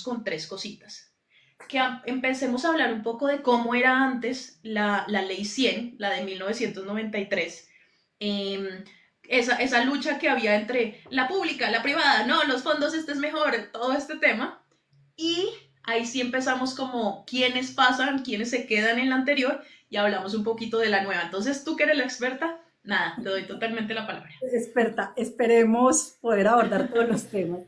con tres cositas. Empecemos a hablar un poco de cómo era antes la ley 100, la de 1993. Eh, esa lucha que había entre la pública, la privada, no, los fondos, este es mejor, todo este tema. Y ahí sí empezamos como quiénes pasan, quiénes se quedan en la anterior y hablamos un poquito de la nueva. Entonces, tú que eres la experta, nada, te doy totalmente la palabra. Experta, esperemos poder abordar todos los temas.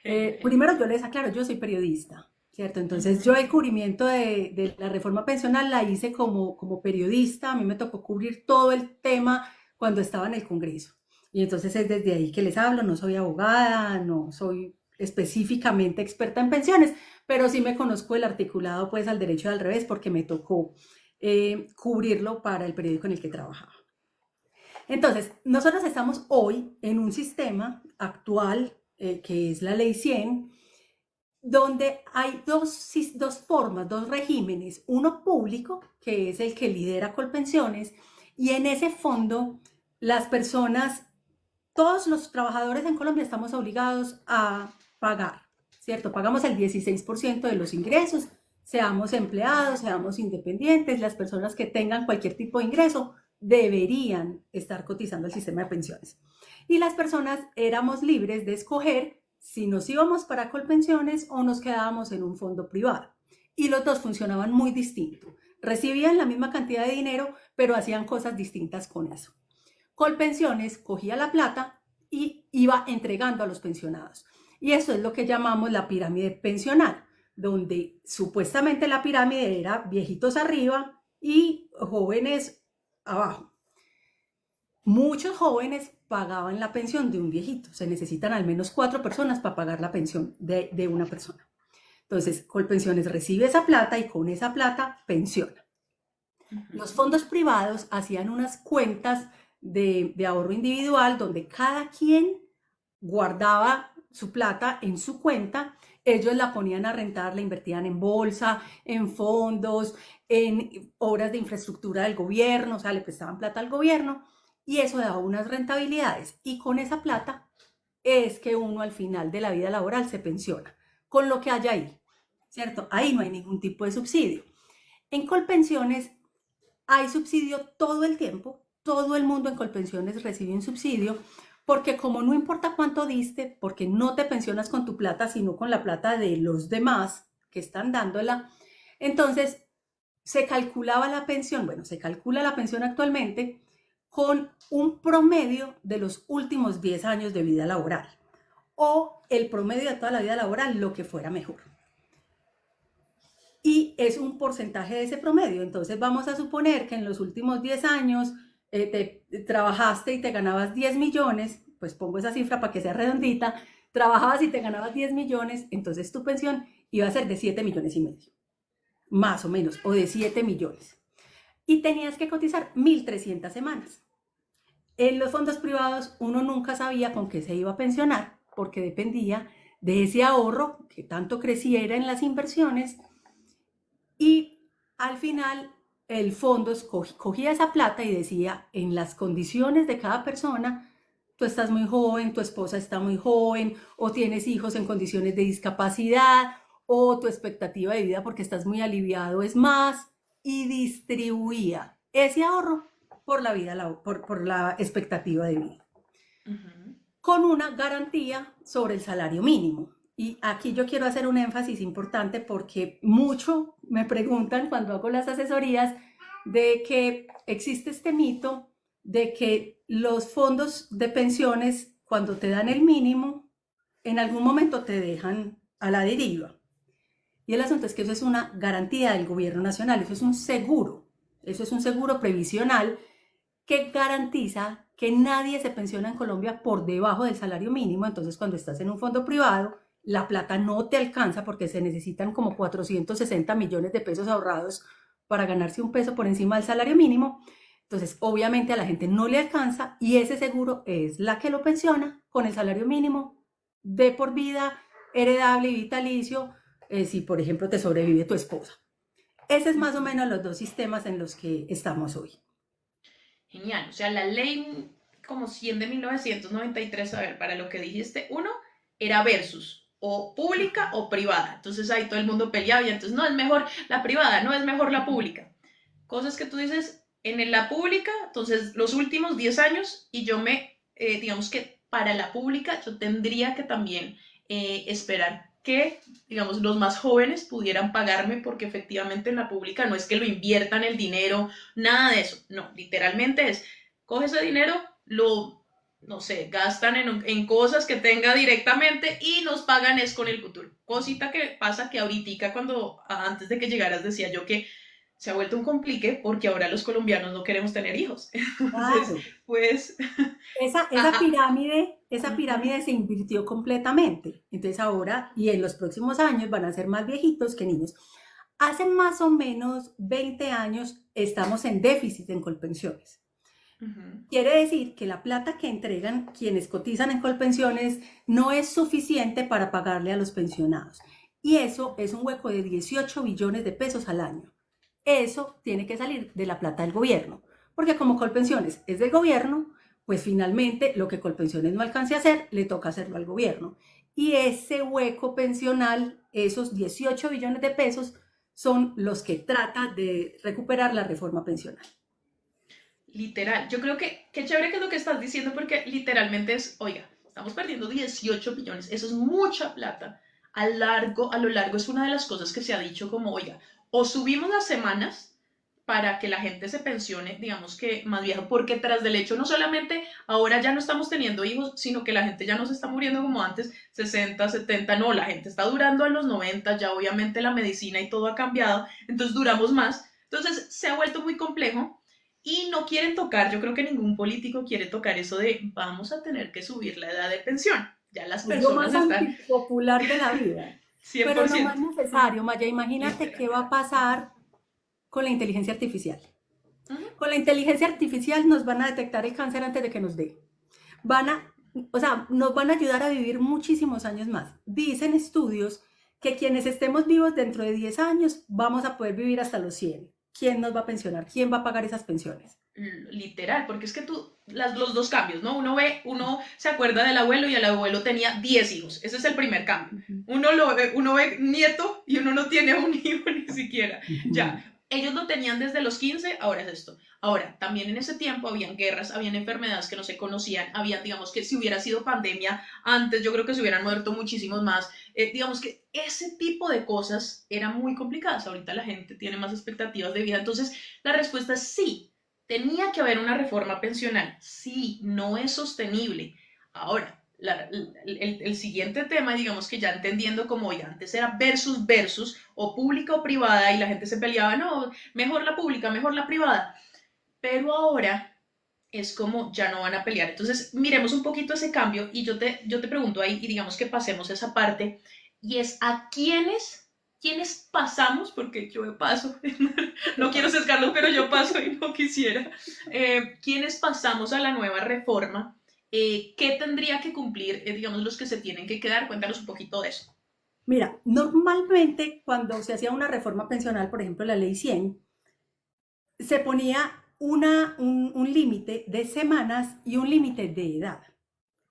Genial. Primero yo les aclaro, yo soy periodista, ¿cierto? Uh Entonces yo -huh. el cubrimiento de la reforma pensional la hice como periodista, a mí me tocó cubrir todo el tema cuando estaba en el Congreso. Y entonces es desde ahí que les hablo, no soy abogada, no soy específicamente experta en pensiones, pero sí me conozco el articulado pues al derecho y al revés porque me tocó cubrirlo para el periódico en el que trabajaba. Entonces, nosotros estamos hoy en un sistema actual, que es la Ley 100, donde hay dos formas, dos regímenes. Uno público, que es el que lidera Colpensiones, y en ese fondo las personas, todos los trabajadores en Colombia estamos obligados a pagar, ¿cierto? Pagamos el 16% de los ingresos, seamos empleados, seamos independientes, las personas que tengan cualquier tipo de ingreso deberían estar cotizando al sistema de pensiones. Y las personas éramos libres de escoger si nos íbamos para Colpensiones o nos quedábamos en un fondo privado. Y los dos funcionaban muy distinto. Recibían la misma cantidad de dinero, pero hacían cosas distintas con eso. Colpensiones cogía la plata y iba entregando a los pensionados. Y eso es lo que llamamos la pirámide pensional, donde supuestamente la pirámide era viejitos arriba y jóvenes abajo. Muchos jóvenes pagaban la pensión de un viejito. Se necesitan al menos 4 personas para pagar la pensión de una persona. Entonces, Colpensiones recibe esa plata y con esa plata pensiona. Uh -huh. Los fondos privados hacían unas cuentas de ahorro individual donde cada quien guardaba su plata en su cuenta, ellos la ponían a rentar, la invertían en bolsa, en fondos, en obras de infraestructura del gobierno, o sea, le prestaban plata al gobierno y eso daba unas rentabilidades y con esa plata es que uno al final de la vida laboral se pensiona, con lo que haya ahí, ¿cierto? Ahí no hay ningún tipo de subsidio. En Colpensiones hay subsidio todo el tiempo, todo el mundo en Colpensiones recibe un subsidio, porque como no importa cuánto diste, porque no te pensionas con tu plata, sino con la plata de los demás que están dándola, entonces se calculaba la pensión, bueno, se calcula la pensión actualmente con un promedio de los últimos 10 años de vida laboral o el promedio de toda la vida laboral, lo que fuera mejor. Y es un porcentaje de ese promedio. Entonces vamos a suponer que en los últimos 10 años trabajaste y te ganabas 10 millones, pues pongo esa cifra para que sea redondita, trabajabas y te ganabas 10 millones, entonces tu pensión iba a ser de 7 millones y medio, más o menos, o de 7 millones. Y tenías que cotizar 1.300 semanas. En los fondos privados uno nunca sabía con qué se iba a pensionar, porque dependía de ese ahorro que tanto creciera en las inversiones y al final el fondo cogía esa plata y decía, en las condiciones de cada persona, tú estás muy joven, tu esposa está muy joven, o tienes hijos en condiciones de discapacidad, o tu expectativa de vida porque estás muy aliviado es más, y distribuía ese ahorro por la vida, por la expectativa de vida Uh -huh. con una garantía sobre el salario mínimo. Y aquí yo quiero hacer un énfasis importante porque mucho me preguntan cuando hago las asesorías de que existe este mito de que los fondos de pensiones, cuando te dan el mínimo, en algún momento te dejan a la deriva. Y el asunto es que eso es una garantía del gobierno nacional, eso es un seguro previsional que garantiza que nadie se pensiona en Colombia por debajo del salario mínimo. Entonces, cuando estás en un fondo privado, la plata no te alcanza porque se necesitan como 460 millones de pesos ahorrados para ganarse un peso por encima del salario mínimo. Entonces, obviamente a la gente no le alcanza y ese seguro es la que lo pensiona con el salario mínimo de por vida, heredable y vitalicio, si por ejemplo te sobrevive tu esposa. Ese es Uh más o -huh. menos los dos sistemas en los que estamos hoy. Genial. O sea, la ley como 100 de 1993, a ver, para lo que dijiste, uno era versus. o pública o privada. Entonces ahí todo el mundo peleaba y entonces no es mejor la privada, no es mejor la pública. Cosas que tú dices en la pública, entonces los últimos 10 años y digamos que para la pública yo tendría que también esperar que, digamos, los más jóvenes pudieran pagarme porque efectivamente en la pública no es que lo inviertan el dinero, nada de eso, no, literalmente es, coge ese dinero, no sé, gastan en cosas que tenga directamente y nos pagan es con el futuro. Cosita que pasa que ahorita antes de que llegaras decía yo que se ha vuelto un complique porque ahora los colombianos no queremos tener hijos. Entonces, Claro. pues, Esa esa uh-huh. pirámide se invirtió completamente. Entonces ahora y en los próximos años van a ser más viejitos que niños. Hace más o menos 20 años estamos en déficit en Colpensiones. Uh-huh. Quiere decir que la plata que entregan quienes cotizan en Colpensiones no es suficiente para pagarle a los pensionados. Y eso es un hueco de 18 billones de pesos al año. Eso tiene que salir de la plata del gobierno. Porque como Colpensiones es del gobierno, pues finalmente lo que Colpensiones no alcance a hacer, le toca hacerlo al gobierno. Y ese hueco pensional, esos 18 billones de pesos, son los que trata de recuperar la reforma pensional. Literal, yo creo que qué chévere que es lo que estás diciendo porque literalmente es, oiga, estamos perdiendo 18 billones, eso es mucha plata. A lo largo es una de las cosas que se ha dicho como, oiga, o subimos las semanas para que la gente se pensione, digamos que más vieja, porque tras del hecho no solamente ahora ya no estamos teniendo hijos, sino que la gente ya no se está muriendo como antes, 60, 70, no, la gente está durando a los 90, ya obviamente la medicina y todo ha cambiado, entonces duramos más, entonces se ha vuelto muy complejo y no quieren tocar, yo creo que ningún político quiere tocar eso de vamos a tener que subir la edad de pensión, ya las Es lo personas más están antipopular de la vida, pero no más 100%, necesario. Maya, imagínate literal. qué va a pasar con la inteligencia artificial. Uh -huh. Con la inteligencia artificial nos van a detectar el cáncer antes de que nos dé. Van a, o sea, nos van a ayudar a vivir muchísimos años más. Dicen estudios que quienes estemos vivos dentro de 10 años vamos a poder vivir hasta los 100. ¿Quién nos va a pensionar? ¿Quién va a pagar esas pensiones? Literal, porque es que los dos cambios, ¿no? Uno se acuerda del abuelo y el abuelo tenía 10 hijos, ese es el primer cambio. Uno ve nieto y uno no tiene un hijo ni siquiera. Ya, ellos lo tenían desde los 15, ahora es esto. Ahora, también en ese tiempo habían guerras, habían enfermedades que no se conocían, habían, digamos que si hubiera sido pandemia antes, yo creo que se hubieran muerto muchísimos más. Digamos que ese tipo de cosas eran muy complicadas. Ahorita la gente tiene más expectativas de vida, entonces la respuesta es sí. Tenía que haber una reforma pensional. Sí, no es sostenible. Ahora, el siguiente tema, digamos que ya entendiendo como ya antes era versus, o pública o privada, y la gente se peleaba, no, mejor la pública, mejor la privada. Pero ahora es como ya no van a pelear. Entonces, miremos un poquito ese cambio y yo te pregunto ahí, y digamos que pasemos esa parte, y es a quiénes pasamos, porque yo paso, no quiero sesgarlo, pero yo paso y no quisiera, quiénes pasamos a la nueva reforma, qué tendría que cumplir, digamos, los que se tienen que quedar, cuéntanos un poquito de eso. Mira, normalmente cuando se hacía una reforma pensional, por ejemplo la ley 100, se ponía un límite de semanas y un límite de edad, Uh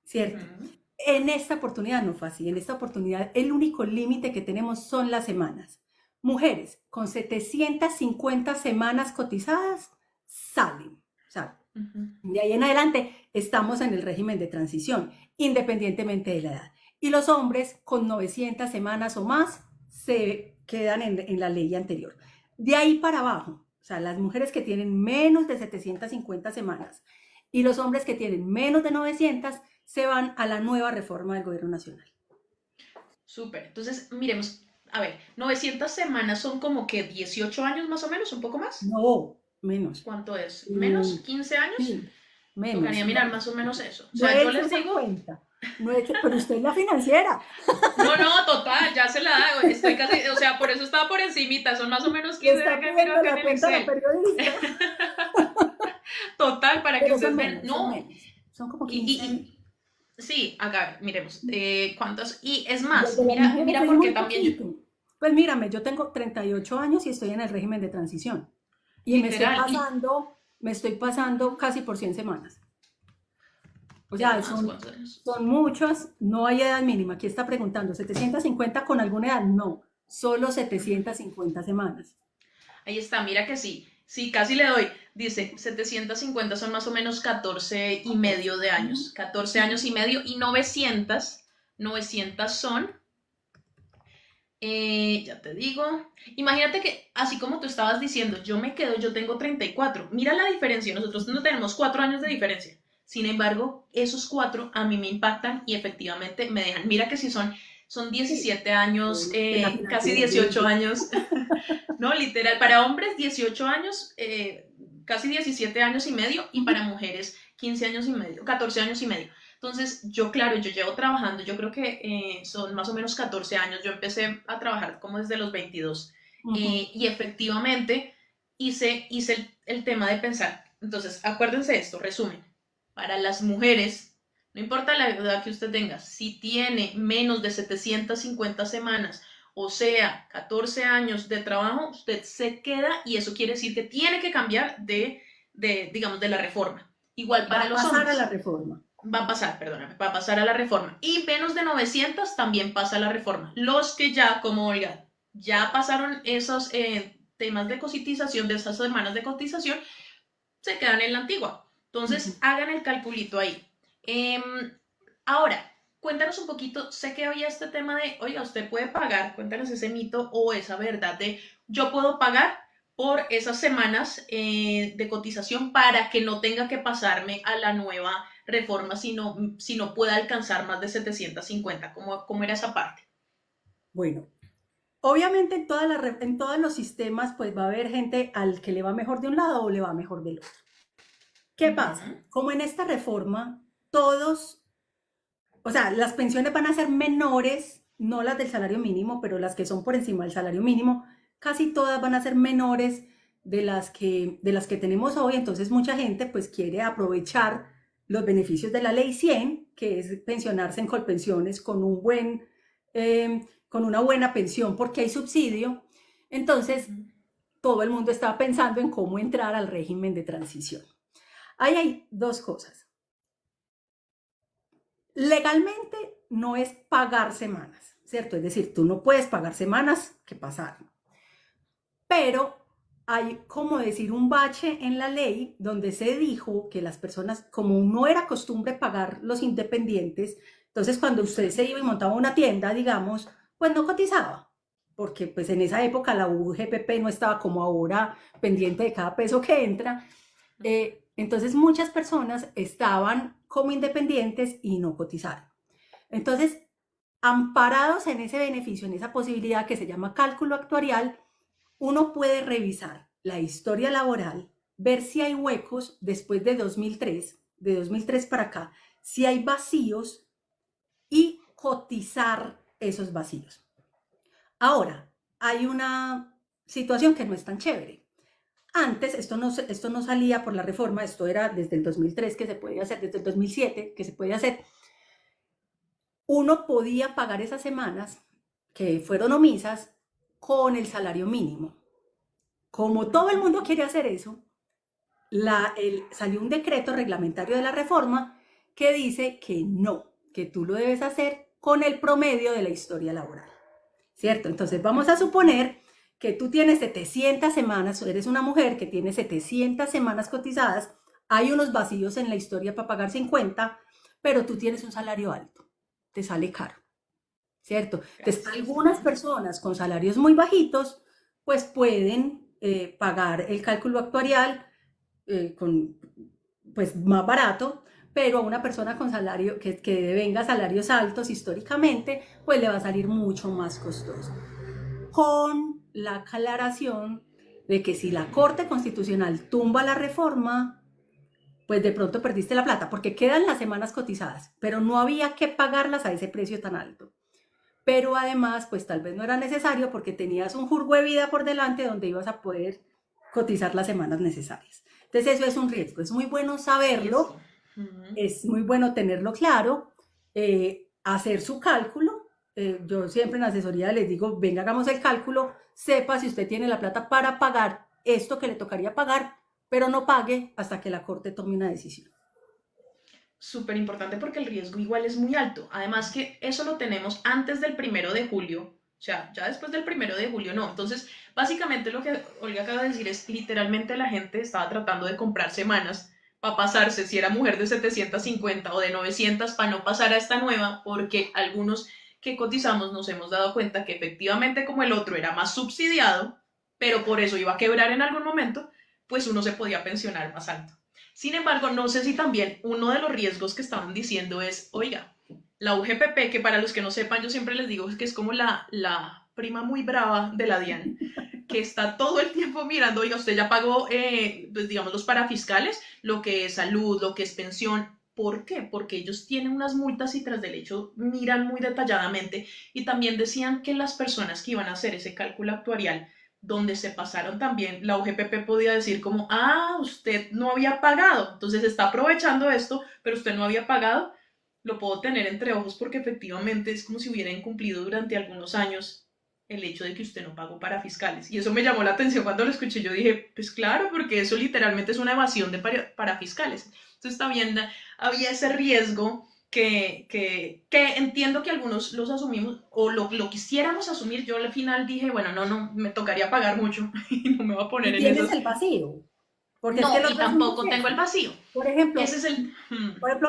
¿cierto? -huh. En esta oportunidad no fue así. En esta oportunidad el único límite que tenemos son las semanas. Mujeres con 750 semanas cotizadas salen. Uh -huh. De ahí en adelante estamos en el régimen de transición, independientemente de la edad. Y los hombres con 900 semanas o más se quedan en la ley anterior. De ahí para abajo, o sea, las mujeres que tienen menos de 750 semanas y los hombres que tienen menos de 900 se van a la nueva reforma del gobierno nacional. Súper, entonces miremos, a ver, 900 semanas son como que 18 años más o menos, un poco más. No, menos. ¿Cuánto es? ¿Menos? ¿15 años? Sí, menos. Tocaría mirar más o menos eso. O No sea, he yo hecho les esa digo, cuenta. No he hecho, pero usted es la financiera. no, no, total, ya se la hago. Estoy casi, o sea, por eso estaba por encimita. Son más o menos Le 15 está de que miro pidiendo acá en la el cuenta a la Excel. periodista. Total, para que Pero son ustedes vean. menos, son No, menos. Son como y, 15. sí, acá, miremos. ¿Cuántos? Y es Y el más, de las mira, mujeres mira es porque muy también yo, poquito. Pues mírame, yo tengo 38 años y estoy en el régimen de transición. Y literal, me estoy pasando casi por 100 semanas. O ¿Tiene sea, más? ¿Cuántos años? son muchos, no hay edad mínima. Aquí está preguntando, ¿750 con alguna edad? No, solo Ujú. 750 semanas. Ahí está, mira que sí. Sí, casi le doy. Dice, 750 son más o menos 14 y 14. medio de Ujú, años. 14 ujú. años y medio y 900 son, ya te digo, imagínate que así como tú estabas diciendo, yo tengo 34. Mira la diferencia, nosotros no tenemos 4 años de diferencia. Sin embargo, esos 4 a mí me impactan y efectivamente me dejan. Mira que si son Sí, 17 años, en la casi financiera, yo 18 digo. años. No, literal, para hombres 18 años, casi 17 años y medio, y Ujú, para mujeres 15 años y medio, 14 años y medio. Entonces, yo, claro, yo llevo trabajando, yo creo que son más o menos 14 años, yo empecé a trabajar como desde los 22, ujú. y efectivamente hice el tema de pensar. Entonces, acuérdense de esto, resumen, para las mujeres, no importa la edad que usted tenga, si tiene menos de 750 semanas, o sea, 14 años de trabajo, usted se queda y eso quiere decir que tiene que cambiar digamos, de la reforma. Igual Va para a los pasar a la hombres. reforma. Va a pasar, perdóname, va a pasar a la reforma. Y menos de 900 también pasa a la reforma. Los que ya, como Olga, ya pasaron esos temas de cotización, de esas semanas de cotización, se quedan en la antigua. Ujú. Entonces, hagan el calculito ahí. Eh, Ahora, cuéntanos un poquito, sé que había este tema de, oiga, usted puede pagar, cuéntanos ese mito o esa verdad de, yo puedo pagar por esas semanas de cotización para que no tenga que pasarme a la nueva reforma si no pueda alcanzar más de 750. ¿Cómo era esa parte? Bueno, obviamente en todos los sistemas pues va a haber gente al que le va mejor de un lado o le va mejor del otro. ¿Qué Uh pasa? -huh. Como en esta reforma, todos, o sea, las pensiones van a ser menores, no las del salario mínimo, pero las que son por encima del salario mínimo, casi todas van a ser menores de las que tenemos hoy. Entonces mucha gente pues quiere aprovechar los beneficios de la ley 100, que es pensionarse en Colpensiones con una buena pensión porque hay subsidio. Uh Entonces -huh. todo el mundo está pensando en cómo entrar al régimen de transición. Ahí hay dos cosas. Legalmente no es pagar semanas, ¿cierto? Es decir, tú no puedes pagar semanas que pasaron, pero hay, como decir, un bache en la ley donde se dijo que las personas, como no era costumbre pagar los independientes, entonces cuando usted se iba y montaba una tienda, digamos, pues no cotizaba, porque pues en esa época la UGPP no estaba como ahora pendiente de cada peso que entra. Entonces muchas personas estaban como independientes y no cotizaron. Entonces, amparados en ese beneficio, en esa posibilidad que se llama cálculo actuarial, uno puede revisar la historia laboral, ver si hay huecos después de 2003 para acá, si hay vacíos y cotizar esos vacíos. Ahora, hay una situación que no es tan chévere. Antes esto no salía por la reforma, esto era desde el 2003 que se podía hacer, desde el 2007 que se podía hacer. Uno podía pagar esas semanas que fueron omisas con el salario mínimo. Como todo el mundo quiere hacer eso, salió un decreto reglamentario de la reforma que dice que no, que tú lo debes hacer con el promedio de la historia laboral, ¿cierto? Entonces vamos a suponer que tú tienes 700 semanas, eres una mujer que tiene 700 semanas cotizadas, hay unos vacíos en la historia para pagar 50, pero tú tienes un salario alto, te sale caro. ¿Cierto? Entonces, Gracias. Uh algunas -huh. personas con salarios muy bajitos, pues pueden pagar el cálculo actuarial con, pues, más barato, pero a una persona con salario que venga salarios altos históricamente, pues le va a salir mucho más costoso. Con la aclaración de que si la Corte Constitucional tumba la reforma, pues de pronto perdiste la plata, porque quedan las semanas cotizadas, pero no había que pagarlas a ese precio tan alto, pero además, pues tal vez no era necesario porque tenías un jurgo de vida por delante donde ibas a poder cotizar las semanas necesarias. Entonces eso es un riesgo, es muy bueno Riesgo. saberlo, Uh -huh. es muy bueno tenerlo claro, hacer su cálculo. Yo siempre en asesoría les digo, venga, hagamos el cálculo, sepa si usted tiene la plata para pagar esto que le tocaría pagar, pero no pague hasta que la Corte tome una decisión. súper importante porque el riesgo igual es muy alto. Además que eso lo tenemos antes del 1 de julio, o sea, ya después del 1 de julio no. Entonces, básicamente lo que Olga acaba de decir es, literalmente la gente estaba tratando de comprar semanas para pasarse, si era mujer de 750 o de 900, para no pasar a esta nueva, porque algunos que cotizamos nos hemos dado cuenta que efectivamente como el otro era más subsidiado, pero por eso iba a quebrar en algún momento, pues uno se podía pensionar más alto. Sin embargo, no sé si también uno de los riesgos que estaban diciendo es, oiga, la UGPP, que para los que no sepan, yo siempre les digo que es como la prima muy brava de la DIAN, que está todo el tiempo mirando, oiga, usted ya pagó, pues digamos, los parafiscales, lo que es salud, lo que es pensión. ¿Por qué? Porque ellos tienen unas multas y tras del hecho miran muy detalladamente y también decían que las personas que iban a hacer ese cálculo actuarial donde se pasaron también, la UGPP podía decir como, usted no había pagado, entonces está aprovechando esto, pero usted no había pagado, lo puedo tener entre ojos porque efectivamente es como si hubiera incumplido durante algunos años el hecho de que usted no pagó para fiscales. Y eso me llamó la atención cuando lo escuché. Yo dije, pues claro, porque eso literalmente es una evasión de para fiscales. Entonces también había ese riesgo que entiendo que algunos los asumimos o lo quisiéramos asumir. Yo al final dije, bueno, no, me tocaría pagar mucho y no me voy a poner Y en tienes esas. el vacío, porque es que No, el y otro asunto tampoco es tengo el ese. vacío. Por Ese ejemplo, es el...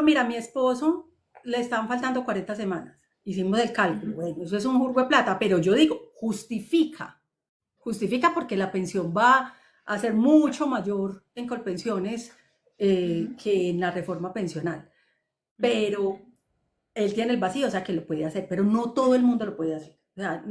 mira, a mi esposo le están faltando 40 semanas. Hicimos el cálculo. Uh, Bueno, eso es un jurgo de plata, pero yo digo, justifica porque la pensión va a ser mucho mayor en Colpensiones que en la reforma pensional. Pero él tiene el vacío, o sea que lo puede hacer, pero no todo el mundo lo puede hacer. O sea,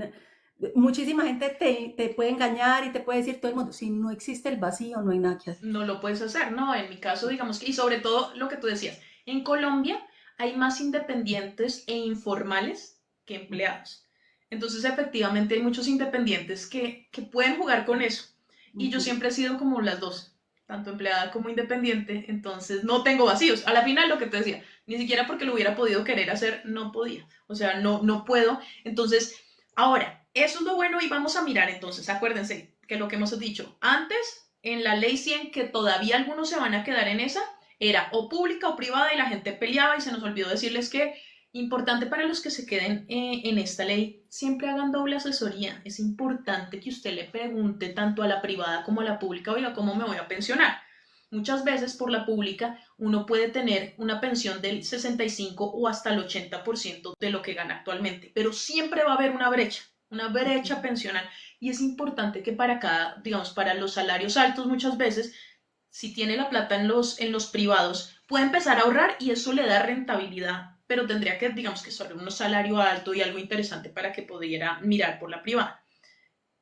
muchísima gente te puede engañar y te puede decir todo el mundo, si no existe el vacío, no hay nada que hacer. no lo puedes hacer, ¿no? En mi caso, digamos que, y sobre todo lo que tú decías, en Colombia hay más independientes e informales que empleados. Entonces, efectivamente, hay muchos independientes que pueden jugar con eso. Y yo siempre he sido como las dos, tanto empleada como independiente, entonces no tengo vacíos. A la final, lo que te decía, ni siquiera porque lo hubiera podido querer hacer, no podía. O sea, no puedo. Entonces, ahora, eso es lo bueno y vamos a mirar entonces, acuérdense que lo que hemos dicho antes en la ley 100, que todavía algunos se van a quedar en esa, era o pública o privada y la gente peleaba y se nos olvidó decirles que importante para los que se queden en esta ley, siempre hagan doble asesoría. Es importante que usted le pregunte tanto a la privada como a la pública, oiga, ¿cómo me voy a pensionar? Muchas veces por la pública uno puede tener una pensión del 65 o hasta el 80% de lo que gana actualmente, pero siempre va a haber una brecha pensional y es importante que para cada, digamos, para los salarios altos muchas veces, si tiene la plata en los privados, puede empezar a ahorrar y eso le da rentabilidad, pero tendría que, digamos, que ser un salario alto y algo interesante para que pudiera mirar por la privada.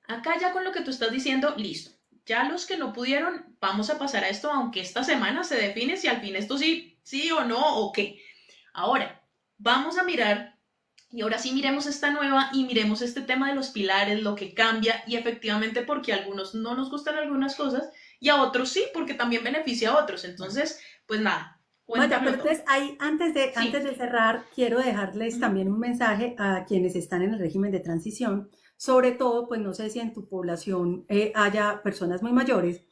Acá ya con lo que tú estás diciendo, listo. Ya los que no pudieron, vamos a pasar a esto, aunque esta semana se define si al fin esto sí o no o qué. Ahora, vamos a mirar, y ahora sí miremos esta nueva y miremos este tema de los pilares, lo que cambia, y efectivamente porque a algunos no nos gustan algunas cosas y a otros sí, porque también beneficia a otros. Entonces, pues nada, Vaya, cuéntamelo pero todo. entonces ahí, antes Sí. de cerrar, quiero dejarles también un mensaje a quienes están en el régimen de transición, sobre todo, pues no sé si en tu población haya personas muy mayores,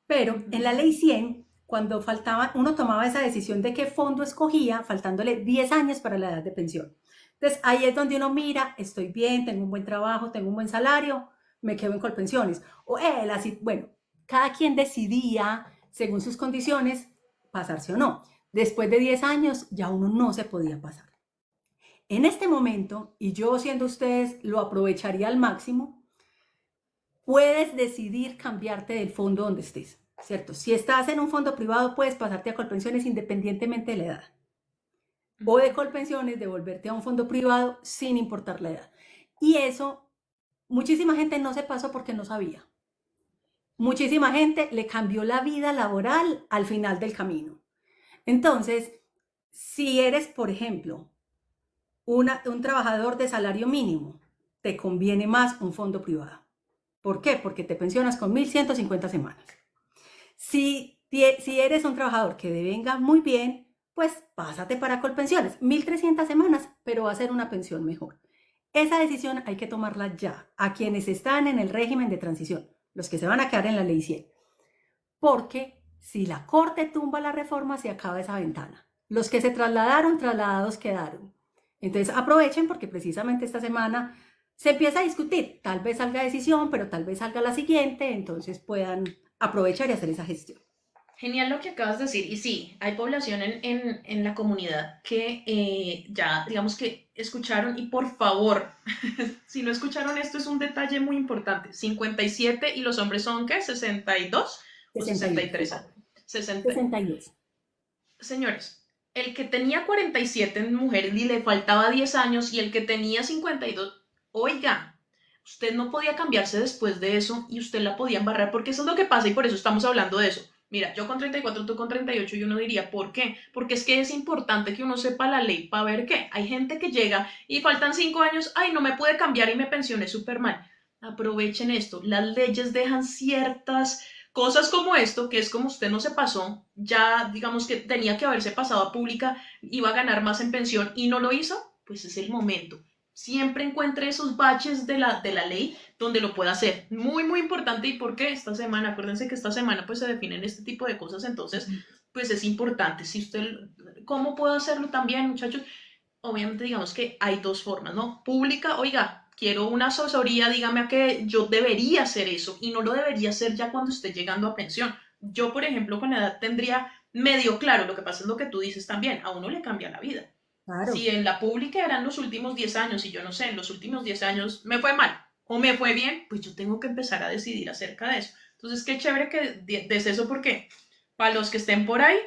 pero en la ley 100, cuando faltaba, uno tomaba esa decisión de qué fondo escogía, faltándole 10 años para la edad de pensión. Entonces ahí es donde uno mira, estoy bien, tengo un buen trabajo, tengo un buen salario, me quedo en Colpensiones. O él, así, bueno, cada quien decidía, según sus condiciones, pasarse o no. Después de 10 años ya uno no se podía pasar. En este momento, y yo siendo ustedes lo aprovecharía al máximo, puedes decidir cambiarte del fondo donde estés, ¿cierto? Si estás en un fondo privado, puedes pasarte a Colpensiones independientemente de la edad. O de Colpensiones, devolverte a un fondo privado sin importar la edad. Y eso, muchísima gente no se pasó porque no sabía. Muchísima gente le cambió la vida laboral al final del camino. Entonces, si eres, por ejemplo, un trabajador de salario mínimo, te conviene más un fondo privado. ¿Por qué? Porque te pensionas con 1.150 semanas. Si eres un trabajador que devenga muy bien, pues pásate para Colpensiones. 1.300 semanas, pero va a ser una pensión mejor. Esa decisión hay que tomarla ya, a quienes están en el régimen de transición, los que se van a quedar en la ley 100. Porque si la Corte tumba la reforma, se acaba esa ventana. Los que se trasladaron, trasladados quedaron. Entonces aprovechen porque precisamente esta semana se empieza a discutir. Tal vez salga decisión, pero tal vez salga la siguiente, entonces puedan aprovechar y hacer esa gestión. Genial lo que acabas de decir. Y sí, hay población en la comunidad que ya, digamos que escucharon y por favor, si no escucharon esto es un detalle muy importante. 57 y los hombres son ¿qué? 62 o 62. 63. 60. 62. Señores, el que tenía 47 en mujeres y le faltaba 10 años y el que tenía 52, oiga, usted no podía cambiarse después de eso y usted la podía embarrar porque eso es lo que pasa y por eso estamos hablando de eso. Mira, yo con 34, tú con 38 y uno diría, ¿por qué? Porque es que es importante que uno sepa la ley para ver qué. Hay gente que llega y faltan 5 años, ay, no me puede cambiar y me pensioné súper mal. Aprovechen esto, las leyes dejan ciertas cosas como esto, que es como usted no se pasó, ya digamos que tenía que haberse pasado a pública, iba a ganar más en pensión y no lo hizo, pues es el momento. Siempre encuentre esos baches de la ley donde lo pueda hacer. Muy, muy importante. ¿Y por qué? Esta semana, acuérdense que esta semana pues se definen este tipo de cosas, entonces pues es importante. Si usted, ¿cómo puedo hacerlo también, muchachos? Obviamente digamos que hay dos formas, ¿no? Pública, oiga, quiero una asesoría, dígame a qué yo debería hacer eso y no lo debería hacer ya cuando esté llegando a pensión. Yo, por ejemplo, con la edad tendría medio claro, lo que pasa es lo que tú dices también, a uno le cambia la vida. Si Claro. en la pública eran los últimos 10 años y yo no sé, en los últimos 10 años me fue mal o me fue bien, pues yo tengo que empezar a decidir acerca de eso. Entonces, qué chévere que des eso porque para los que estén por ahí,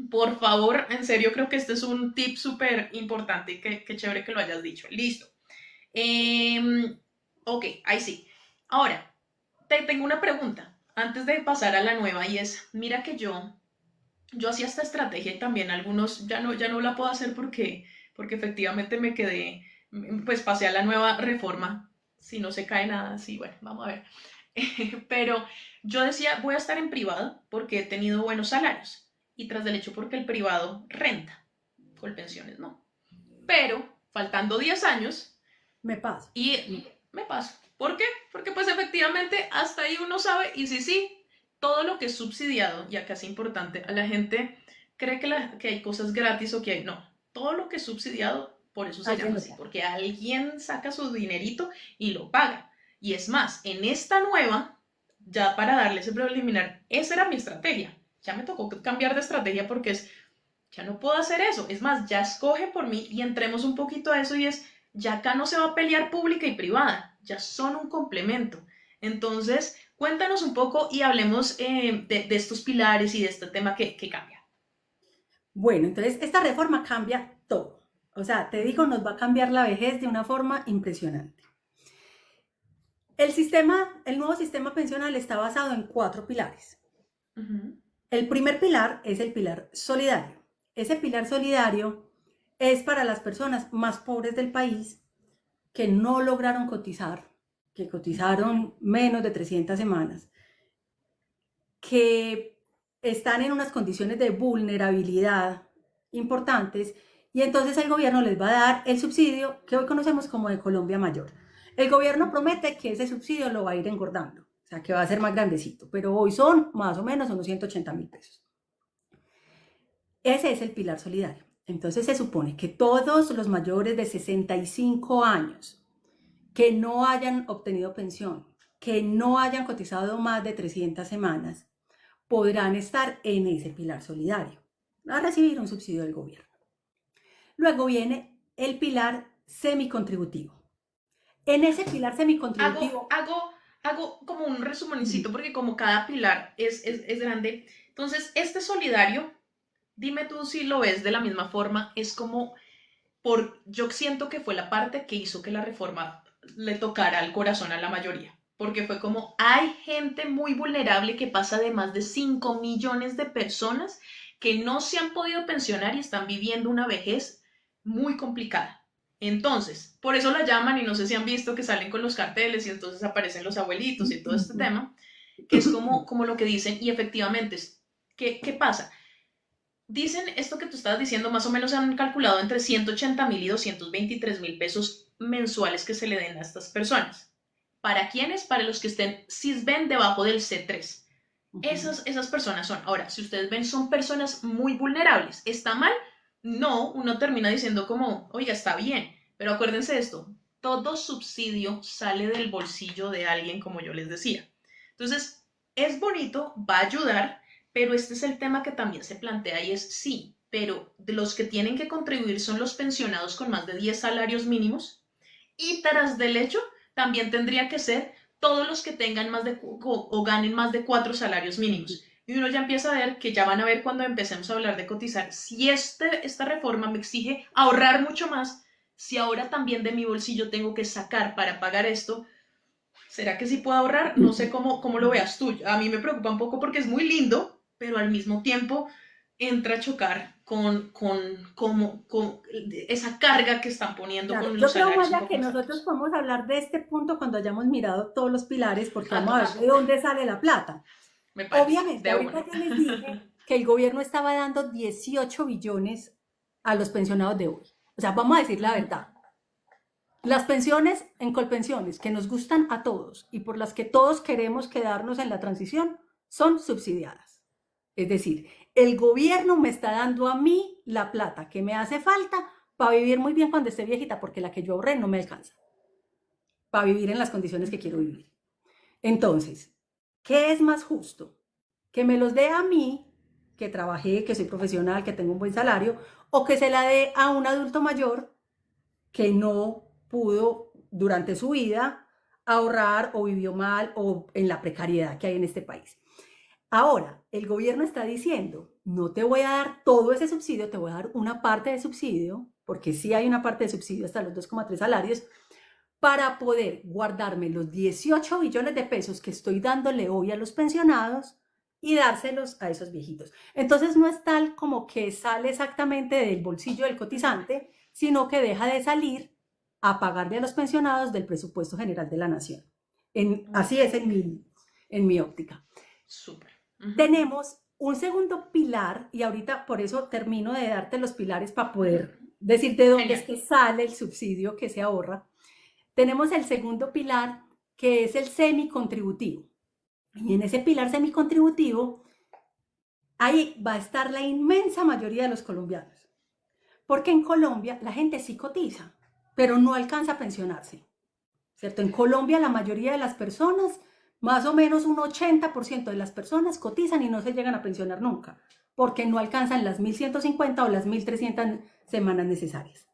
por favor, en serio, creo que este es un tip súper importante y que chévere que lo hayas dicho. Listo. Ok, ahí sí. Ahora, te tengo una pregunta antes de pasar a la nueva y es, mira que yo hacía esta estrategia y también algunos ya no la puedo hacer porque efectivamente me quedé, pues pasé a la nueva reforma. Si no se cae nada, sí, bueno, vamos a ver. Pero yo decía, voy a estar en privado porque he tenido buenos salarios y tras del hecho porque el privado renta, Colpensiones no. Pero faltando 10 años Me paso. y me paso. ¿Por qué? Porque pues efectivamente hasta ahí uno sabe y sí, todo lo que es subsidiado, y acá es importante, a la gente cree que hay cosas gratis o que hay, no, todo lo que es subsidiado, por eso se Alguien llama lo así, sabe. porque alguien saca su dinerito y lo paga. Y es más, en esta nueva, ya para darle ese preliminar, esa era mi estrategia. Ya me tocó cambiar de estrategia porque ya no puedo hacer eso. Es más, ya escoge por mí y entremos un poquito a eso y es, ya acá no se va a pelear pública y privada, ya son un complemento. Entonces, cuéntanos un poco y hablemos de estos pilares y de este tema que cambia. Bueno, entonces esta reforma cambia todo. O sea, te digo, nos va a cambiar la vejez de una forma impresionante. El nuevo sistema pensional está basado en 4 pilares. Uh -huh. El primer pilar es el pilar solidario. Ese pilar solidario es para las personas más pobres del país que no lograron cotizar, que cotizaron menos de 300 semanas, que están en unas condiciones de vulnerabilidad importantes y entonces el gobierno les va a dar el subsidio que hoy conocemos como de Colombia Mayor. El gobierno promete que ese subsidio lo va a ir engordando, o sea, que va a ser más grandecito, pero hoy son más o menos unos 180.000 pesos. Ese es el pilar solidario. Entonces se supone que todos los mayores de 65 años que no hayan obtenido pensión, que no hayan cotizado más de 300 semanas, podrán estar en ese pilar solidario, a recibir un subsidio del gobierno. Luego viene el pilar semicontributivo. En ese pilar Hago, semicontributivo, hago, hago como un resumencito porque como cada pilar es grande. Entonces, este solidario, dime tú si lo ves de la misma forma, es como yo siento que fue la parte que hizo que la reforma le tocara al corazón a la mayoría, porque fue como hay gente muy vulnerable que pasa de más de 5 millones de personas que no se han podido pensionar y están viviendo una vejez muy complicada. Entonces, por eso la llaman y no sé si han visto que salen con los carteles y entonces aparecen los abuelitos y todo este tema, que es como lo que dicen y efectivamente, ¿qué pasa? Dicen esto que tú estabas diciendo, más o menos han calculado entre 180.000 y 223.000 pesos mensuales que se le den a estas personas. ¿Para quiénes? Para los que estén CISBEN debajo del C3. Ujú. Esas personas son. Ahora, si ustedes ven, son personas muy vulnerables. ¿Está mal? No, uno termina diciendo como, oiga, está bien. Pero acuérdense de esto, todo subsidio sale del bolsillo de alguien, como yo les decía. Entonces, es bonito, va a ayudar, pero este es el tema que también se plantea y es sí, pero de los que tienen que contribuir son los pensionados con más de 10 salarios mínimos y tras del hecho también tendría que ser todos los que tengan más de o ganen más de 4 salarios mínimos. Y uno ya empieza a ver que ya van a ver cuando empecemos a hablar de cotizar, si esta reforma me exige ahorrar mucho más, si ahora también de mi bolsillo tengo que sacar para pagar esto, ¿será que sí puedo ahorrar? No sé cómo lo veas tú. A mí me preocupa un poco porque es muy lindo, pero al mismo tiempo entra a chocar con esa carga que están poniendo Claro, con yo los creo, salarios un Maya, poco que más nosotros altos. podemos hablar de este punto cuando hayamos mirado todos los pilares, porque A vamos a ver todos, de dónde sale la plata. me parece, Obviamente, de ahorita una. yo les dije que el gobierno estaba dando 18 billones a los pensionados de hoy. O sea, vamos a decir la verdad. Las pensiones en Colpensiones, que nos gustan a todos y por las que todos queremos quedarnos en la transición, son subsidiadas. Es decir, el gobierno me está dando a mí la plata que me hace falta para vivir muy bien cuando esté viejita, porque la que yo ahorré no me alcanza para vivir en las condiciones que quiero vivir. Entonces, ¿qué es más justo? Que me los dé a mí, que trabajé, que soy profesional, que tengo un buen salario, o que se la dé a un adulto mayor que no pudo durante su vida ahorrar o vivió mal o en la precariedad que hay en este país. Ahora, el gobierno está diciendo, no te voy a dar todo ese subsidio, te voy a dar una parte de subsidio, porque sí hay una parte de subsidio hasta los 2,3 salarios, para poder guardarme los 18 billones de pesos que estoy dándole hoy a los pensionados y dárselos a esos viejitos. Entonces no es tal como que sale exactamente del bolsillo del cotizante, sino que deja de salir a pagarle a los pensionados del presupuesto general de la nación. Así es Ok, en mi óptica. súper. Ujú. Tenemos un segundo pilar, y ahorita por eso termino de darte los pilares para poder decirte dónde es Genial. que sale el subsidio que se ahorra. Tenemos el segundo pilar, que es el semicontributivo. Y en ese pilar semicontributivo, ahí va a estar la inmensa mayoría de los colombianos. Porque en Colombia la gente sí cotiza, pero no alcanza a pensionarse. ¿Cierto? En Colombia la mayoría de las personas, más o menos un 80% de las personas cotizan y no se llegan a pensionar nunca, porque no alcanzan las 1.150 o las 1.300 semanas necesarias.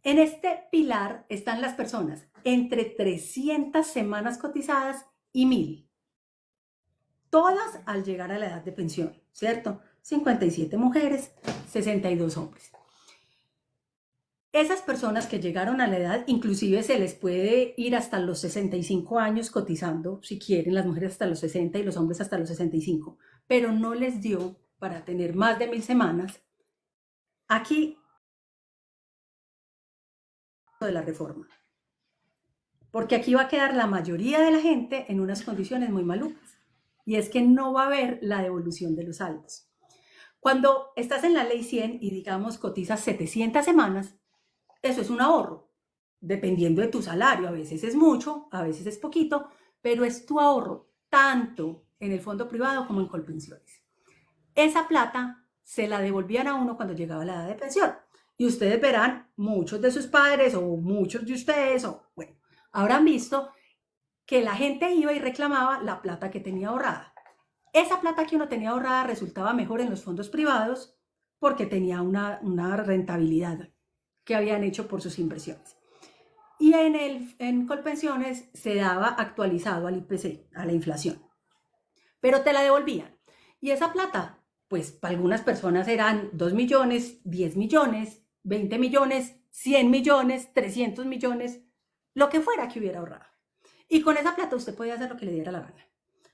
En este pilar están las personas entre 300 semanas cotizadas y 1.000, todas al llegar a la edad de pensión, ¿cierto? 57 mujeres, 62 hombres. Esas personas que llegaron a la edad, inclusive se les puede ir hasta los 65 años cotizando, si quieren, las mujeres hasta los 60 y los hombres hasta los 65, pero no les dio para tener más de 1.000 semanas. Aquí de la reforma, porque aquí va a quedar la mayoría de la gente en unas condiciones muy malucas, y es que no va a haber la devolución de los saldos. Cuando estás en la ley 100 y digamos cotizas 700 semanas, eso es un ahorro, dependiendo de tu salario. A veces es mucho, a veces es poquito, pero es tu ahorro tanto en el fondo privado como en Colpensiones. Esa plata se la devolvían a uno cuando llegaba la edad de pensión. Y ustedes verán, muchos de sus padres o muchos de ustedes, o bueno, habrán visto que la gente iba y reclamaba la plata que tenía ahorrada. Esa plata que uno tenía ahorrada resultaba mejor en los fondos privados porque tenía una rentabilidad que habían hecho por sus inversiones. Y en Colpensiones se daba actualizado al IPC, a la inflación, pero te la devolvían. Y esa plata, pues para algunas personas eran 2 millones, 10 millones, 20 millones, 100 millones, 300 millones, lo que fuera que hubiera ahorrado. Y con esa plata usted podía hacer lo que le diera la gana.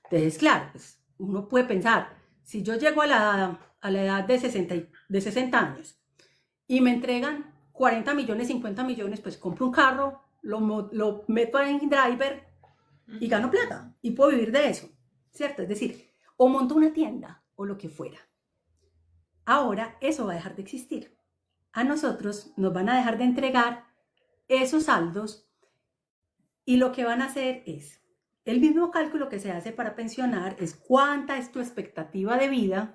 Entonces, claro, pues uno puede pensar, si yo llego a la edad de 60 años y me entregan 40 millones, 50 millones, pues compro un carro, lo meto en driver y gano plata y puedo vivir de eso, ¿cierto? Es decir, o monto una tienda o lo que fuera. Ahora eso va a dejar de existir. A nosotros nos van a dejar de entregar esos saldos y lo que van a hacer es el mismo cálculo que se hace para pensionar es cuánta es tu expectativa de vida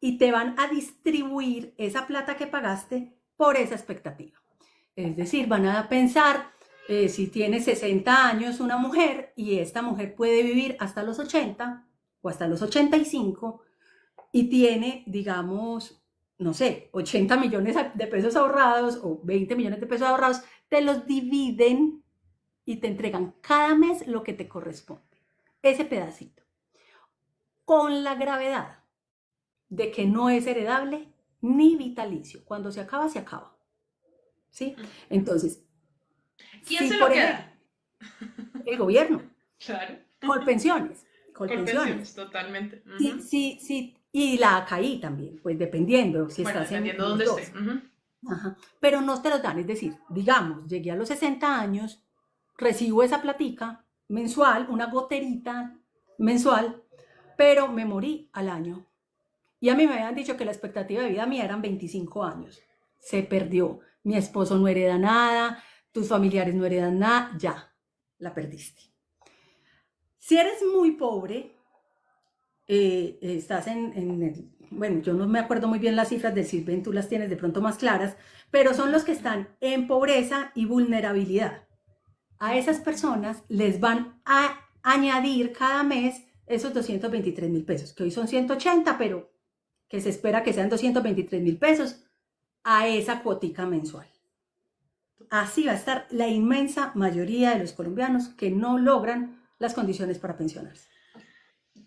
y te van a distribuir esa plata que pagaste por esa expectativa. Es decir, van a pensar si tiene 60 años una mujer y esta mujer puede vivir hasta los 80 o hasta los 85 y tiene, digamos, no sé, 80 millones de pesos ahorrados o 20 millones de pesos ahorrados, te los dividen y te entregan cada mes lo que te corresponde, ese pedacito, con la gravedad de que no es heredable ni vitalicio. Cuando se acaba, se acaba. ¿Sí? Entonces, ¿Quién si se lo por queda? ejemplo, el gobierno, Claro. Colpensiones, Colpensiones, Colpensiones. totalmente. Sí, sí, sí, y la ACAI también, pues dependiendo si Bueno, estás dependiendo en de los dónde esté. dos. Ajá. Pero no te los dan, es decir, digamos, llegué a los 60 años, recibo esa platica mensual, una goterita mensual, pero me morí al año. Y a mí me habían dicho que la expectativa de vida mía eran 25 años. Se perdió. Mi esposo no hereda nada, tus familiares no heredan nada, ya, la perdiste. Si eres muy pobre, estás bueno, yo no me acuerdo muy bien las cifras del Sirven, tú las tienes de pronto más claras, pero son los que están en pobreza y vulnerabilidad. A esas personas les van a añadir cada mes esos 223.000 pesos, que hoy son 180, pero que se espera que sean 223.000 pesos a esa cuotica mensual. Así va a estar la inmensa mayoría de los colombianos que no logran las condiciones para pensionarse.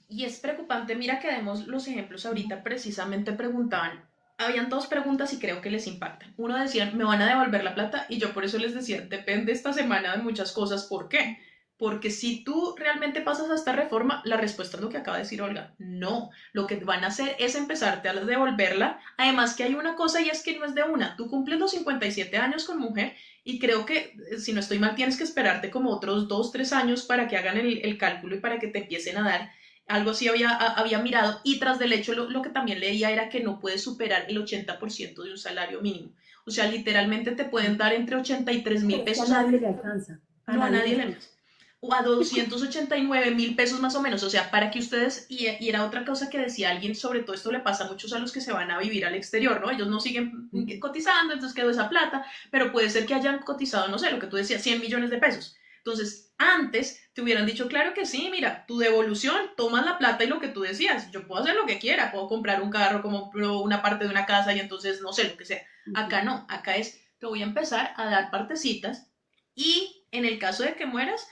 Y es preocupante, mira que demos los ejemplos ahorita, precisamente preguntaban, habían dos preguntas y creo que les impactan. Uno decía, ¿me van a devolver la plata? Y yo por eso les decía, depende esta semana de muchas cosas. ¿Por qué? Porque si tú realmente pasas a esta reforma, la respuesta es lo que acaba de decir Olga. No, lo que van a hacer es empezarte a devolverla. Además que hay una cosa y es que no es de una. Tú cumples los 57 años con mujer y creo que, si no estoy mal, tienes que esperarte como otros 2, 3 años para que hagan el cálculo y para que te empiecen a dar. Algo así había mirado y tras del hecho lo que también leía era que no puedes superar el 80% de un salario mínimo. O sea, literalmente te pueden dar entre 83.000 Pero es que a pesos nadie le alcanza. A no, a nadie le nadie le alcanza. alcanza. O a 289.000 pesos más o menos. O sea, para que ustedes, y era otra cosa que decía alguien, sobre todo esto le pasa a muchos a los que se van a vivir al exterior, ¿no? Ellos no siguen cotizando, entonces quedó esa plata, pero puede ser que hayan cotizado, no sé, lo que tú decías, 100 millones de pesos. Entonces, antes te hubieran dicho, claro que sí, mira, tu devolución, tomas la plata y lo que tú decías, yo puedo hacer lo que quiera, puedo comprar un carro, como una parte de una casa y entonces, no sé, lo que sea. Acá no, acá es, te voy a empezar a dar partecitas y en el caso de que mueras,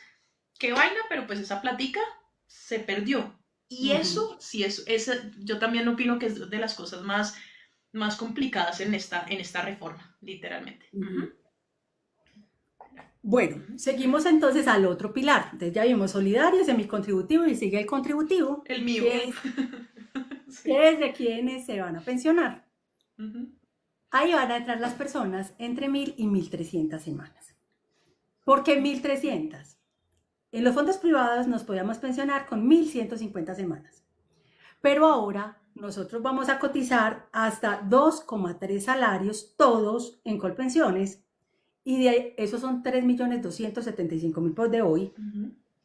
qué vaina, pero pues esa platica se perdió. Y eso, sí, yo también opino que es de las cosas más complicadas en esta reforma, literalmente. Bueno, seguimos entonces al otro pilar. Entonces ya vimos solidario, semicontributivo y sigue el contributivo, El mío. que es, Sí. que es de quienes se van a pensionar. Ujú. Ahí van a entrar las personas entre 1.000 y 1.300 semanas. ¿Por qué 1.300? En los fondos privados nos podíamos pensionar con 1.150 semanas. Pero ahora nosotros vamos a cotizar hasta 2,3 salarios, todos en Colpensiones, y de ahí, esos son 3.275.000 por de hoy.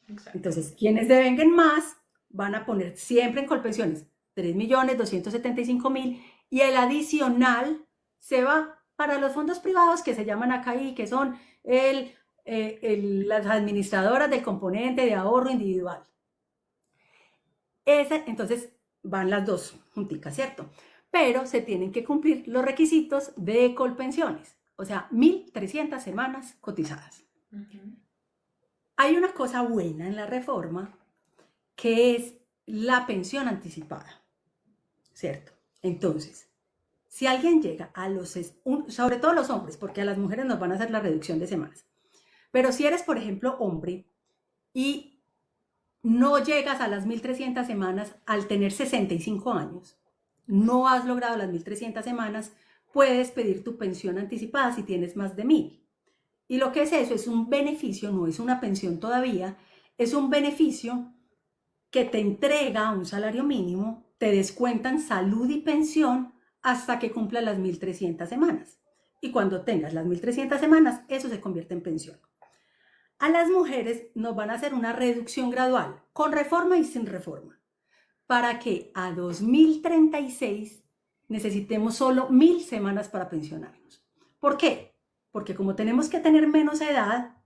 Exacto. Entonces, quienes devenguen más van a poner siempre en Colpensiones 3.275.000 y el adicional se va para los fondos privados que se llaman ACAI, que son las administradoras del componente de ahorro individual. Entonces van las dos junticas, ¿cierto? Pero se tienen que cumplir los requisitos de Colpensiones, o sea, 1.300 semanas cotizadas. Hay una cosa buena en la reforma que es la pensión anticipada, ¿cierto? Entonces, si alguien llega a sobre todo los hombres, porque a las mujeres nos van a hacer la reducción de semanas, pero si eres, por ejemplo, hombre y no llegas a las 1.300 semanas al tener 65 años, no has logrado las 1.300 semanas, puedes pedir tu pensión anticipada si tienes más de 1.000. Y lo que es eso es un beneficio, no es una pensión todavía, es un beneficio que te entrega un salario mínimo, te descuentan salud y pensión hasta que cumplas las 1.300 semanas. Y cuando tengas las 1.300 semanas, eso se convierte en pensión. A las mujeres nos van a hacer una reducción gradual, con reforma y sin reforma, para que a 2036 necesitemos solo 1000 semanas para pensionarnos. ¿Por qué? Porque como tenemos que tener menos edad,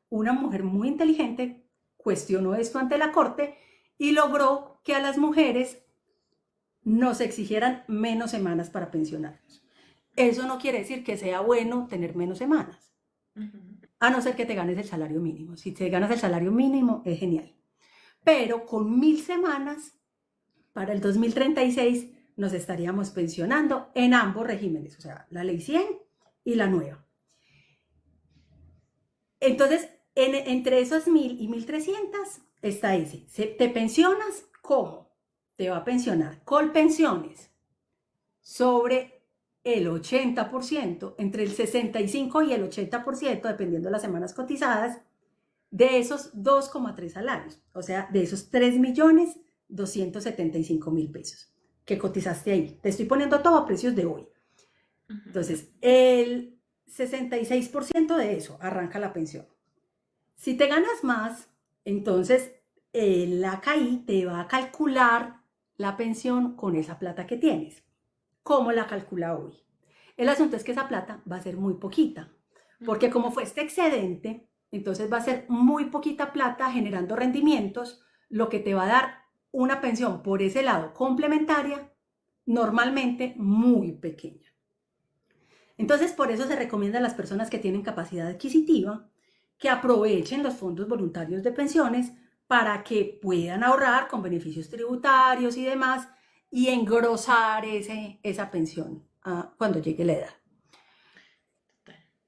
una mujer muy inteligente cuestionó esto ante la corte y logró que a las mujeres nos exigieran menos semanas para pensionarnos. Eso no quiere decir que sea bueno tener menos semanas, a no ser que te ganes el salario mínimo. Si te ganas el salario mínimo, es genial. Pero con 1000 semanas, para el 2036, nos estaríamos pensionando en ambos regímenes, o sea, la ley 100 y la nueva. Entonces, entre esos 1000 y 1300 está ese. ¿Te pensionas? ¿Cómo? Te va a pensionar Colpensiones sobre el 80%, entre el 65 y el 80%, dependiendo de las semanas cotizadas, de esos 2,3 salarios, o sea, de esos 3.275.000 pesos que cotizaste ahí. Te estoy poniendo todo a precios de hoy. Entonces, el 66% de eso arranca la pensión. Si te ganas más, entonces la ACAI te va a calcular la pensión con esa plata que tienes. ¿Cómo la calcula hoy? El asunto es que esa plata va a ser muy poquita, porque como fue este excedente, entonces va a ser muy poquita plata generando rendimientos, lo que te va a dar una pensión por ese lado complementaria, normalmente muy pequeña. Entonces, por eso se recomienda a las personas que tienen capacidad adquisitiva que aprovechen los fondos voluntarios de pensiones para que puedan ahorrar con beneficios tributarios y demás y engrosar esa pensión cuando llegue la edad.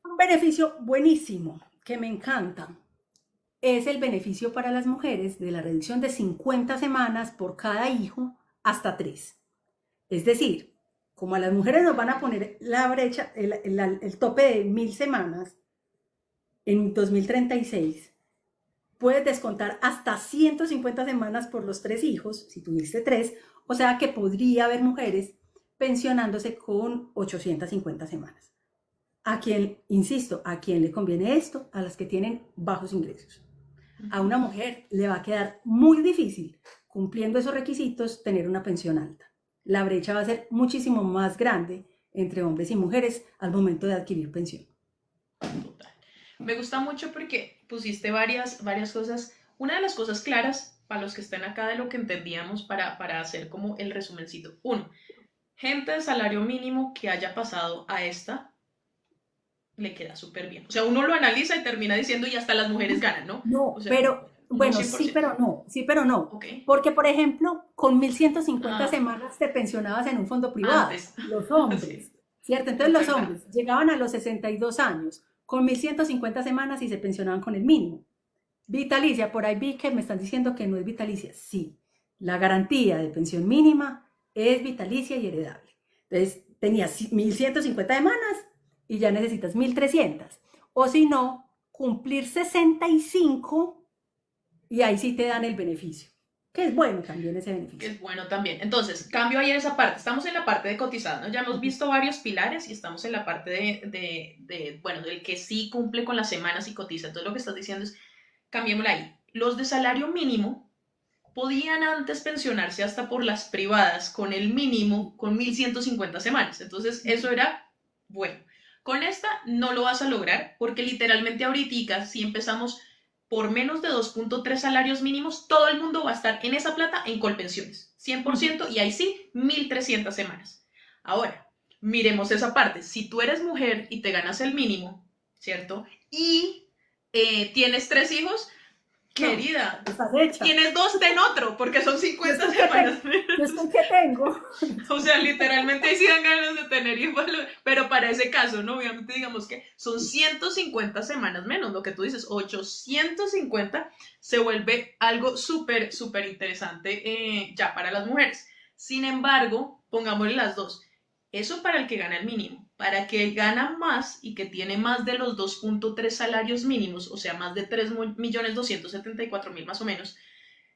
Un beneficio buenísimo que me encanta es el beneficio para las mujeres de la reducción de 50 semanas por cada hijo hasta 3. Es decir, como a las mujeres nos van a poner la brecha, el tope de 1000 semanas en 2036, puedes descontar hasta 150 semanas por los 3 hijos, si tuviste 3, o sea que podría haber mujeres pensionándose con 850 semanas. A quien, insisto, ¿a quién le conviene esto? A las que tienen bajos ingresos. A una mujer le va a quedar muy difícil, cumpliendo esos requisitos, tener una pensión alta. La brecha va a ser muchísimo más grande entre hombres y mujeres al momento de adquirir pensión. Total. Me gusta mucho porque pusiste varias cosas. Una de las cosas claras para los que estén acá de lo que entendíamos para hacer como el resumencito. 1. Gente de salario mínimo que haya pasado a esta le queda súper bien. O sea, uno lo analiza y termina diciendo y hasta las mujeres ganan, ¿no? No, O sea, pero, bueno, no sí, pero no, sí, pero no. Okay. Porque, por ejemplo, con 1150 semanas te pensionabas en un fondo privado. Antes. Los hombres, sí. ¿Cierto? Entonces los hombres llegaban a los 62 años con 1150 semanas y se pensionaban con el mínimo. Vitalicia, por ahí vi que me están diciendo que no es vitalicia. Sí, la garantía de pensión mínima es vitalicia y heredable. Entonces, tenías 1150 semanas y ya necesitas 1300. O si no, cumplir 65 y ahí sí te dan el beneficio. Que es bueno también ese beneficio. Que es bueno también. Entonces, cambio ahí en esa parte. Estamos en la parte de cotizar, ¿no? Ya hemos visto varios pilares y estamos en la parte bueno, del que sí cumple con las semanas y cotiza. Entonces, lo que estás diciendo es, cambiémosla ahí. Los de salario mínimo podían antes pensionarse hasta por las privadas con el mínimo, con 1150 semanas. Entonces, eso era bueno. Con esta no lo vas a lograr porque literalmente ahorita, si empezamos por menos de 2.3 salarios mínimos, todo el mundo va a estar en esa plata en Colpensiones, 100%, y ahí sí, 1300 semanas. Ahora, miremos esa parte. Si tú eres mujer y te ganas el mínimo, ¿cierto? Y tienes 3 hijos, querida, tienes 2 en otro, porque son 50 semanas. ¿Yo qué tengo? O sea, literalmente sí dan ganas de tener hijos, pero para ese caso, ¿no? Obviamente digamos que son 150 semanas menos, lo que tú dices, 850 se vuelve algo súper, súper interesante ya para las mujeres. Sin embargo, pongámosle las dos. Eso para el que gana el mínimo. Para que gana más y que tiene más de los 2.3 salarios mínimos, o sea, más de 3.274.000 más o menos,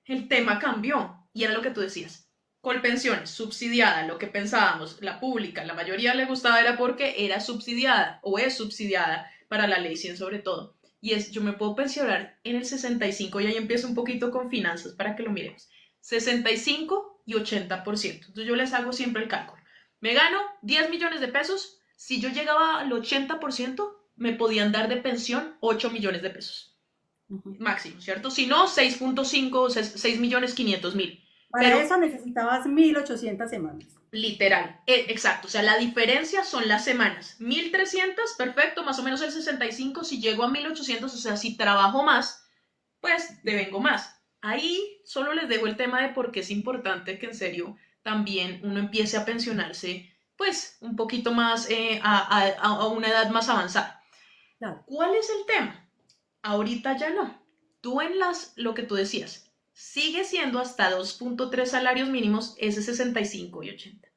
el tema cambió. Y era lo que tú decías. Colpensiones, subsidiada, lo que pensábamos, la pública, la mayoría le gustaba era porque era subsidiada, o es subsidiada para la ley 100 sobre todo. y es, yo me puedo pensionar en el 65 y ahí empiezo un poquito con finanzas para que lo miremos. 65 y 80%. Entonces yo les hago siempre el cálculo. Me gano 10 millones de pesos. Si yo llegaba al 80%, me podían dar de pensión 8 millones de pesos. Máximo, ¿cierto? Si no, 6.5, 6 millones 500 mil. Para Pero eso necesitabas 1800 semanas. literal, exacto. O sea, la diferencia son las semanas. 1300, perfecto, más o menos el 65. Si llego a 1800, o sea, si trabajo más, pues devengo más. Ahí solo les dejo el tema de por qué es importante que en serio también uno empiece a pensionarse, pues un poquito más a una edad más avanzada. Claro. ¿Cuál es el tema? Ahorita ya no. Tú en lo que tú decías, sigue siendo hasta 2.3 salarios mínimos ese 65 y 80.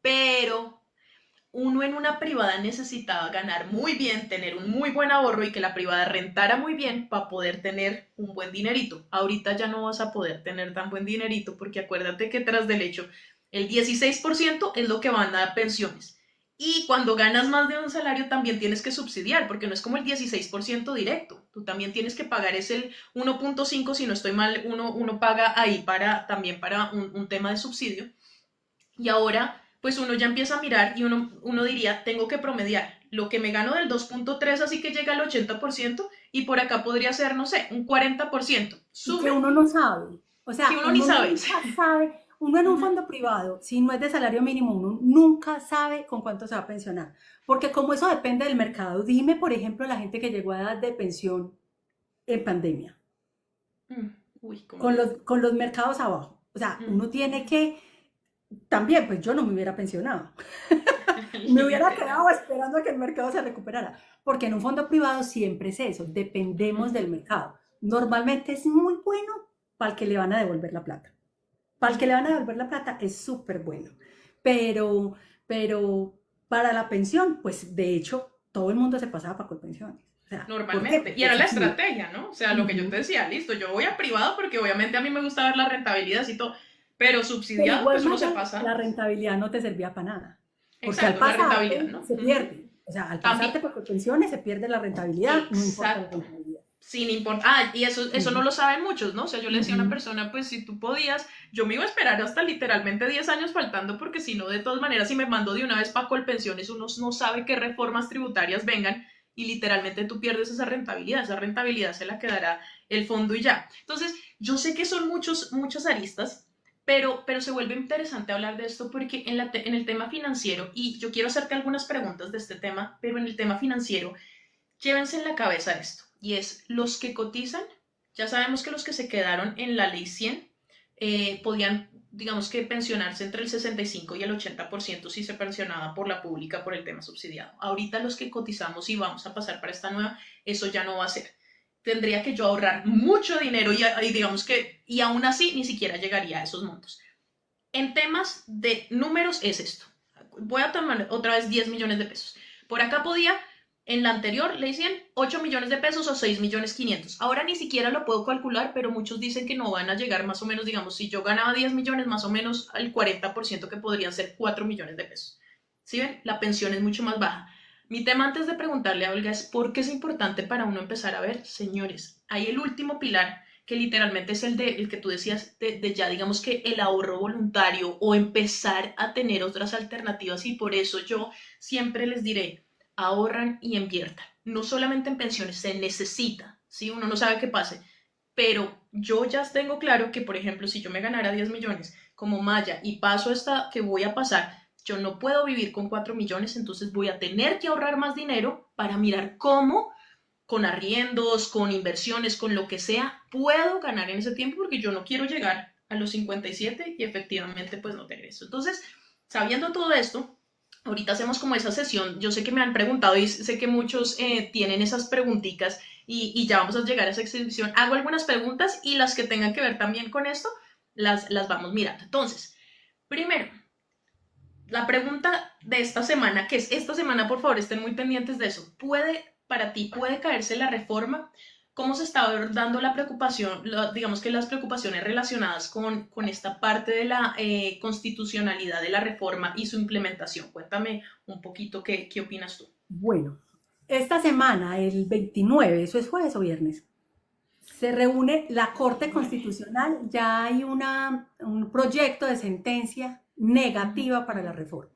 Pero uno en una privada necesitaba ganar muy bien, tener un muy buen ahorro y que la privada rentara muy bien para poder tener un buen dinerito. Ahorita ya no vas a poder tener tan buen dinerito porque acuérdate que tras del hecho el 16% es lo que van a dar pensiones. Y cuando ganas más de un salario también tienes que subsidiar, porque no es como el 16% directo. Tú también tienes que pagar, es el 1.5, si no estoy mal, uno paga ahí también para un tema de subsidio. Y ahora, pues uno ya empieza a mirar y uno diría, tengo que promediar lo que me gano del 2.3, así que llega al 80%, y por acá podría ser, no sé, un 40%. Y que Sume, uno no sabe. O que sea, uno ni uno sabe. nunca sabe, uno en un fondo privado, si no es de salario mínimo, uno nunca sabe con cuánto se va a pensionar. Porque como eso depende del mercado, dime, por ejemplo, la gente que llegó a edad de pensión en pandemia, Uy, ¿cómo no? con los mercados abajo. O sea, uno tiene que, también, pues yo no me hubiera pensionado. Me hubiera Literal. quedado esperando a que el mercado se recuperara, porque en un fondo privado siempre es eso, dependemos del mercado. Normalmente es muy bueno para el que le van a devolver la plata. Para el que le van a devolver la plata es súper bueno. Pero para la pensión, pues de hecho, todo el mundo se pasaba para pensiones. O sea, ¿por qué? Normalmente. Y Porque era la subsidio. estrategia, ¿no? O sea, lo que yo te Ujú. decía, listo, yo voy a privado porque obviamente a mí me gusta ver la rentabilidad y todo, pero De subsidiado, igual pues uno se manera, la pasa. rentabilidad no te servía para nada, porque al Exacto, la rentabilidad, pasarte ¿no? se pierde. O sea, al También, pasarte por pensiones se pierde la rentabilidad, no importa la exacto. rentabilidad. Sin importar. Ah, y eso no Ujú, lo saben muchos, ¿no? O sea, yo le decía a una ujú. persona, pues si tú podías, yo me iba a esperar hasta literalmente 10 años faltando, porque si no, de todas maneras, si me mando de una vez para Colpensiones, uno no sabe qué reformas tributarias vengan y literalmente tú pierdes esa rentabilidad se la quedará el fondo y ya. Entonces, yo sé que son muchas aristas, pero se vuelve interesante hablar de esto porque en el tema financiero, y yo quiero hacerte algunas preguntas de este tema, pero en el tema financiero, llévense en la cabeza esto, y es los que cotizan, ya sabemos que los que se quedaron en la ley 100 podían, digamos que pensionarse entre el 65 y el 80% si se pensionaba por la pública por el tema subsidiado. Ahorita los que cotizamos y vamos a pasar para esta nueva, eso ya no va a ser. Tendría que yo ahorrar mucho dinero y digamos que, y aún así ni siquiera llegaría a esos montos. En temas de números es esto. Voy a tomar otra vez 10 millones de pesos. Por acá podía, en la anterior le decían 8 millones de pesos o 6 millones 500. Ahora ni siquiera lo puedo calcular, pero muchos dicen que no van a llegar más o menos, digamos, si yo ganaba 10 millones, más o menos al 40% que podrían ser 4 millones de pesos. ¿Sí ven? La pensión es mucho más baja. Mi tema antes de preguntarle a Olga es por qué es importante para uno empezar a ver, señores, hay el último pilar que literalmente es el que tú decías de ya digamos que el ahorro voluntario o empezar a tener otras alternativas, y por eso yo siempre les diré, ahorran y inviertan. No solamente en pensiones, se necesita, ¿sí? Uno no sabe qué pase, pero yo ya tengo claro que, por ejemplo, si yo me ganara 10 millones como Maya y paso esta que voy a pasar, yo no puedo vivir con 4 millones, entonces voy a tener que ahorrar más dinero para mirar cómo con arriendos, con inversiones, con lo que sea, puedo ganar en ese tiempo porque yo no quiero llegar a los 57 y efectivamente pues no tener eso. Entonces, sabiendo todo esto, ahorita hacemos como esa sesión. Yo sé que me han preguntado y sé que muchos tienen esas preguntitas y ya vamos a llegar a esa exhibición. Hago algunas preguntas y las que tengan que ver también con esto, las vamos mirando. Entonces, primero, la pregunta de esta semana, que es esta semana, por favor, estén muy pendientes de eso. Para ti, puede caerse la reforma? ¿Cómo se está dando la preocupación, digamos que las preocupaciones relacionadas con esta parte de la constitucionalidad de la reforma y su implementación? Cuéntame un poquito qué opinas tú. Bueno, Esta semana, el 29, eso es jueves o viernes, se reúne la Corte 29. Constitucional, ya hay un proyecto de sentencia Ujú. negativa para la reforma.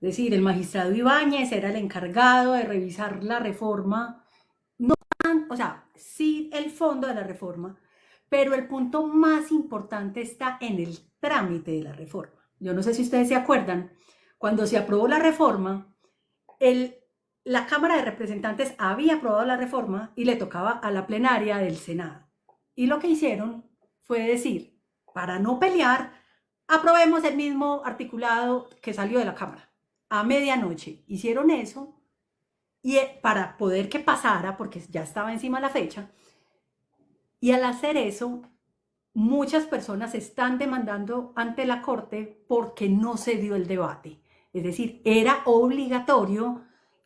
Es decir, el magistrado Ibáñez era el encargado de revisar la reforma, o sea, sí el fondo de la reforma, pero el punto más importante está en el trámite de la reforma. Yo no sé si ustedes se acuerdan, cuando se aprobó la reforma, el, la Cámara de Representantes había aprobado la reforma y le tocaba a la plenaria del Senado. Y lo que hicieron fue decir, para no pelear, aprobemos el mismo articulado que salió de la Cámara. A medianoche hicieron eso y para poder que pasara, porque ya estaba encima la fecha, y al hacer eso, muchas personas están demandando ante la Corte porque no se dio el debate. Es decir, era obligatorio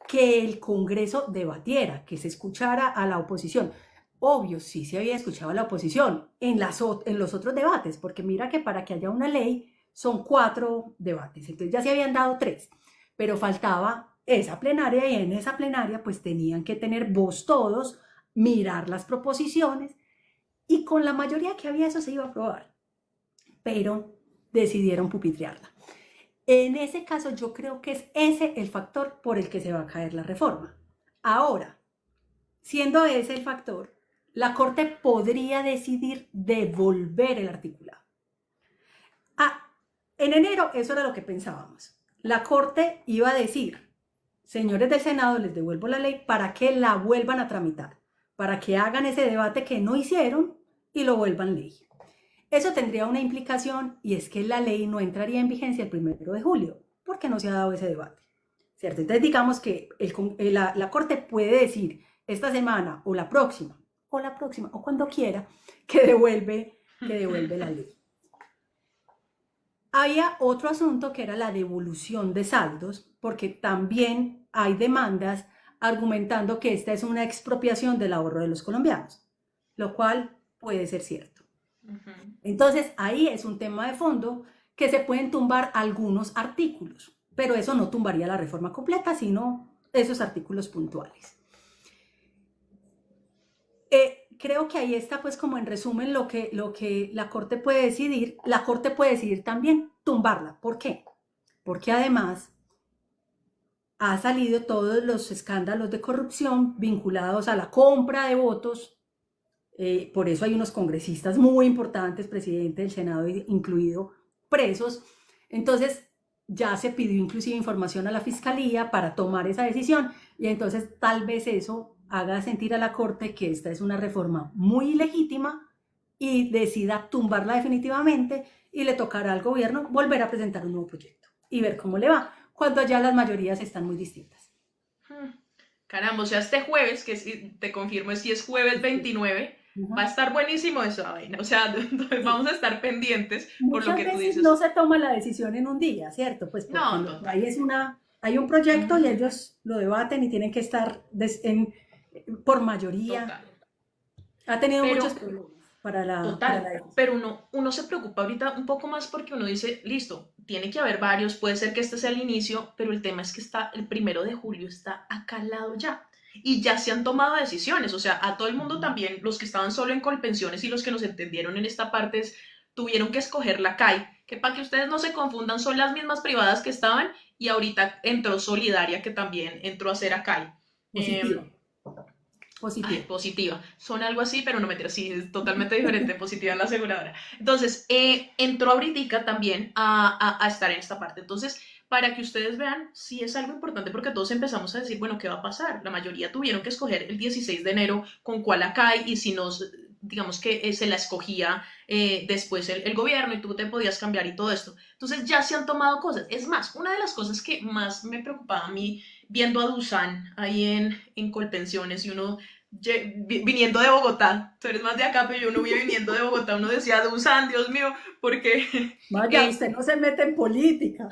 que el Congreso debatiera, que se escuchara a la oposición. Obvio, sí se había escuchado a la oposición en los otros debates, porque mira que para que haya una ley son 4 debates, entonces ya se habían dado 3, pero faltaba esa plenaria y en esa plenaria pues tenían que tener voz todos, mirar las proposiciones y con la mayoría que había eso se iba a aprobar, pero decidieron pupitrearla. En ese caso yo creo que es ese el factor por el que se va a caer la reforma. Ahora, siendo ese el factor, la Corte podría decidir devolver el articulado. Ah, en enero eso era lo que pensábamos. La Corte iba a decir, señores del Senado, les devuelvo la ley para que la vuelvan a tramitar, para que hagan ese debate que no hicieron y lo vuelvan ley. Eso tendría una implicación y es que la ley no entraría en vigencia el 1 de julio, porque no se ha dado ese debate, ¿cierto? Entonces digamos que la Corte puede decir esta semana o la próxima, o cuando quiera, que devuelve la ley. Había otro asunto que era la devolución de saldos, porque también hay demandas argumentando que esta es una expropiación del ahorro de los colombianos, lo cual puede ser cierto. Ujú. Entonces, ahí es un tema de fondo que se pueden tumbar algunos artículos, pero eso no tumbaría la reforma completa, sino esos artículos puntuales. Creo que ahí está, pues, como en resumen, lo que la Corte puede decidir. La Corte puede decidir también tumbarla. ¿Por qué? Porque además ha salido todos los escándalos de corrupción vinculados a la compra de votos. Por eso hay unos congresistas muy importantes, presidente del Senado incluido, presos. Entonces ya se pidió inclusive información a la fiscalía para tomar esa decisión y entonces tal vez eso haga sentir a la Corte que esta es una reforma muy ilegítima y decida tumbarla definitivamente y le tocará al gobierno volver a presentar un nuevo proyecto y ver cómo le va cuando ya las mayorías están muy distintas. Hmm. Caramba, o sea, este jueves, que te confirmo si es jueves 29, va a Ajá. estar buenísimo esa vaina. O sea, Sí. vamos a estar pendientes por lo Muchas que tú veces no dices. se toma la decisión en un día, ¿cierto? Pues porque No, lo que total. hay hay un proyecto y Ujú. ellos lo debaten y tienen que estar por mayoría. Total. Ha tenido muchos Pero problemas para la total, decisión. pero uno se preocupa ahorita un poco más porque uno dice, listo, tiene que haber varios, puede ser que este sea el inicio, pero el tema es que está el 1 de julio, está acá al lado ya. Y ya se han tomado decisiones, o sea, a todo el mundo también, los que estaban solo en Colpensiones y los que nos entendieron en esta parte, tuvieron que escoger la CAI, que para que ustedes no se confundan, son las mismas privadas que estaban y ahorita entró Solidaria, que también entró a ser a CAI. Positiva, Ay, positiva. positiva. Son algo así, pero no me sí, es totalmente diferente. Positiva en la aseguradora. Entonces, entró ahorita también a estar en esta parte. Entonces, para que ustedes vean, sí es algo importante porque todos empezamos a decir, bueno, ¿qué va a pasar? La mayoría tuvieron que escoger el 16 de enero con cuál acá y si nos, digamos que se la escogía después el gobierno y tú te podías cambiar y todo esto. Entonces, ya se han tomado cosas. Es más, una de las cosas que más me preocupaba a mí viendo a Dusan ahí en Colpensiones y uno viniendo de Bogotá. Tú eres más de acá, pero yo no vi viniendo de Bogotá. Uno decía, Dusan, Dios mío, porque Vaya, usted no se mete en política.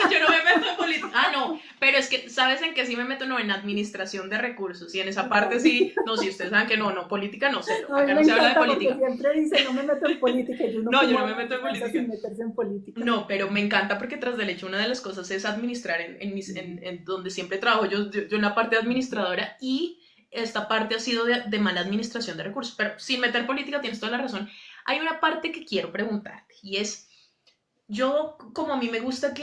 yo no me meto en política. Ah, no, pero es que, ¿sabes en qué sí me meto? No, en administración de recursos. Y en esa parte sí, no, si ustedes saben que no, no, política no, cero. A mí Acá me no se habla de encanta porque política. siempre dice, no me meto en política, y uno No, yo como no me habla meto de en finanzas política. sin meterse en política. No, pero me encanta porque tras del hecho una de las cosas es administrar en donde siempre trabajo. Yo en la parte administradora y esta parte ha sido de mala administración de recursos. Pero sin meter política tienes toda la razón. Hay una parte que quiero preguntarte y es, yo como a mí me gusta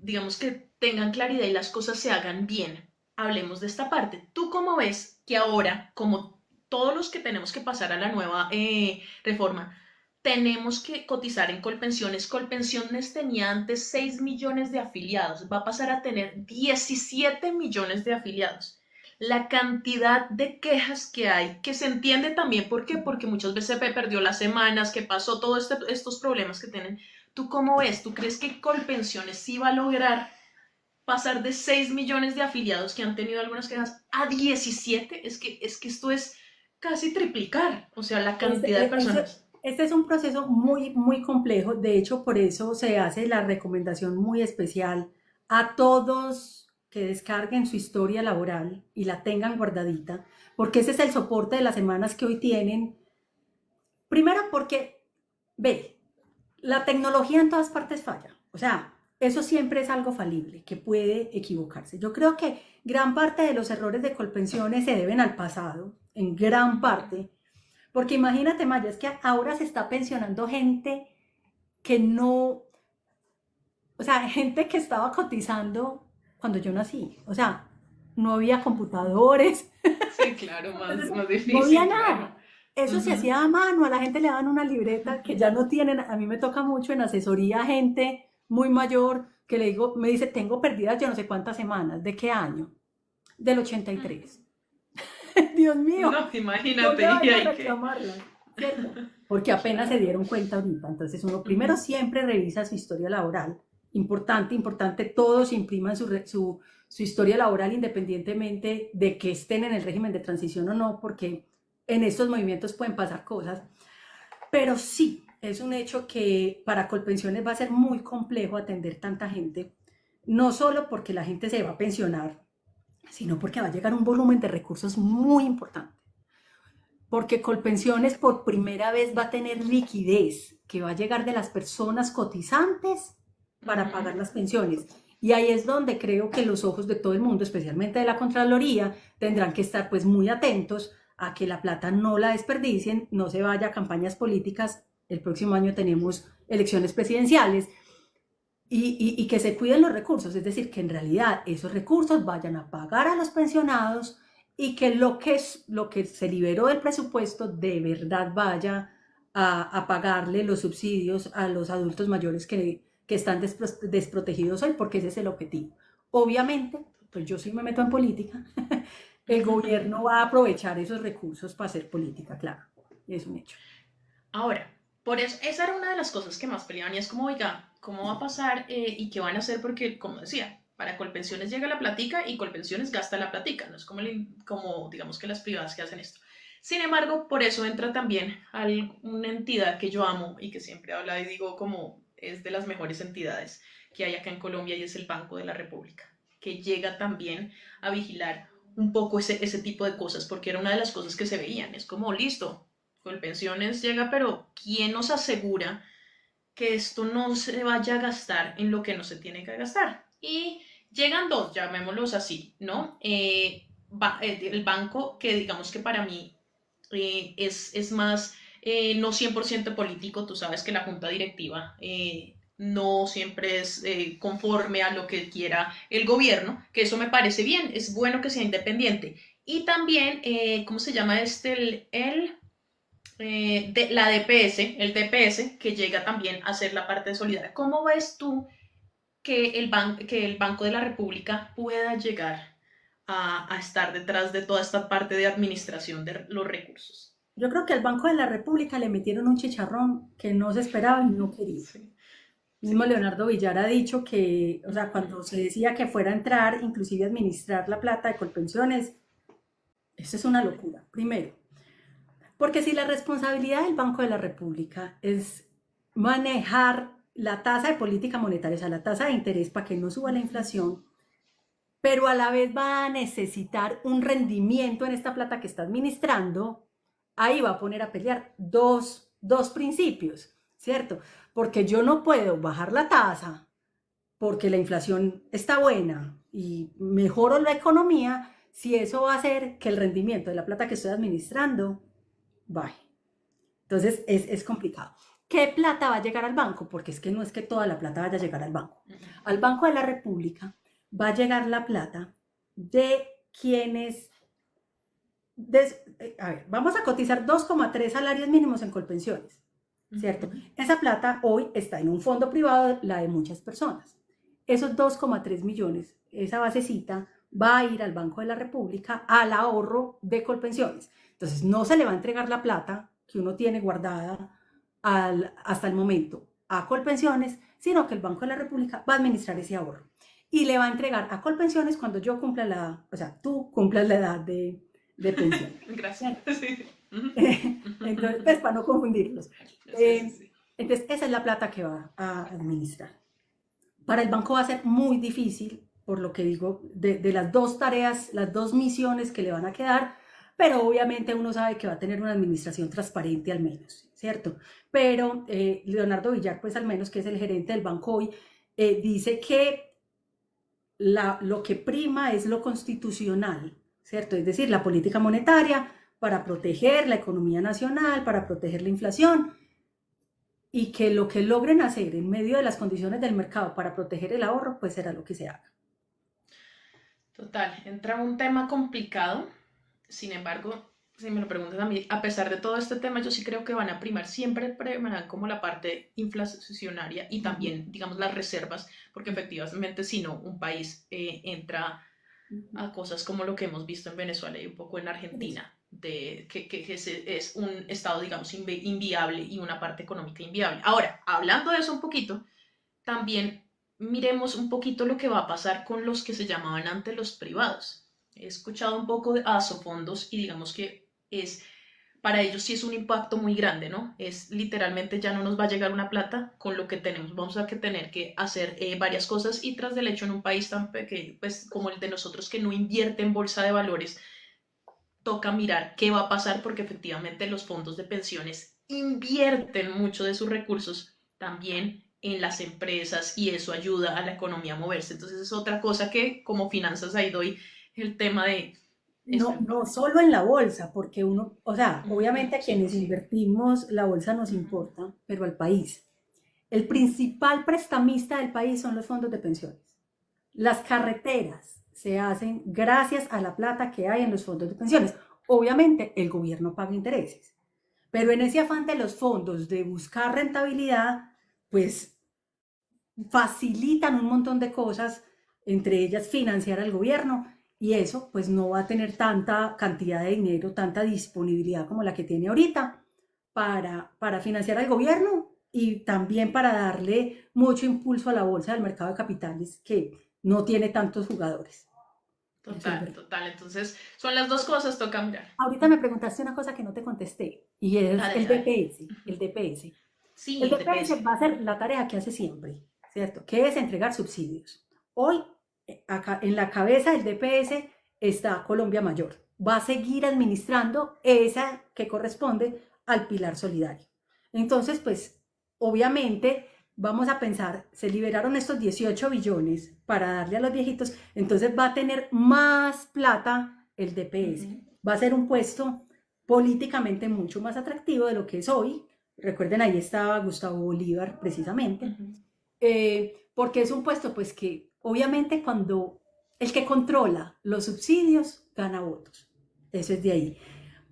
digamos que tengan claridad y las cosas se hagan bien. Hablemos de esta parte. ¿Tú cómo ves que ahora, como todos los que tenemos que pasar a la nueva reforma, tenemos que cotizar en Colpensiones? Colpensiones tenía antes 6 millones de afiliados, va a pasar a tener 17 millones de afiliados. La cantidad de quejas que hay, que se entiende también, ¿por qué? Porque muchas veces se perdió las semanas, que pasó todos estos problemas que tienen. ¿Tú cómo ves? ¿Tú crees que Colpensiones sí va a lograr pasar de 6 millones de afiliados que han tenido algunas quejas a 17? Es que esto es casi triplicar, o sea, la cantidad de personas. Este es un proceso muy, muy complejo. De hecho, por eso se hace la recomendación muy especial a todos que descarguen su historia laboral y la tengan guardadita, porque ese es el soporte de las semanas que hoy tienen. Primero porque, ve, la tecnología en todas partes falla. O sea, eso siempre es algo falible, que puede equivocarse. Yo creo que gran parte de los errores de Colpensiones se deben al pasado, en gran parte, porque imagínate, Maya, es que ahora se está pensionando gente que no, o sea, gente que estaba cotizando cuando yo nací. O sea, no había computadores, Sí, claro, más no había difícil, claro. nada. Eso se Ujú. hacía a mano, a la gente le daban una libreta que ya no tienen. A mí me toca mucho en asesoría gente muy mayor que le digo, me dice, tengo perdidas yo no sé cuántas semanas. ¿De qué año? Del 83. Dios mío, No, imagínate, ¿dónde va a y ir a hay que. reclamarlas? ¿Cierto? Porque apenas se Claro. dieron cuenta ahorita. Entonces uno primero Ujú. siempre revisa su historia laboral. Importante, importante, todos impriman su historia laboral independientemente de que estén en el régimen de transición o no, porque en estos movimientos pueden pasar cosas. Pero sí, es un hecho que para Colpensiones va a ser muy complejo atender tanta gente, no solo porque la gente se va a pensionar, sino porque va a llegar un volumen de recursos muy importante. Porque Colpensiones por primera vez va a tener liquidez que va a llegar de las personas cotizantes para Ujú. pagar las pensiones. Y ahí es donde creo que los ojos de todo el mundo, especialmente de la Contraloría, tendrán que estar pues muy atentos a que la plata no la desperdicien, no se vaya a campañas políticas. El próximo año tenemos elecciones presidenciales y que se cuiden los recursos, es decir, que en realidad esos recursos vayan a pagar a los pensionados y que lo que se liberó del presupuesto de verdad vaya a pagarle los subsidios a los adultos mayores que están desprotegidos hoy, porque ese es el objetivo. Obviamente, pues yo sí me meto en política, el gobierno va a aprovechar esos recursos para hacer política, claro, es un hecho. Ahora, por eso, esa era una de las cosas que más peleaban y es como, oiga, ¿cómo va a pasar y qué van a hacer? Porque, como decía, para Colpensiones llega la platica y Colpensiones gasta la platica, no es como digamos que las privadas que hacen esto. Sin embargo, por eso entra también una entidad que yo amo y que siempre habla y digo como es de las mejores entidades que hay acá en Colombia y es el Banco de la República, que llega también a vigilar un poco ese tipo de cosas, porque era una de las cosas que se veían. Es como, listo, Colpensiones llega, pero ¿quién nos asegura que esto no se vaya a gastar en lo que no se tiene que gastar? Y llegan dos, llamémoslos así, ¿no? El banco, que digamos que para mí es más no 100% político, tú sabes que la junta directiva no siempre es conforme a lo que quiera el gobierno, que eso me parece bien, es bueno que sea independiente. Y también, ¿cómo se llama este? La DPS, el TPS, que llega también a ser la parte de solidaria. ¿Cómo ves tú que el Banco de la República pueda llegar a estar detrás de toda esta parte de administración de los recursos? Yo creo que al Banco de la República le metieron un chicharrón que no se esperaba y no quería. Sí, Mismo sí. Leonardo Villar ha dicho que, o sea, Ujú. cuando se decía que fuera a entrar, inclusive a administrar la plata de Colpensiones, Eso es una locura, primero. Porque si la responsabilidad del Banco de la República es manejar la tasa de política monetaria, o sea, la tasa de interés para que no suba la inflación, pero a la vez va a necesitar un rendimiento en esta plata que está administrando, ahí va a poner a pelear dos principios, ¿cierto? Porque yo no puedo bajar la tasa porque la inflación está buena y mejoro la economía si eso va a hacer que el rendimiento de la plata que estoy administrando baje. Entonces es complicado. ¿Qué plata va a llegar al banco? Porque es que no es que toda la plata vaya a llegar al banco. Al Banco de la República va a llegar la plata de quienes... a ver, vamos a cotizar 2,3 salarios mínimos en Colpensiones, ¿cierto? Esa plata hoy está en un fondo privado, la de muchas personas. Esos 2,3 millones, esa basecita, va a ir al Banco de la República al ahorro de Colpensiones. Entonces, no se le va a entregar la plata que uno tiene guardada hasta el momento a Colpensiones, sino que el Banco de la República va a administrar ese ahorro. Y le va a entregar a Colpensiones cuando yo cumpla o sea, tú cumplas la edad de pensión. Gracias. Sí. Entonces, pues para no confundirlos. Sí. Entonces, esa es la plata que va a administrar. Para el banco va a ser muy difícil, por lo que digo, de las dos tareas, las dos misiones que le van a quedar, pero obviamente uno sabe que va a tener una administración transparente al menos, ¿cierto? Pero Leonardo Villar, pues al menos que es el gerente del banco hoy, dice que lo que prima es lo constitucional, ¿cierto? Es decir, la política monetaria para proteger la economía nacional, para proteger la inflación, y que lo que logren hacer en medio de las condiciones del mercado para proteger el ahorro, pues será lo que se haga. Total, entra un tema complicado, sin embargo, si me lo preguntas a mí, a pesar de todo este tema, yo sí creo que van a primar, siempre primarán como la parte inflacionaria y también, digamos, las reservas, porque efectivamente si no, un país entra a cosas como lo que hemos visto en Venezuela y un poco en Argentina, que es un estado, digamos, inviable y una parte económica inviable. Ahora, hablando de eso un poquito, también miremos un poquito lo que va a pasar con los que se llamaban antes los privados. He escuchado un poco de asofondos y digamos que es para ellos sí es un impacto muy grande, ¿no? Es literalmente ya no nos va a llegar una plata con lo que tenemos, vamos a tener que hacer varias cosas y tras del hecho en un país tan pequeño, pues como el de nosotros que no invierte en bolsa de valores, toca mirar qué va a pasar porque efectivamente los fondos de pensiones invierten mucho de sus recursos también en las empresas y eso ayuda a la economía a moverse. Entonces es otra cosa que como finanzas ahí doy el tema de... No, no solo en la bolsa, porque uno, o sea, obviamente a Sí, quienes sí. invertimos, la bolsa nos importa, pero al país. El principal prestamista del país son los fondos de pensiones. Las carreteras se hacen gracias a la plata que hay en los fondos de pensiones. Obviamente el gobierno paga intereses, pero en ese afán de los fondos de buscar rentabilidad, pues facilitan un montón de cosas, entre ellas financiar al gobierno, y eso pues no va a tener tanta cantidad de dinero, tanta disponibilidad como la que tiene ahorita para financiar al gobierno y también para darle mucho impulso a la bolsa del mercado de capitales que no tiene tantos jugadores. Eso es Total, verdad. total. Entonces, son las dos cosas, toca mirar. Ahorita me preguntaste una cosa que no te contesté y es Dale, el dale. DPS. El DPS. El Sí, DPS DPS. va a hacer la tarea que hace siempre, ¿cierto? Que es entregar subsidios. Hoy, acá en la cabeza del DPS está Colombia Mayor. Va a seguir administrando esa que corresponde al pilar solidario. Entonces, pues, obviamente, vamos a pensar, se liberaron estos 18 billones para darle a los viejitos, entonces va a tener más plata el DPS. Va a ser un puesto políticamente mucho más atractivo de lo que es hoy. Recuerden, ahí estaba Gustavo Bolívar precisamente, porque es un puesto pues que obviamente cuando el que controla los subsidios gana votos, eso es de ahí.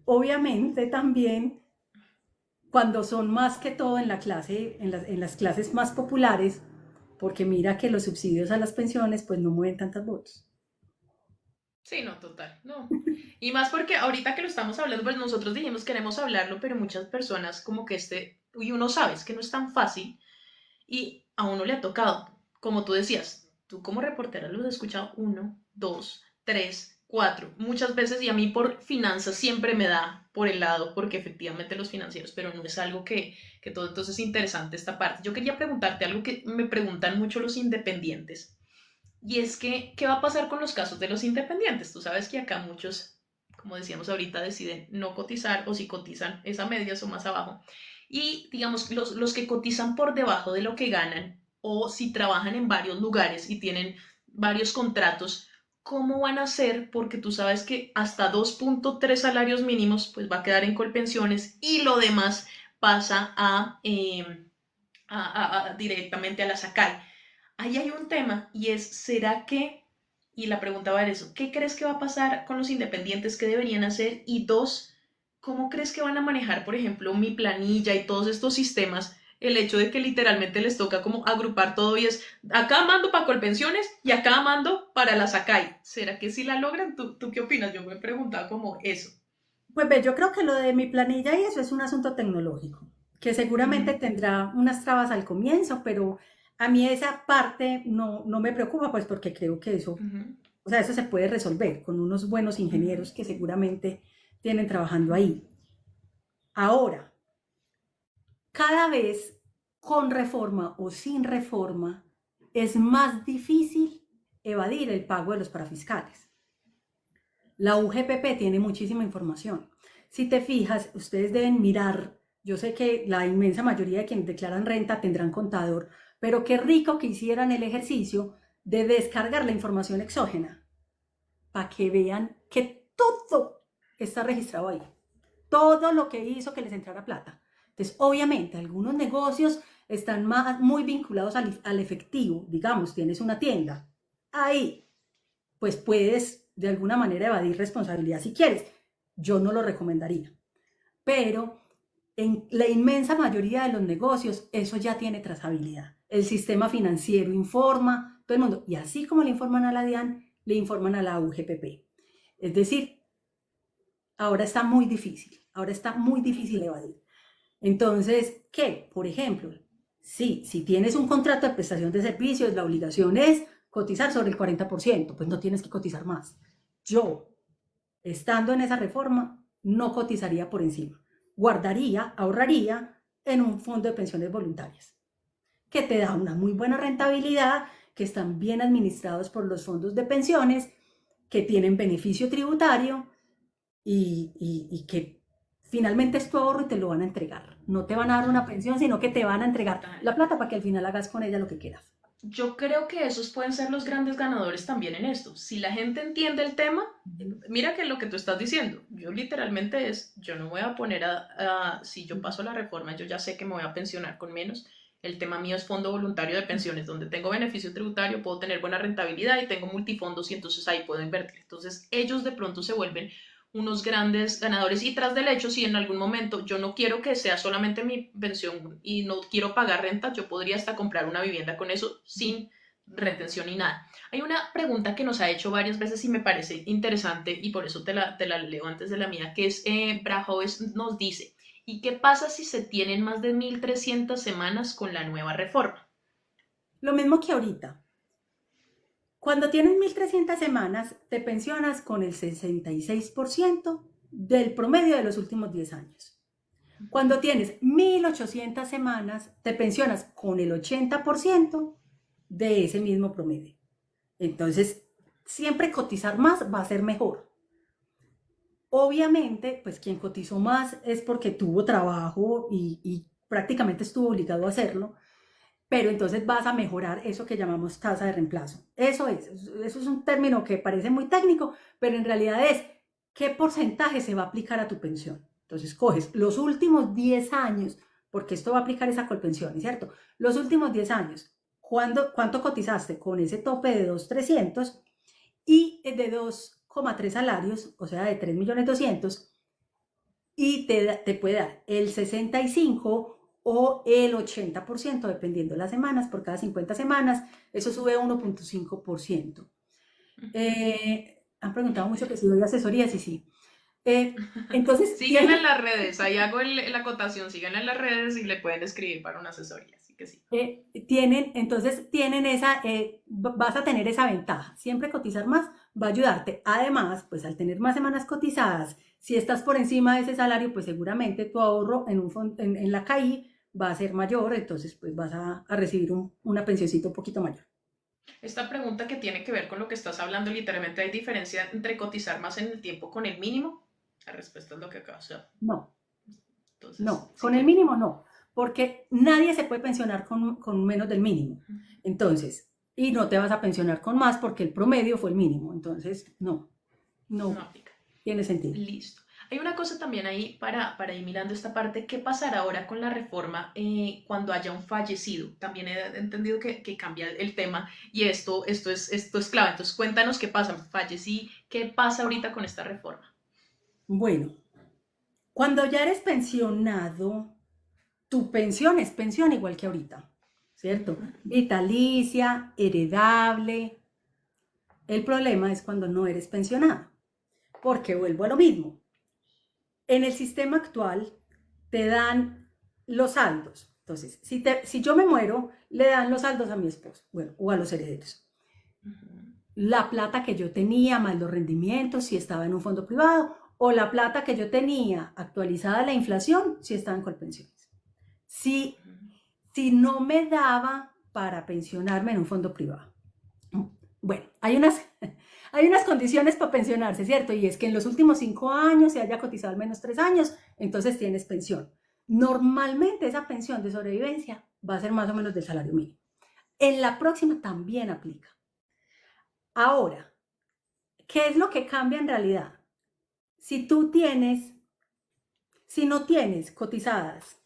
Obviamente también cuando son más que todo en la clase, en las clases más populares, porque mira que los subsidios a las pensiones pues no mueven tantos votos. Sí, no, total, no. Y más porque ahorita que lo estamos hablando, pues nosotros dijimos queremos hablarlo, pero muchas personas como que y uno sabe, es que no es tan fácil y a uno le ha tocado, como tú decías, tú como reportera los has escuchado uno, dos, tres, 4 muchas veces, y a mí por finanzas siempre me da por el lado, porque efectivamente los financieros, pero no es algo que todo. Entonces es interesante esta parte. Yo quería preguntarte algo que me preguntan mucho los independientes, y es que, ¿qué va a pasar con los casos de los independientes? Tú sabes que acá muchos, como decíamos ahorita, deciden no cotizar, o si cotizan es a medias o más abajo. Y digamos, los que cotizan por debajo de lo que ganan, o si trabajan en varios lugares y tienen varios contratos, ¿cómo van a hacer? Porque tú sabes que hasta 2.3 salarios mínimos pues va a quedar en Colpensiones, y lo demás pasa directamente a la SACAI. Ahí hay un tema, y es, ¿será que, y la pregunta va a eso, ¿qué crees que va a pasar con los independientes? ¿Qué deberían hacer? Y dos, ¿cómo crees que van a manejar, por ejemplo, mi planilla y todos estos sistemas? El hecho de que literalmente les toca como agrupar todo, y es, acá mando para Colpensiones y acá mando para la SACAI. ¿Será que sí la logran? ¿Tú qué opinas? Yo me he preguntado como eso. Pues ve, yo creo que lo de mi planilla y eso es un asunto tecnológico, que seguramente Ujú, tendrá unas trabas al comienzo, pero a mí esa parte no me preocupa, pues porque creo que eso, ujú, o sea, eso se puede resolver con unos buenos ujú, ingenieros que seguramente tienen trabajando ahí. Ahora, cada vez con reforma o sin reforma es más difícil evadir el pago de los parafiscales. La UGPP tiene muchísima información. Si te fijas, ustedes deben mirar, yo sé que la inmensa mayoría de quienes declaran renta tendrán contador, pero qué rico que hicieran el ejercicio de descargar la información exógena para que vean que todo está registrado ahí. Todo lo que hizo que les entrara plata. Entonces, obviamente, algunos negocios están muy vinculados al efectivo. Digamos, tienes una tienda. Ahí pues puedes de alguna manera evadir responsabilidad si quieres. Yo no lo recomendaría. Pero en la inmensa mayoría de los negocios eso ya tiene trazabilidad. El sistema financiero informa, todo el mundo. Y así como le informan a la DIAN, le informan a la UGPP. Es decir, ahora está muy difícil evadir. Entonces, ¿qué? Por ejemplo, sí, si tienes un contrato de prestación de servicios, la obligación es cotizar sobre el 40%, pues no tienes que cotizar más. Yo, estando en esa reforma, no cotizaría por encima. Guardaría, ahorraría en un fondo de pensiones voluntarias, que te da una muy buena rentabilidad, que están bien administrados por los fondos de pensiones, que tienen beneficio tributario y que finalmente es tu ahorro y te lo van a entregar. No te van a dar una pensión, sino que te van a entregar total. la plata para que al final hagas con ella lo que quieras. Yo creo que esos pueden ser los grandes ganadores también en esto. Si la gente entiende el tema, mira que lo que tú estás diciendo, yo literalmente es, yo no voy a poner si yo paso la reforma, yo ya sé que me voy a pensionar con menos. El tema mío es fondo voluntario de pensiones, donde tengo beneficio tributario, puedo tener buena rentabilidad y tengo multifondos, y entonces ahí puedo invertir. Entonces ellos de pronto se vuelven unos grandes ganadores, y tras del hecho, si en algún momento yo no quiero que sea solamente mi pensión y no quiero pagar renta, yo podría hasta comprar una vivienda con eso sin retención ni nada. Hay una pregunta que nos ha hecho varias veces y me parece interesante, y por eso te la leo antes de la mía, que es, Brajoves nos dice, ¿y qué pasa si se tienen más de 1.300 semanas con la nueva reforma? Lo mismo que ahorita. Cuando tienes 1.300 semanas, te pensionas con el 66% del promedio de los últimos 10 años. Cuando tienes 1.800 semanas, te pensionas con el 80% de ese mismo promedio. Entonces, siempre cotizar más va a ser mejor. Obviamente, pues quien cotizó más es porque tuvo trabajo y prácticamente estuvo obligado a hacerlo, pero entonces vas a mejorar eso que llamamos tasa de reemplazo. Eso es un término que parece muy técnico, pero en realidad es qué porcentaje se va a aplicar a tu pensión. Entonces coges los últimos 10 años, porque esto va a aplicar esa colpensión, ¿cierto? Los últimos 10 años, ¿cuánto cotizaste con ese tope de 2.300 y de 2,3 salarios, o sea, de 3.200.000, y te puede dar el 65 o el 80%, dependiendo de las semanas, por cada 50 semanas, eso sube 1,5%. Han preguntado mucho que si doy asesorías y sí. Entonces, Síguenla en las redes, ahí hago la acotación, síguenla en las redes y le pueden escribir para una asesoría, así que sí. tienen esa, vas a tener esa ventaja. Siempre cotizar más va a ayudarte. Además, pues al tener más semanas cotizadas, si estás por encima de ese salario, pues seguramente tu ahorro en la CAI va a ser mayor, entonces pues vas a recibir una pensioncita un poquito mayor. Esta pregunta que tiene que ver con lo que estás hablando, literalmente hay diferencia entre cotizar más en el tiempo con el mínimo. La respuesta es lo que acabas de hacer. No, Entonces, no, sí con el que... mínimo no, porque nadie se puede pensionar con menos del mínimo. Entonces, y no te vas a pensionar con más porque el promedio fue el mínimo. Entonces, no, No no aplica. tiene sentido. Listo. Hay una cosa también ahí para ir mirando esta parte. ¿Qué pasará ahora con la reforma cuando haya un fallecido? También he entendido que cambia el tema y esto es clave. Entonces, cuéntanos qué pasa. Fallecí, ¿qué pasa ahorita con esta reforma? Bueno, cuando ya eres pensionado, tu pensión es pensión igual que ahorita, ¿cierto? Ujú. Vitalicia, heredable. El problema es cuando no eres pensionado, porque vuelvo a lo mismo. En el sistema actual te dan los saldos. Entonces, si yo me muero, le dan los saldos a mi esposo, bueno, o a los herederos. Ujú. La plata que yo tenía, más los rendimientos, si estaba en un fondo privado, o la plata que yo tenía actualizada a la inflación, si estaba en Colpensiones. Si, si no me daba para pensionarme en un fondo privado. Bueno, hay unas condiciones para pensionarse, ¿cierto? Y es que en los últimos 5 años se haya cotizado al menos 3 años, entonces tienes pensión. Normalmente esa pensión de sobrevivencia va a ser más o menos del salario mínimo. En la próxima también aplica. Ahora, ¿qué es lo que cambia en realidad? Si tú tienes, si no tienes cotizadas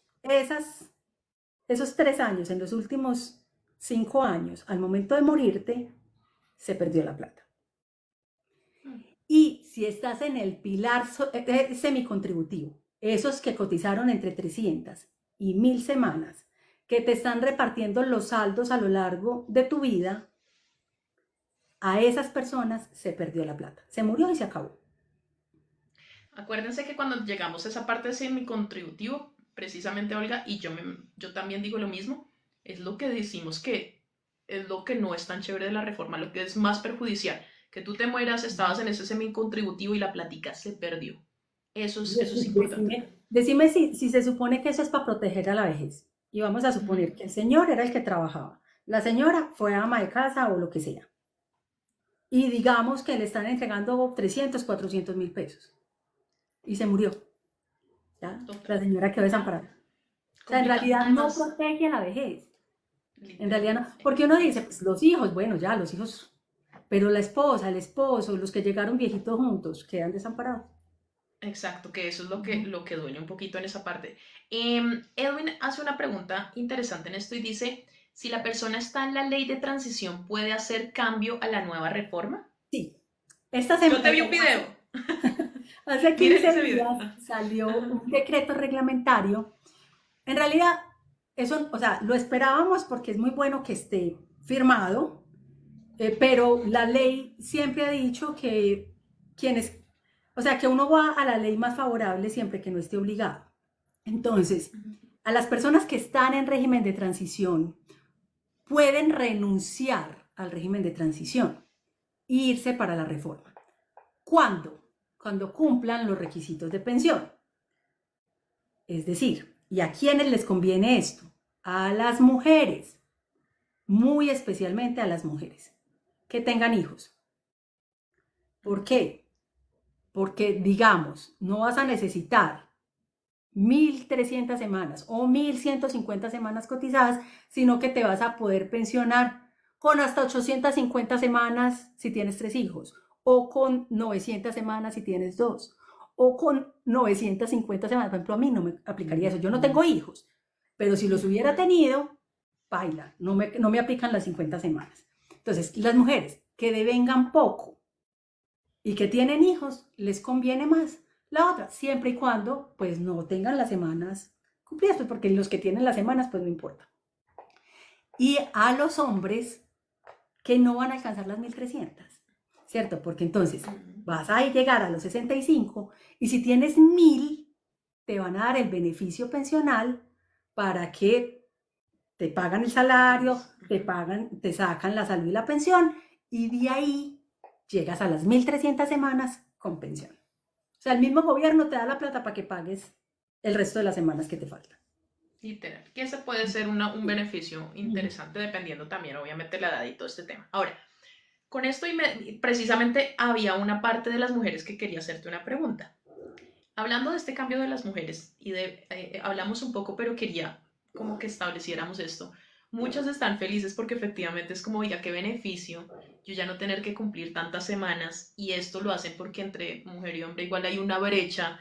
esos 3 años en los últimos 5 años, al momento de morirte, se perdió la plata. Y si estás en el pilar semicontributivo, esos que cotizaron entre 300 y 1000 semanas, que te están repartiendo los saldos a lo largo de tu vida, a esas personas se perdió la plata. Se murió y se acabó. Acuérdense que cuando llegamos a esa parte semi-contributivo, precisamente Olga, y yo también digo lo mismo, es lo que decimos que es lo que no es tan chévere de la reforma, lo que es más perjudicial. Que tú te mueras, estabas en ese semi-contributivo y la plática se perdió. Eso es importante. Decime si se supone que eso es para proteger a la vejez. Y vamos a suponer que el señor era el que trabajaba. La señora fue ama de casa o lo que sea. Y digamos que le están entregando 300, 400.000 pesos. Y se murió. ¿Ya? Total. La señora quedó Ah, desamparada. O sea, en complicado. realidad no Además, protege a la vejez. En realidad no. literalmente. Porque uno dice, pues los hijos, bueno, ya, los hijos. Pero la esposa, el esposo, los que llegaron viejitos juntos, quedan desamparados. Exacto, que eso es lo que, Ujú. lo que duele un poquito en esa parte. Edwin hace una pregunta interesante en esto y dice, si la persona está en la ley de transición, ¿puede hacer cambio a la nueva reforma? Sí. Esta Yo te semana, vi un video. hace Miren 15 ese video. días salió un decreto reglamentario. En realidad, eso, o sea, lo esperábamos porque es muy bueno que esté firmado, pero la ley siempre ha dicho que quienes, o sea, que uno va a la ley más favorable siempre que no esté obligado. Entonces, a las personas que están en régimen de transición pueden renunciar al régimen de transición e irse para la reforma. ¿Cuándo? Cuando cumplan los requisitos de pensión. Es decir, ¿y a quiénes les conviene esto? A las mujeres, muy especialmente a las mujeres que tengan hijos. ¿Por qué? Porque, digamos, no vas a necesitar 1.300 semanas o 1.150 semanas cotizadas, sino que te vas a poder pensionar con hasta 850 semanas si tienes 3 hijos, o con 900 semanas si tienes 2, o con 950 semanas. Por ejemplo, a mí no me aplicaría eso. Yo no tengo hijos, pero si los hubiera tenido, baila, no me aplican las 50 semanas. Entonces, las mujeres que devengan poco y que tienen hijos, les conviene más la otra, siempre y cuando pues no tengan las semanas cumplidas, pues porque los que tienen las semanas pues no importa. Y a los hombres que no van a alcanzar las 1.300, ¿cierto? Porque entonces vas a llegar a los 65 y si tienes 1.000, te van a dar el beneficio pensional para que te pagan el salario, te sacan la salud y la pensión y de ahí llegas a las 1.300 semanas con pensión. O sea, el mismo gobierno te da la plata para que pagues el resto de las semanas que te faltan. Literal, que ese puede ser un beneficio interesante dependiendo también, obviamente, la edad y todo este tema. Ahora, con esto precisamente había una parte de las mujeres que quería hacerte una pregunta. Hablando de este cambio de las mujeres y hablamos un poco, pero quería como que estableciéramos esto. Muchas están felices porque efectivamente es como, oiga, qué beneficio, yo ya no tener que cumplir tantas semanas y esto lo hacen porque entre mujer y hombre igual hay una brecha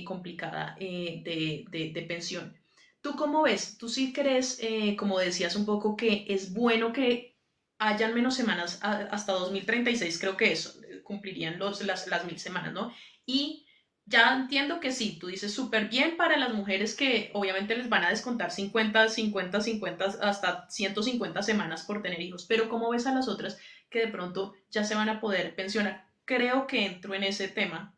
complicada de pensión. ¿Tú cómo ves? ¿Tú sí crees, como decías un poco, que es bueno que hayan menos semanas hasta 2036? Creo que eso, cumplirían las 1.000 semanas, ¿no? Y ya entiendo que sí, tú dices súper bien para las mujeres que obviamente les van a descontar 50, 50, 50, hasta 150 semanas por tener hijos, pero ¿cómo ves a las otras que de pronto ya se van a poder pensionar? Creo que entro en ese tema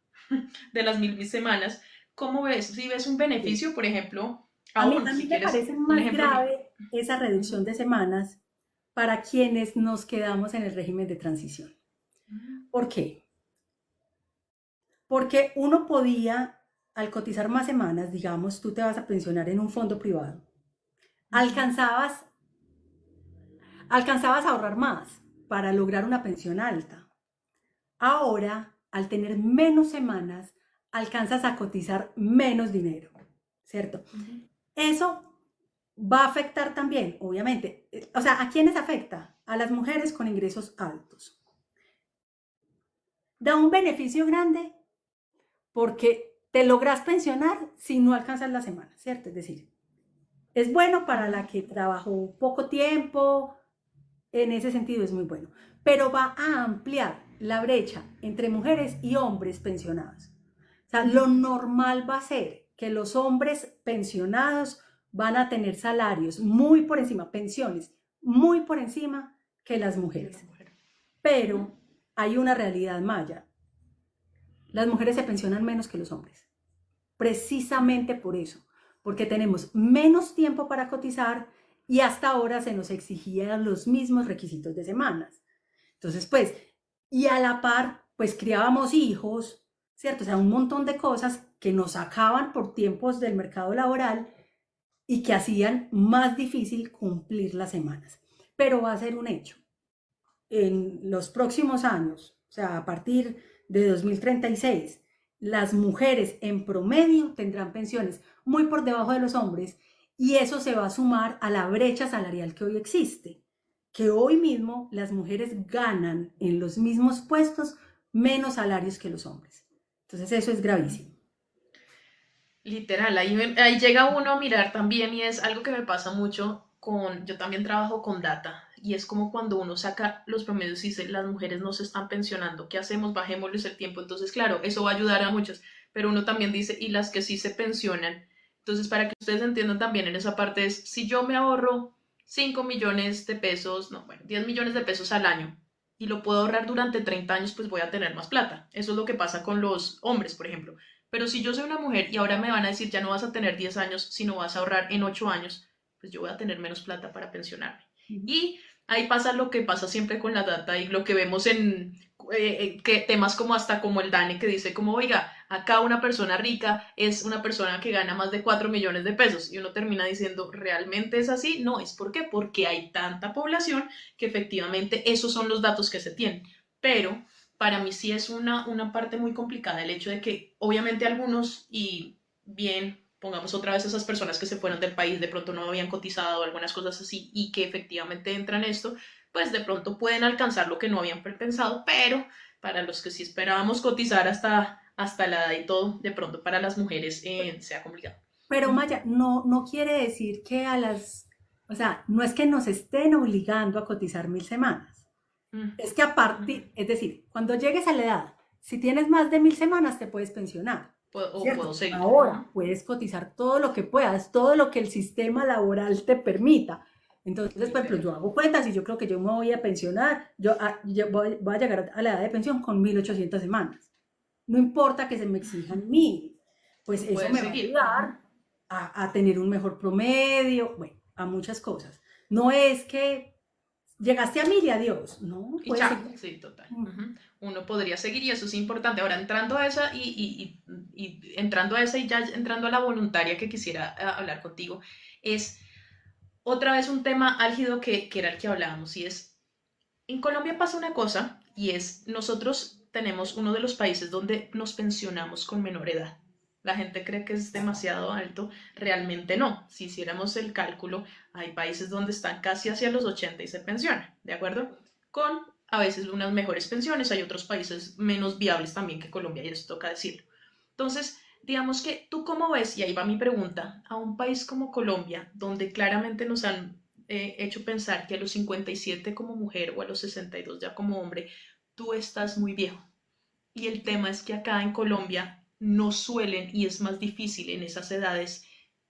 de las 1.000 semanas. ¿Cómo ves? Si ves un beneficio, por ejemplo, A aún, mí si me quieres parece un más ejemplo. grave esa reducción de semanas para quienes nos quedamos en el régimen de transición. ¿Por qué? Porque uno podía, al cotizar más semanas, digamos, tú te vas a pensionar en un fondo privado, alcanzabas, alcanzabas a ahorrar más para lograr una pensión alta. Ahora, al tener menos semanas, alcanzas a cotizar menos dinero, ¿cierto? Eso va a afectar también, obviamente. O sea, ¿a quiénes afecta? A las mujeres con ingresos altos. Da un beneficio grande porque te logras pensionar si no alcanzas la semana, ¿cierto? Es decir, es bueno para la que trabajó poco tiempo, en ese sentido es muy bueno, pero va a ampliar la brecha entre mujeres y hombres pensionados. O sea, lo normal va a ser que los hombres pensionados van a tener salarios muy por encima, pensiones muy por encima que las mujeres. Pero hay una realidad maya. Las mujeres se pensionan menos que los hombres. Precisamente por eso, porque tenemos menos tiempo para cotizar y hasta ahora se nos exigían los mismos requisitos de semanas. Entonces, pues, y a la par, pues criábamos hijos, ¿cierto? O sea, un montón de cosas que nos sacaban por tiempos del mercado laboral y que hacían más difícil cumplir las semanas. Pero va a ser un hecho. En los próximos años, o sea, a partir de 2036, las mujeres en promedio tendrán pensiones muy por debajo de los hombres y eso se va a sumar a la brecha salarial que hoy existe, que hoy mismo las mujeres ganan en los mismos puestos menos salarios que los hombres. Entonces eso es gravísimo. Literal, ahí llega uno a mirar también y es algo que me pasa mucho yo también trabajo con data y es como cuando uno saca los promedios y dice, las mujeres no se están pensionando, ¿qué hacemos? Bajémosles el tiempo, entonces claro, eso va a ayudar a muchos, pero uno también dice, y las que sí se pensionan, entonces para que ustedes entiendan también en esa parte es, si yo me ahorro 5 millones de pesos, no, bueno, 10 millones de pesos al año y lo puedo ahorrar durante 30 años, pues voy a tener más plata. Eso es lo que pasa con los hombres, por ejemplo. Pero si yo soy una mujer y ahora me van a decir ya no vas a tener 10 años, sino vas a ahorrar en 8 años, pues yo voy a tener menos plata para pensionarme. Y ahí pasa lo que pasa siempre con la data y lo que vemos en que temas como hasta como el DANE que dice como, oiga, acá una persona rica es una persona que gana más de 4 millones de pesos y uno termina diciendo, ¿realmente es así? No, ¿es por qué? Porque hay tanta población que efectivamente esos son los datos que se tienen. Pero para mí sí es una parte muy complicada el hecho de que obviamente algunos, y bien, pongamos otra vez esas personas que se fueron del país, de pronto no habían cotizado algunas cosas así y que efectivamente entran en esto, pues de pronto pueden alcanzar lo que no habían pensado, pero para los que sí esperábamos cotizar hasta la edad y todo, de pronto para las mujeres sea complicado. Pero Maya, no quiere decir que o sea, no es que nos estén obligando a cotizar 1.000 semanas. Es que a partir, es decir, cuando llegues a la edad, si tienes más de 1.000 semanas, te puedes pensionar, O ¿cierto? puedo seguir. Ahora puedes cotizar todo lo que puedas, todo lo que el sistema laboral te permita. Entonces, por ejemplo, yo hago cuentas y yo creo que yo me voy a pensionar, yo voy a llegar a la edad de pensión con 1.800 semanas. No importa que se me exijan 1.000, pues Tú eso puedes me va a seguir. ayudar a tener un mejor promedio, bueno, a muchas cosas. No es que llegaste a 1000 y adiós, ¿no? Y Puedes chao, seguir. sí, total. Uno podría seguir y eso es importante. Ahora, entrando a esa entrando a esa y ya entrando a la voluntaria que quisiera hablar contigo, es otra vez un tema álgido que era el que hablábamos y es, en Colombia pasa una cosa y es, nosotros tenemos uno de los países donde nos pensionamos con menor edad. La gente cree que es demasiado alto, realmente no. Si hiciéramos el cálculo, hay países donde están casi hacia los 80 y se pensionan, ¿de acuerdo? Con a veces unas mejores pensiones, hay otros países menos viables también que Colombia, y eso toca decirlo. Entonces, digamos que tú cómo ves, y ahí va mi pregunta, a un país como Colombia, donde claramente nos han hecho pensar que a los 57 como mujer o a los 62 ya como hombre, tú estás muy viejo. Y el tema es que acá en Colombia no suelen y es más difícil en esas edades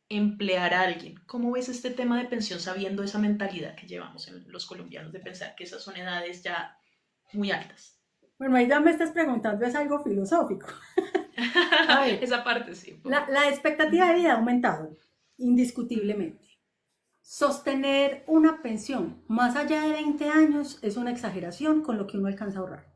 emplear a alguien. ¿Cómo ves este tema de pensión sabiendo esa mentalidad que llevamos en los colombianos de pensar que esas son edades ya muy altas? Bueno, ahí ya me estás preguntando, es algo filosófico. A ver, Esa parte sí, un la, poco. la expectativa de vida ha aumentado, indiscutiblemente. Sostener una pensión más allá de 20 años es una exageración con lo que uno alcanza a ahorrar.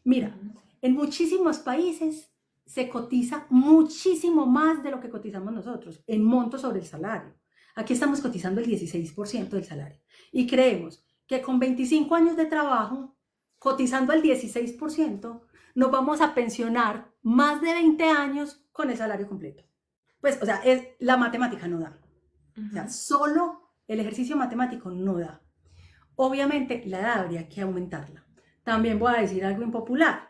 Mira, en muchísimos países se cotiza muchísimo más de lo que cotizamos nosotros en monto sobre el salario. Aquí estamos cotizando el 16% del salario y creemos que con 25 años de trabajo, cotizando al 16%, nos vamos a pensionar más de 20 años con el salario completo. Pues, o sea, la matemática no da. O sea, solo el ejercicio matemático no da. Obviamente, la edad habría que aumentarla. También voy a decir algo impopular.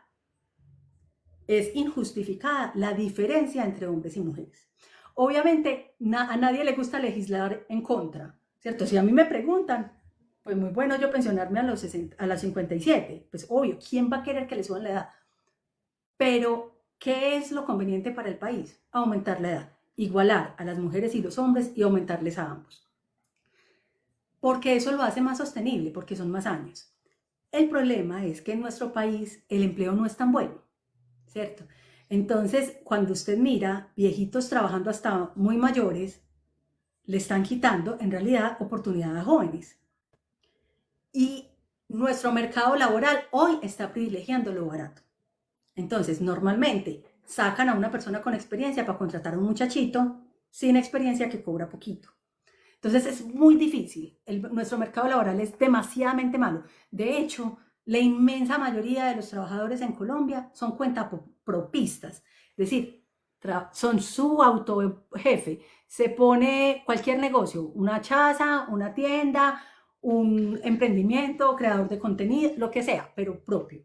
Es injustificada la diferencia entre hombres y mujeres. Obviamente, a nadie le gusta legislar en contra, ¿cierto? Si a mí me preguntan, pues muy bueno yo pensionarme a los 57, pues obvio, ¿quién va a querer que le suban la edad? Pero, ¿qué es lo conveniente para el país? Aumentar la edad, igualar a las mujeres y los hombres y aumentarles a ambos. Porque eso lo hace más sostenible, porque son más años. El problema es que en nuestro país el empleo no es tan bueno, ¿cierto? Entonces, cuando usted mira viejitos trabajando hasta muy mayores, le están quitando en realidad oportunidad a jóvenes. Y nuestro mercado laboral hoy está privilegiando lo barato. Entonces, normalmente sacan a una persona con experiencia para contratar a un muchachito sin experiencia que cobra poquito. Entonces es muy difícil. Nuestro mercado laboral es demasiadamente malo. De hecho, la inmensa mayoría de los trabajadores en Colombia son cuentapropistas. Es decir, son su autojefe. Se pone cualquier negocio, una chaza, una tienda, un emprendimiento, creador de contenido, lo que sea, pero propio.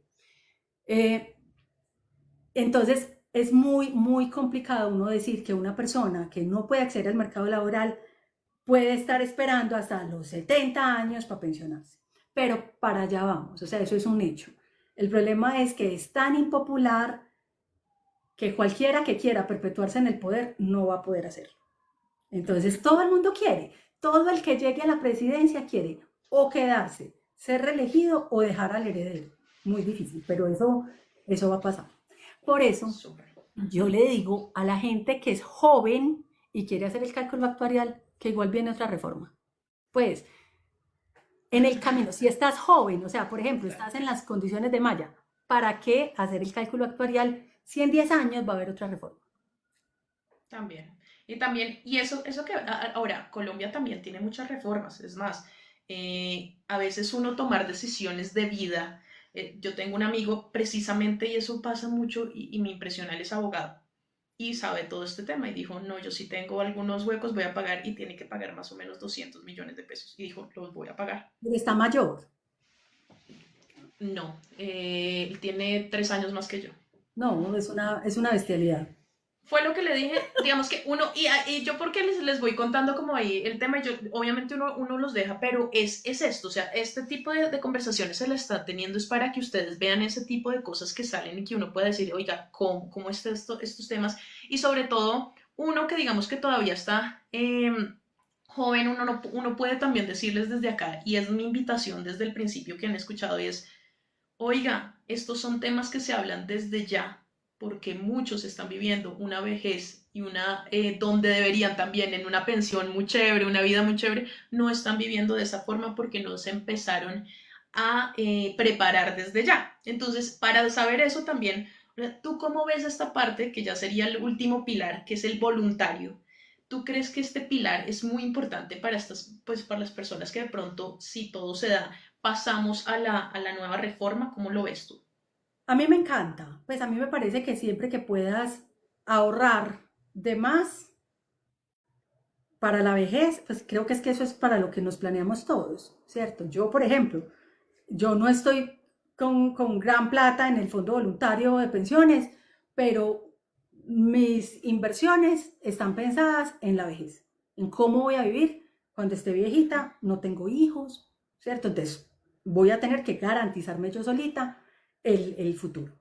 Entonces es muy, muy complicado uno decir que una persona que no puede acceder al mercado laboral puede estar esperando hasta los 70 años para pensionarse. Pero para allá vamos, o sea, eso es un hecho. El problema es que es tan impopular que cualquiera que quiera perpetuarse en el poder no va a poder hacerlo. Entonces todo el mundo quiere, todo el que llegue a la presidencia quiere o quedarse, ser reelegido o dejar al heredero. Muy difícil, pero eso va a pasar. Por eso yo le digo a la gente que es joven y quiere hacer el cálculo actuarial que igual viene otra reforma. Pues, en el camino, si estás joven, o sea, por ejemplo, estás en las condiciones de malla, ¿para qué hacer el cálculo actuarial si en 10 años va a haber otra reforma? También. Y también, y eso que ahora, Colombia también tiene muchas reformas, es más, a veces uno tomar decisiones de vida, yo tengo un amigo precisamente y eso pasa mucho y me impresiona, él es abogado y sabe todo este tema y dijo, no, yo sí tengo algunos huecos, voy a pagar y tiene que pagar más o menos 200 millones de pesos y dijo, los voy a pagar. Pero está mayor. No, él tiene 3 años más que yo. No, es una bestialidad. Fue lo que le dije, digamos que uno, y yo porque les voy contando como ahí el tema, y yo, obviamente uno los deja, pero es esto, o sea, este tipo de conversaciones se las está teniendo es para que ustedes vean ese tipo de cosas que salen y que uno pueda decir, oiga, ¿cómo están estos temas? Y sobre todo, uno que digamos que todavía está joven, uno puede también decirles desde acá, y es mi invitación desde el principio que han escuchado, y es, oiga, estos son temas que se hablan desde ya, porque muchos están viviendo una vejez y una donde deberían también en una pensión muy chévere, una vida muy chévere, no están viviendo de esa forma porque no se empezaron a preparar desde ya. Entonces, para saber eso también, ¿tú cómo ves esta parte que ya sería el último pilar, que es el voluntario? ¿Tú crees que este pilar es muy importante para estas, pues para las personas que de pronto, si todo se da, pasamos a la nueva reforma? ¿Cómo lo ves tú? A mí me encanta, pues a mí me parece que siempre que puedas ahorrar de más para la vejez, pues creo que es que eso es para lo que nos planeamos todos, ¿cierto? Yo, por ejemplo, yo no estoy con gran plata en el fondo voluntario de pensiones, pero mis inversiones están pensadas en la vejez, en cómo voy a vivir cuando esté viejita, no tengo hijos, ¿cierto? Entonces voy a tener que garantizarme yo solita el futuro.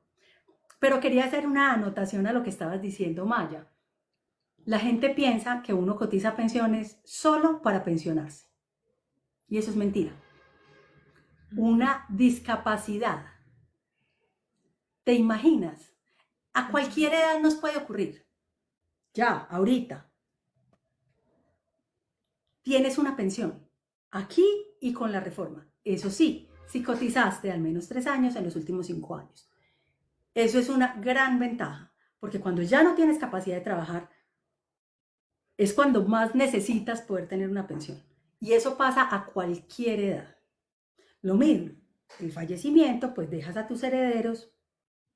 Pero quería hacer una anotación a lo que estabas diciendo, Maya. La gente piensa que uno cotiza pensiones solo para pensionarse. Y eso es mentira. Una discapacidad. ¿Te imaginas? A cualquier edad nos puede ocurrir. Ya, ahorita. Tienes una pensión. Aquí y con la reforma. Eso sí, si cotizaste al menos 3 años en los últimos 5 años. Eso es una gran ventaja. Porque cuando ya no tienes capacidad de trabajar, es cuando más necesitas poder tener una pensión. Y eso pasa a cualquier edad. Lo mismo, el fallecimiento, pues dejas a tus herederos,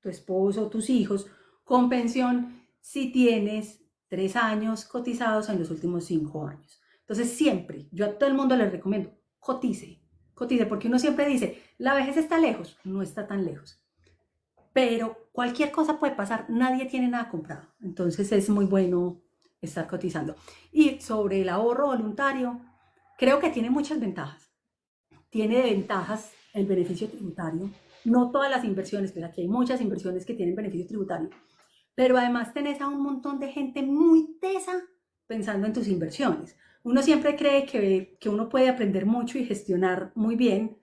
tu esposo, tus hijos, con pensión si tienes 3 años cotizados en los últimos 5 años. Entonces siempre, yo a todo el mundo les recomiendo, cotice, cotice, porque uno siempre dice, la vejez está lejos, no está tan lejos. Pero cualquier cosa puede pasar, nadie tiene nada comprado. Entonces es muy bueno estar cotizando. Y sobre el ahorro voluntario, creo que tiene muchas ventajas. Tiene ventajas el beneficio tributario. No todas las inversiones, pero aquí hay muchas inversiones que tienen beneficio tributario. Pero además tenés a un montón de gente muy tesa pensando en tus inversiones. Uno siempre cree que uno puede aprender mucho y gestionar muy bien,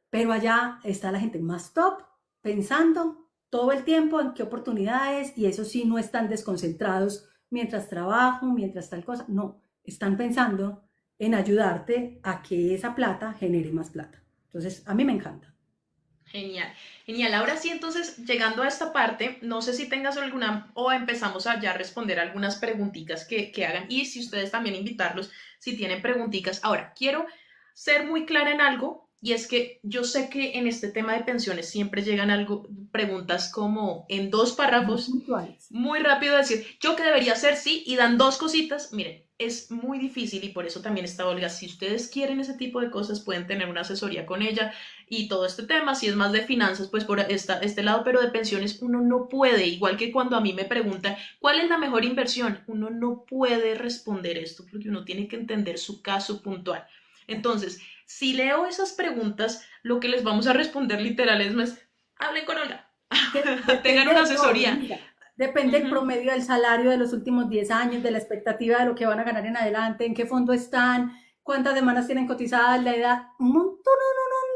pero allá está la gente más top pensando todo el tiempo en qué oportunidades, y eso sí, no están desconcentrados mientras trabajo, mientras tal cosa, no, están pensando en ayudarte a que esa plata genere más plata. Entonces, a mí me encanta. Genial, genial. Ahora sí, entonces, llegando a esta parte, no sé si tengas alguna o empezamos a ya responder algunas preguntitas que hagan y si ustedes también invitarlos, si tienen preguntitas. Ahora, quiero ser muy clara en algo y es que yo sé que en este tema de pensiones siempre llegan algo, preguntas como en dos Muy párrafos puntuales. muy rápido decir, yo qué debería hacer, sí, y dan dos cositas. Miren, es muy difícil y por eso también está Olga. Si ustedes quieren ese tipo de cosas, pueden tener una asesoría con ella y todo este tema. Si es más de finanzas, pues por este lado, pero de pensiones uno no puede, igual que cuando a mí me preguntan cuál es la mejor inversión, uno no puede responder esto porque uno tiene que entender su caso puntual. Entonces, si leo esas preguntas, lo que les vamos a responder literal es más, hablen con Olga, Que tengan depende una de todo, asesoría. mira, depende del Ujú. promedio del salario de los últimos 10 años, de la expectativa de lo que van a ganar en adelante, en qué fondo están, cuántas semanas tienen cotizadas, la edad, un montón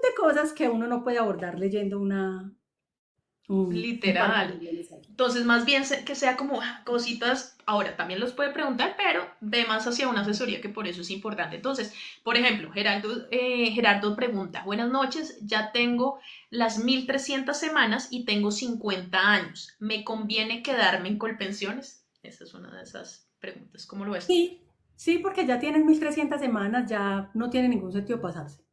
de cosas que uno no puede abordar leyendo un par de Literal. renglones ahí. Entonces, más bien que sea como cositas, ahora también los puede preguntar, pero ve más hacia una asesoría que por eso es importante. Entonces, por ejemplo, Gerardo pregunta, buenas noches, ya tengo las 1300 semanas y tengo 50 años. ¿Me conviene quedarme en Colpensiones? Esa es una de esas preguntas. ¿Cómo lo ves tú? Sí, sí, porque ya tienen 1300 semanas, ya no tiene ningún sentido pasarse.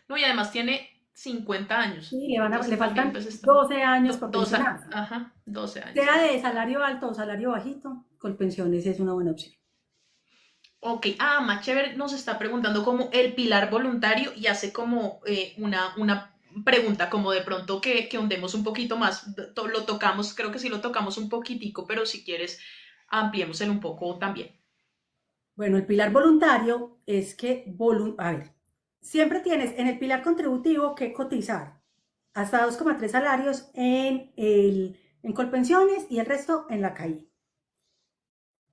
No, y además tiene 50 años. Sí, le Entonces también faltan pues está 12 años por dos, pensionarse. ajá, 12 años, Sea de correcto. salario alto o salario bajito, Colpensiones es una buena opción. Ok, Machever nos está preguntando como el pilar voluntario y hace como una pregunta, como de pronto que hundemos un poquito más. Lo tocamos, creo que sí lo tocamos un poquitico, pero si quieres, ampliémoselo un poco también. Bueno, el pilar voluntario es que, a ver, siempre tienes en el pilar contributivo que cotizar hasta 2,3 salarios en Colpensiones y el resto en la CAI,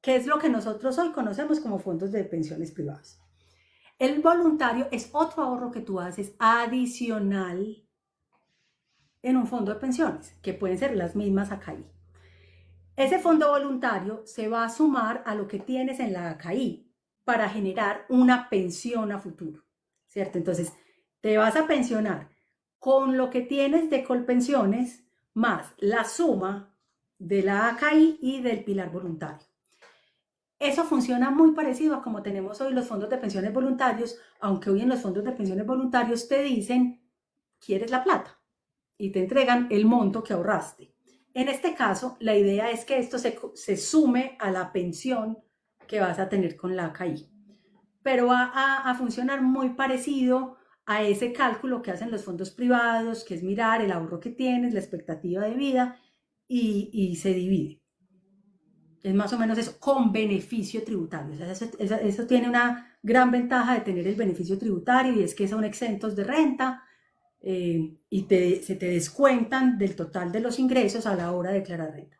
que es lo que nosotros hoy conocemos como fondos de pensiones privadas. El voluntario es otro ahorro que tú haces adicional en un fondo de pensiones, que pueden ser las mismas acá. Ese fondo voluntario se va a sumar a lo que tienes en la ACAI para generar una pensión a futuro, ¿cierto? Entonces, te vas a pensionar con lo que tienes de Colpensiones más la suma de la ACAI y del pilar voluntario. Eso funciona muy parecido a como tenemos hoy los fondos de pensiones voluntarios, aunque hoy en los fondos de pensiones voluntarios te dicen, ¿quieres la plata? Y te entregan el monto que ahorraste. En este caso, la idea es que esto se sume a la pensión que vas a tener con la ACAI. Pero va a funcionar muy parecido a ese cálculo que hacen los fondos privados, que es mirar el ahorro que tienes, la expectativa de vida y se divide. Es más o menos eso, con beneficio tributario. O sea, eso tiene una gran ventaja de tener el beneficio tributario y es que son exentos de renta y se te descuentan del total de los ingresos a la hora de declarar renta.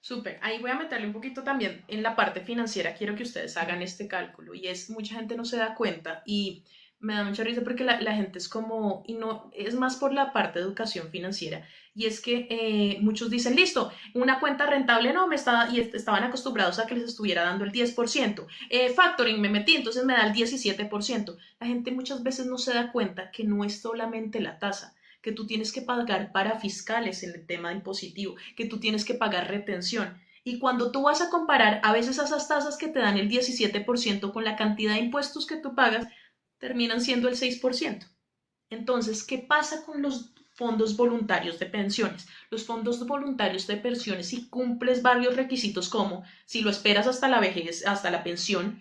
Súper, ahí voy a meterle un poquito también en la parte financiera, quiero que ustedes hagan este cálculo y es, mucha gente no se da cuenta y me da mucha risa porque la gente es como, y no, es más por la parte de educación financiera y es que muchos dicen, listo, una cuenta rentable no, y estaban acostumbrados a que les estuviera dando el 10%, factoring me metí, entonces me da el 17%. La gente muchas veces no se da cuenta que no es solamente la tasa, que tú tienes que pagar para fiscales en el tema impositivo, que tú tienes que pagar retención. Y cuando tú vas a comparar a veces esas tasas que te dan el 17% con la cantidad de impuestos que tú pagas, terminan siendo el 6%. Entonces, ¿qué pasa con los fondos voluntarios de pensiones? Los fondos voluntarios de pensiones, si cumples varios requisitos como si lo esperas hasta la vejez, hasta la pensión,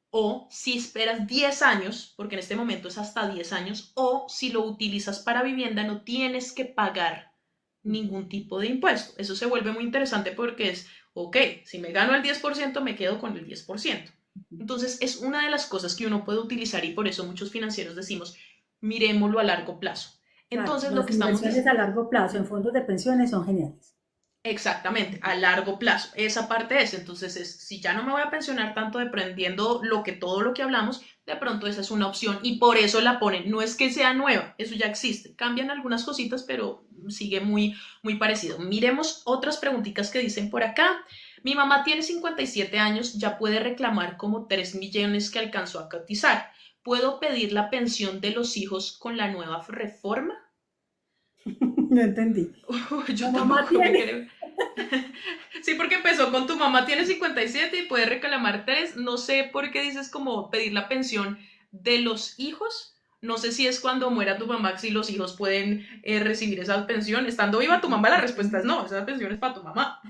o si esperas 10 años, porque en este momento es hasta 10 años, o si lo utilizas para vivienda, no tienes que pagar ningún tipo de impuesto. Eso se vuelve muy interesante porque es, ok, si me gano el 10%, me quedo con el 10%. Entonces, es una de las cosas que uno puede utilizar y por eso muchos financieros decimos, miremoslo a largo plazo. Claro, Entonces, lo las que estamos inversiones diciendo, a largo plazo en fondos de pensiones son geniales. exactamente, a largo plazo. Esa parte es, entonces, si ya no me voy a pensionar tanto dependiendo todo lo que hablamos, de pronto esa es una opción y por eso la ponen. No es que sea nueva, eso ya existe. Cambian algunas cositas, pero sigue muy, muy parecido. Miremos otras preguntitas que dicen por acá. Mi mamá tiene 57 años, ya puede reclamar como 3 millones que alcanzó a cotizar. ¿Puedo pedir la pensión de los hijos con la nueva reforma? No entendí. La Yo mamá tampoco me tiene. creo. Sí, porque empezó con tu mamá tiene 57 y puede reclamar 3. No sé por qué dices como pedir la pensión de los hijos. No sé si es cuando muera tu mamá, si los hijos pueden recibir esa pensión. Estando viva tu mamá, la respuesta es no, esa pensión es para tu mamá.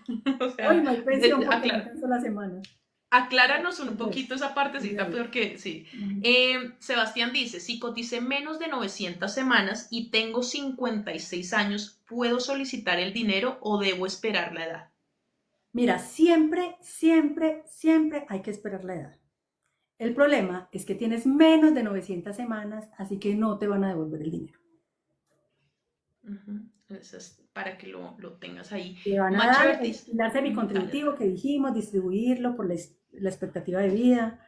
O Hoy sea, no hay pensión porque no alcanzó la semana. acláranos un Entonces, poquito esa partecita, porque sí. Sebastián dice, si coticé menos de 900 semanas y tengo 56 años, ¿puedo solicitar el dinero o debo esperar la edad? mira, siempre, siempre, siempre hay que esperar la edad. El problema es que tienes menos de 900 semanas, así que no te van a devolver el dinero. Eso es para que lo tengas ahí. Te van a dar el Machertis. pilar Dale. semicontributivo que dijimos, distribuirlo por la expectativa de vida.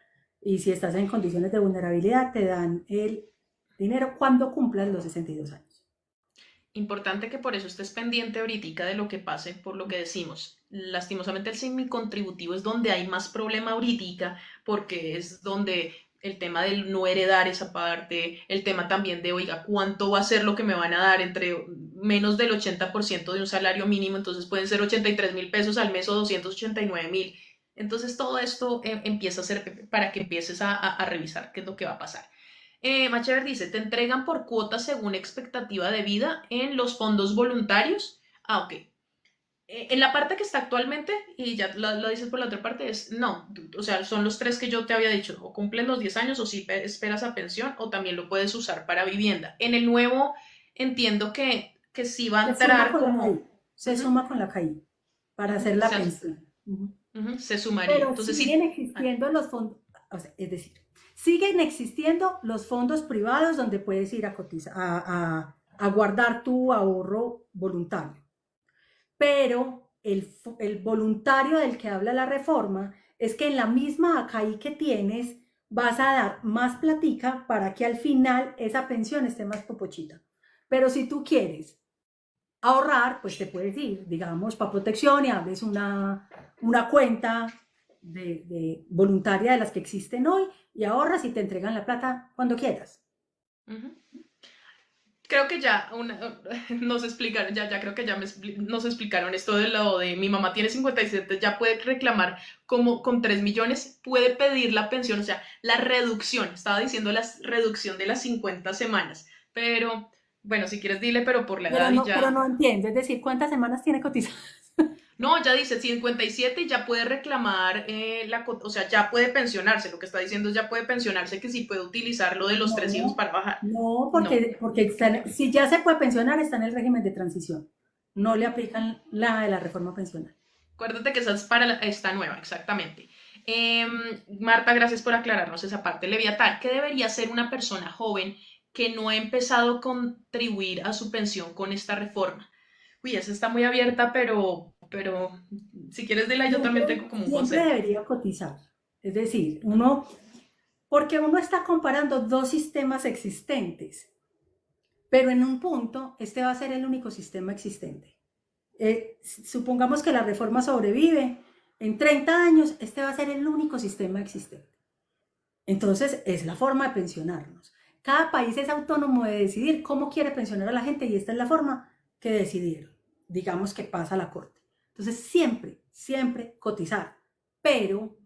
Y si estás en condiciones de vulnerabilidad, te dan el dinero cuando cumplas los 62 años. Importante que por eso estés pendiente ahorita de lo que pase, por lo que decimos. Lastimosamente el semicontributivo es donde hay más problema ahorita, porque es donde el tema del no heredar esa parte, el tema también de, oiga, ¿cuánto va a ser lo que me van a dar entre menos del 80% de un salario mínimo? Entonces pueden ser 83.000 pesos al mes o 289.000. Entonces todo esto empieza a ser para que empieces a revisar qué es lo que va a pasar. Machever dice, ¿te entregan por cuotas según expectativa de vida en los fondos voluntarios? Ah, ok. En la parte que está actualmente, y ya lo dices por la otra parte, es no. O sea, son los tres que yo te había dicho. O cumplen los 10 años o si esperas a pensión o también lo puedes usar para vivienda. En el nuevo entiendo que sí va a Se suma entrar con la CAI. como... Se Ujú, suma con la CAI para hacer ujú, la pensión. Uh-huh. se sumaría. Pero Entonces siguen sí. existiendo los fondos, o sea, es decir, siguen existiendo los fondos privados donde puedes ir a cotizar, a guardar tu ahorro voluntario. Pero el voluntario del que habla la reforma es que en la misma ACAI que tienes vas a dar más platica para que al final esa pensión esté más popochita. Pero si tú quieres Ahorrar, pues te puedes ir, digamos, para protección y abres una cuenta voluntaria de las que existen hoy y ahorras y te entregan la plata cuando quieras. Ujú. Creo que ya nos explicaron, ya creo que ya nos explicaron esto de lo de mi mamá tiene 57, ya puede reclamar como con 3 millones, puede pedir la pensión, o sea, la reducción, estaba diciendo la reducción de las 50 semanas, pero bueno, si quieres dile, pero por la edad y Pero ya. no entiendo, es decir, ¿cuántas semanas tiene cotizado? No, ya dice 57 y ya puede reclamar, o sea, ya puede pensionarse. Lo que está diciendo es ya puede pensionarse, que sí puede utilizar lo de los 3 hijos No, para bajar. no, No, porque si ya se puede pensionar, está en el régimen de transición. No le aplican la de la reforma pensional. acuérdate que esa es para esta nueva, exactamente. Marta, gracias por aclararnos esa parte. Leviatán, ¿qué debería hacer una persona joven que no ha empezado a contribuir a su pensión con esta reforma? Uy, esa está muy abierta, pero si quieres dile, yo también tengo como un Siempre consejo. debería cotizar. Es decir, porque uno está comparando dos sistemas existentes, pero en un punto este va a ser el único sistema existente. Supongamos que la reforma sobrevive, en 30 años este va a ser el único sistema existente. Entonces es la forma de pensionarnos. Cada país es autónomo de decidir cómo quiere pensionar a la gente y esta es la forma que decidieron. Digamos que pasa a la corte. Entonces siempre, siempre cotizar, pero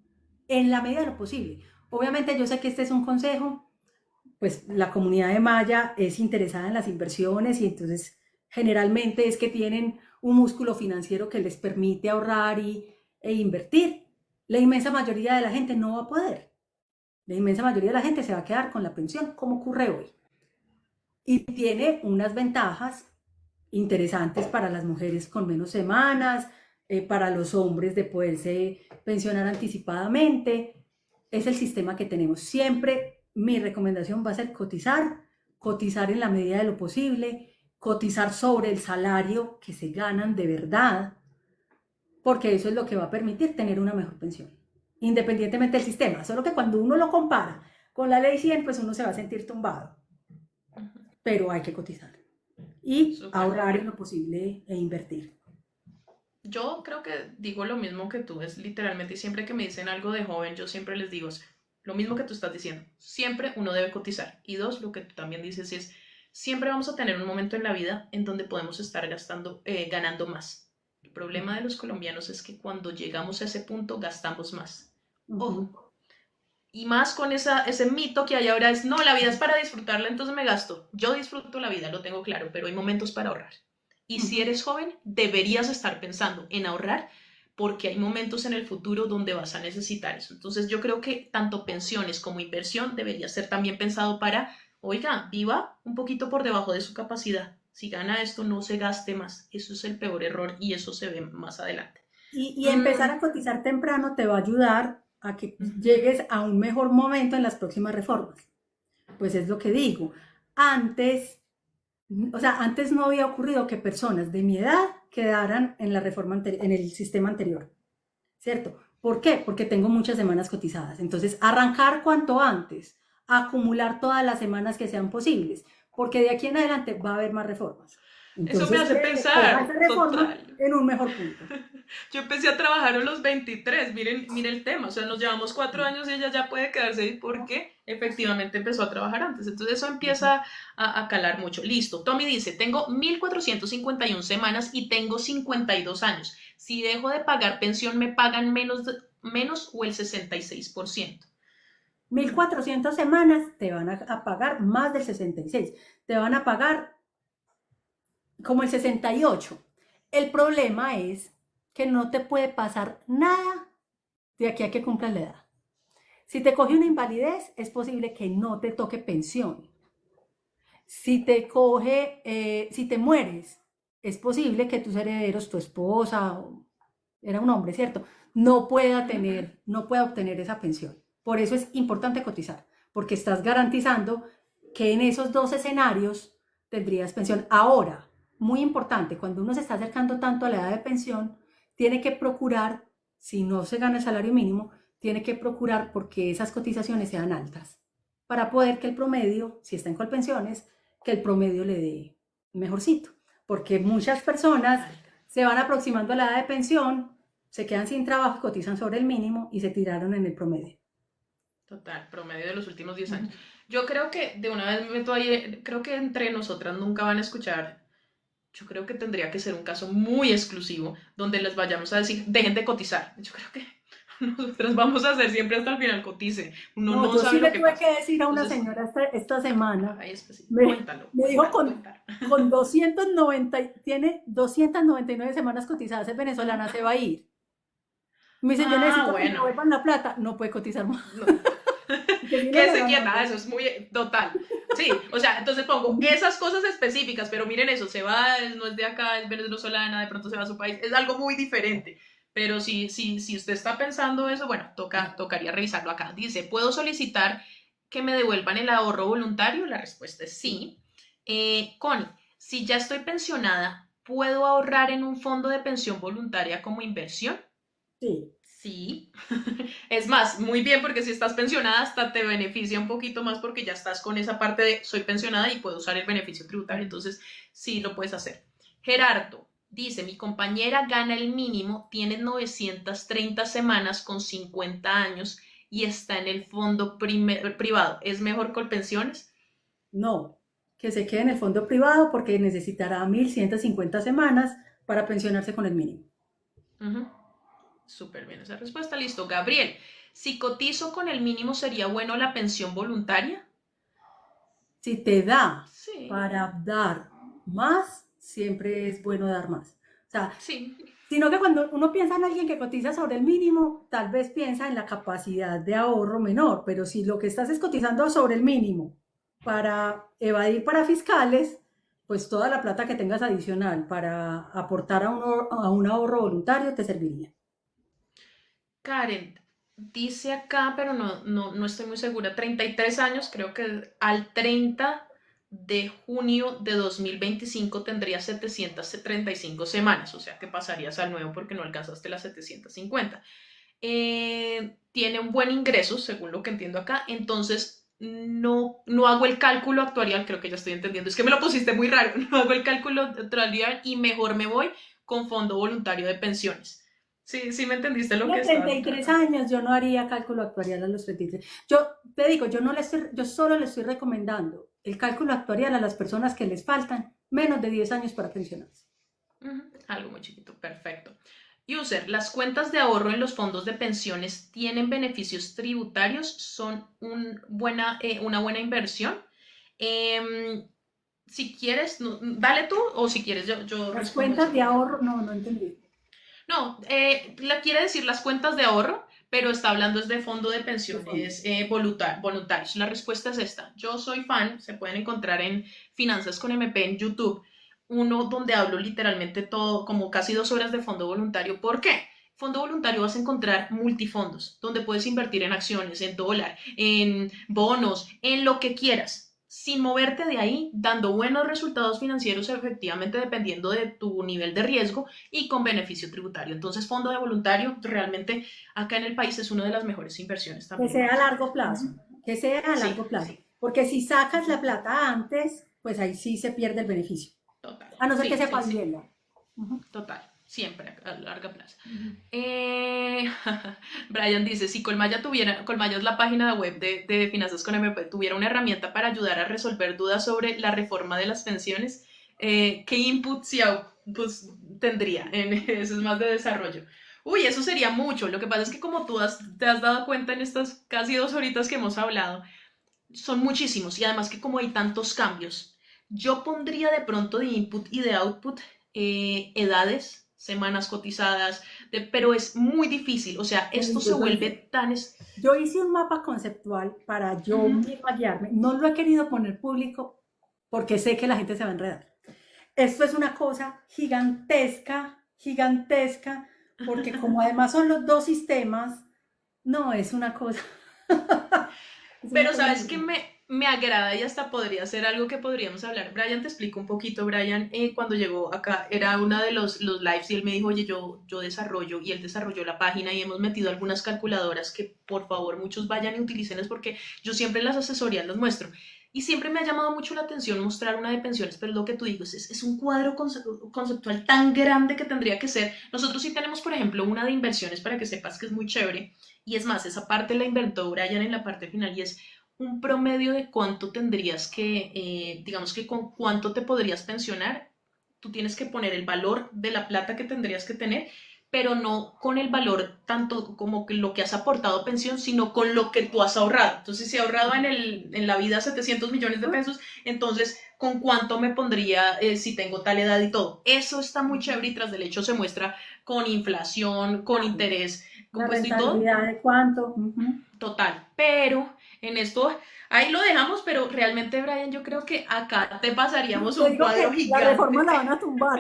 en la medida de lo posible. Obviamente yo sé que este es un consejo, pues la comunidad de Maya es interesada en las inversiones y entonces generalmente es que tienen un músculo financiero que les permite ahorrar e invertir. La inmensa mayoría de la gente no va a poder. La inmensa mayoría de la gente se va a quedar con la pensión, como ocurre hoy. Y tiene unas ventajas interesantes para las mujeres con menos semanas, para los hombres de poderse pensionar anticipadamente. Es el sistema que tenemos. Siempre mi recomendación va a ser cotizar, cotizar en la medida de lo posible, cotizar sobre el salario que se ganan de verdad, porque eso es lo que va a permitir tener una mejor pensión, independientemente del sistema. Solo que cuando uno lo compara con la ley 100, pues uno se va a sentir tumbado, pero hay que cotizar y Súper. ahorrar en lo posible e invertir. Yo creo que digo lo mismo que tú, es literalmente, y siempre que me dicen algo de joven, yo siempre les digo es lo mismo que tú estás diciendo. Siempre uno debe cotizar. Y dos, lo que tú también dices es, siempre vamos a tener un momento en la vida en donde podemos estar ganando más. El problema de los colombianos es que cuando llegamos a ese punto gastamos más. Uh -huh. Ojo. Y más con ese mito que hay ahora es, no, la vida es para disfrutarla, entonces me gasto. Yo disfruto la vida, lo tengo claro, pero hay momentos para ahorrar. Y Uh si -huh. eres joven, deberías estar pensando en ahorrar porque hay momentos en el futuro donde vas a necesitar eso. Entonces yo creo que tanto pensiones como inversión debería ser también pensado para, oiga, viva un poquito por debajo de su capacidad. Si gana esto, no se gaste más. Eso es el peor error y eso se ve más adelante. Y empezar Mm, a cotizar temprano te va a ayudar a que ujú. llegues a un mejor momento en las próximas reformas. Pues es lo que digo. Antes, o sea, antes no había ocurrido que personas de mi edad quedaran en la reforma en el sistema anterior, ¿cierto? ¿Por qué? Porque tengo muchas semanas cotizadas. Entonces, arrancar cuanto antes, acumular todas las semanas que sean posibles, porque de aquí en adelante va a haber más reformas. Eso me Entonces, hace coja pensar, esa reforma total. en un mejor punto. Yo empecé a trabajar a los 23, miren el tema, o sea, nos llevamos 4 años y ella ya puede quedarse ahí porque efectivamente empezó a trabajar antes. Entonces eso empieza a calar mucho. Listo, Tommy dice, tengo 1451 semanas y tengo 52 años. Si dejo de pagar pensión, ¿me pagan menos o el 66%? 1.400 semanas te van a pagar más del 66, te van a pagar como el 68. El problema es que no te puede pasar nada de aquí a que cumplas la edad. Si te coge una invalidez, es posible que no te toque pensión. Si te mueres, es posible que tus herederos, tu esposa, era un hombre, ¿cierto? No pueda obtener esa pensión. Por eso es importante cotizar, porque estás garantizando que en esos dos escenarios tendrías pensión. Ahora, muy importante, cuando uno se está acercando tanto a la edad de pensión, tiene que procurar, si no se gana el salario mínimo, tiene que procurar porque esas cotizaciones sean altas, para poder que el promedio, si está en Colpensiones, que el promedio le dé mejorcito. porque muchas personas Total, se van aproximando a la edad de pensión, se quedan sin trabajo, cotizan sobre el mínimo y se tiraron en el promedio. total, promedio de los últimos 10 años. Ujú. Yo creo que de una vez me meto ahí, creo que entre nosotras nunca van a escuchar. Yo creo que tendría que ser un caso muy exclusivo donde les vayamos a decir, dejen de cotizar. Yo creo que nosotras vamos a hacer siempre hasta el final cotice. Uno No, no yo sí sabe lo le que tuve pasa. que decir a una Entonces, señora esta semana, ahí específico. me, Cuéntalo, me dijo cuéntalo, cuéntalo. con 290, tiene 299 semanas cotizadas, es venezolana, se va a ir. Me dice, yo Ah, necesito que me bueno. devuelvan la plata, no puede cotizar más, No. porque si no Que le se van a quieta, devolver. eso es muy total. Sí, o sea, entonces pongo esas cosas específicas, pero miren eso, se va, no es de acá, es venezolana, de pronto se va a su país, es algo muy diferente. Pero si usted está pensando eso, bueno, tocaría revisarlo acá. Dice, ¿puedo solicitar que me devuelvan el ahorro voluntario? La respuesta es Sí, sí. Connie, si ya estoy pensionada, ¿puedo ahorrar en un fondo de pensión voluntaria como inversión? sí. Sí. Es más, muy bien porque si estás pensionada hasta te beneficia un poquito más porque ya estás con esa parte de soy pensionada y puedo usar el beneficio tributario, entonces sí lo puedes hacer. Gerardo dice, mi compañera gana el mínimo, tiene 930 semanas con 50 años y está en el fondo privado. ¿Es mejor Colpensiones? No, que se quede en el fondo privado porque necesitará 1.150 semanas para pensionarse con el mínimo. Ujú. Súper bien esa respuesta, listo. Gabriel, si cotizo con el mínimo, ¿sería bueno la pensión voluntaria? Si te da Sí, para dar más, siempre es bueno dar más. O sea, sí. sino que cuando uno piensa en alguien que cotiza sobre el mínimo, tal vez piensa en la capacidad de ahorro menor, pero si lo que estás es cotizando sobre el mínimo para evadir para fiscales, pues toda la plata que tengas adicional para aportar a un ahorro voluntario te serviría. Karen, dice acá, pero no estoy muy segura, 33 años, creo que al 30 de junio de 2025 tendría 735 semanas, o sea que pasarías al nuevo porque no alcanzaste las 750. Tiene un buen ingreso, según lo que entiendo acá, entonces no hago el cálculo actuarial, creo que ya estoy entendiendo, es que me lo pusiste muy raro, no hago el cálculo actuarial y mejor me voy con fondo voluntario de pensiones. Sí, sí me entendiste lo que A estaba 33 tratando. años yo no haría cálculo actuarial a los 33. Yo te digo, yo solo le estoy recomendando el cálculo actuarial a las personas que les faltan menos de 10 años para pensionarse. Algo muy chiquito, perfecto. User, ¿las cuentas de ahorro en los fondos de pensiones tienen beneficios tributarios? ¿Son una buena inversión? Em, si quieres, dale tú o si quieres yo Las respondo cuentas eso. de ahorro, no entendí. No, la quiere decir las cuentas de ahorro, pero está hablando es de fondo de De fondo. pensiones voluntarios. La respuesta es esta. Yo soy fan, se pueden encontrar en Finanzas con MP en YouTube, uno donde hablo literalmente todo, como casi 2 horas de fondo voluntario. ¿Por qué? Fondo voluntario vas a encontrar multifondos, donde puedes invertir en acciones, en dólar, en bonos, en lo que quieras sin moverte de ahí, dando buenos resultados financieros efectivamente dependiendo de tu nivel de riesgo y con beneficio tributario. Entonces, fondo de voluntario realmente acá en el país es una de las mejores inversiones Que también. sea a largo plazo, que sea a Sí, largo plazo. sí, Porque si sacas la plata antes, pues ahí sí se pierde el beneficio. total. A no ser que Sí, sea sí, para sí, vivienda. Ujú. total. Siempre a larga plazo. Ujú. Eh, Brian dice, si Colmaya es la página web de Finanzas con MP, tuviera una herramienta para ayudar a resolver dudas sobre la reforma de las pensiones, ¿qué inputs y outputs tendría? Eso es más de desarrollo. Uy, eso sería mucho. Lo que pasa es que como te has dado cuenta en estas casi 2 horitas que hemos hablado, son muchísimos y además que como hay tantos cambios, yo pondría de pronto de input y de output edades, semanas cotizadas, pero es muy difícil, o sea, Te esto se digo, vuelve tan... yo hice un mapa conceptual para yo Ujú. misma guiarme. No lo he querido poner público porque sé que la gente se va a enredar. Esto es una cosa gigantesca, gigantesca, porque como además son los dos sistemas, no, es una cosa, es una Pero cosa sabes que gigante. me agrada y hasta podría ser algo que podríamos hablar. Brian, te explico un poquito. Brian, cuando llegó acá, era uno de los lives y él me dijo, oye, yo desarrollo y él desarrolló la página y hemos metido algunas calculadoras que por favor muchos vayan y utilícenlas porque yo siempre en las asesorías las muestro. Y siempre me ha llamado mucho la atención mostrar una de pensiones, pero lo que tú dices es un cuadro conceptual tan grande que tendría que ser. Nosotros sí tenemos, por ejemplo, una de inversiones para que sepas que es muy chévere. Y es más, esa parte la inventó Brian en la parte final y es un promedio de cuánto tendrías que, digamos que con cuánto te podrías pensionar. Tú tienes que poner el valor de la plata que tendrías que tener, pero no con el valor tanto como que lo que has aportado a pensión, sino con lo que tú has ahorrado. Entonces, si he ahorrado en la vida 700 millones de pesos, entonces, ¿con cuánto me pondría si tengo tal edad y todo? Eso está muy chévere y tras del hecho se muestra con inflación, con Claro. interés La compuesto y todo, rentabilidad de cuánto. Ujú. total. Pero en esto, ahí lo dejamos, pero realmente, Brian, yo creo que acá te pasaríamos Te un digo cuadro que la reforma gigante. la van a tumbar.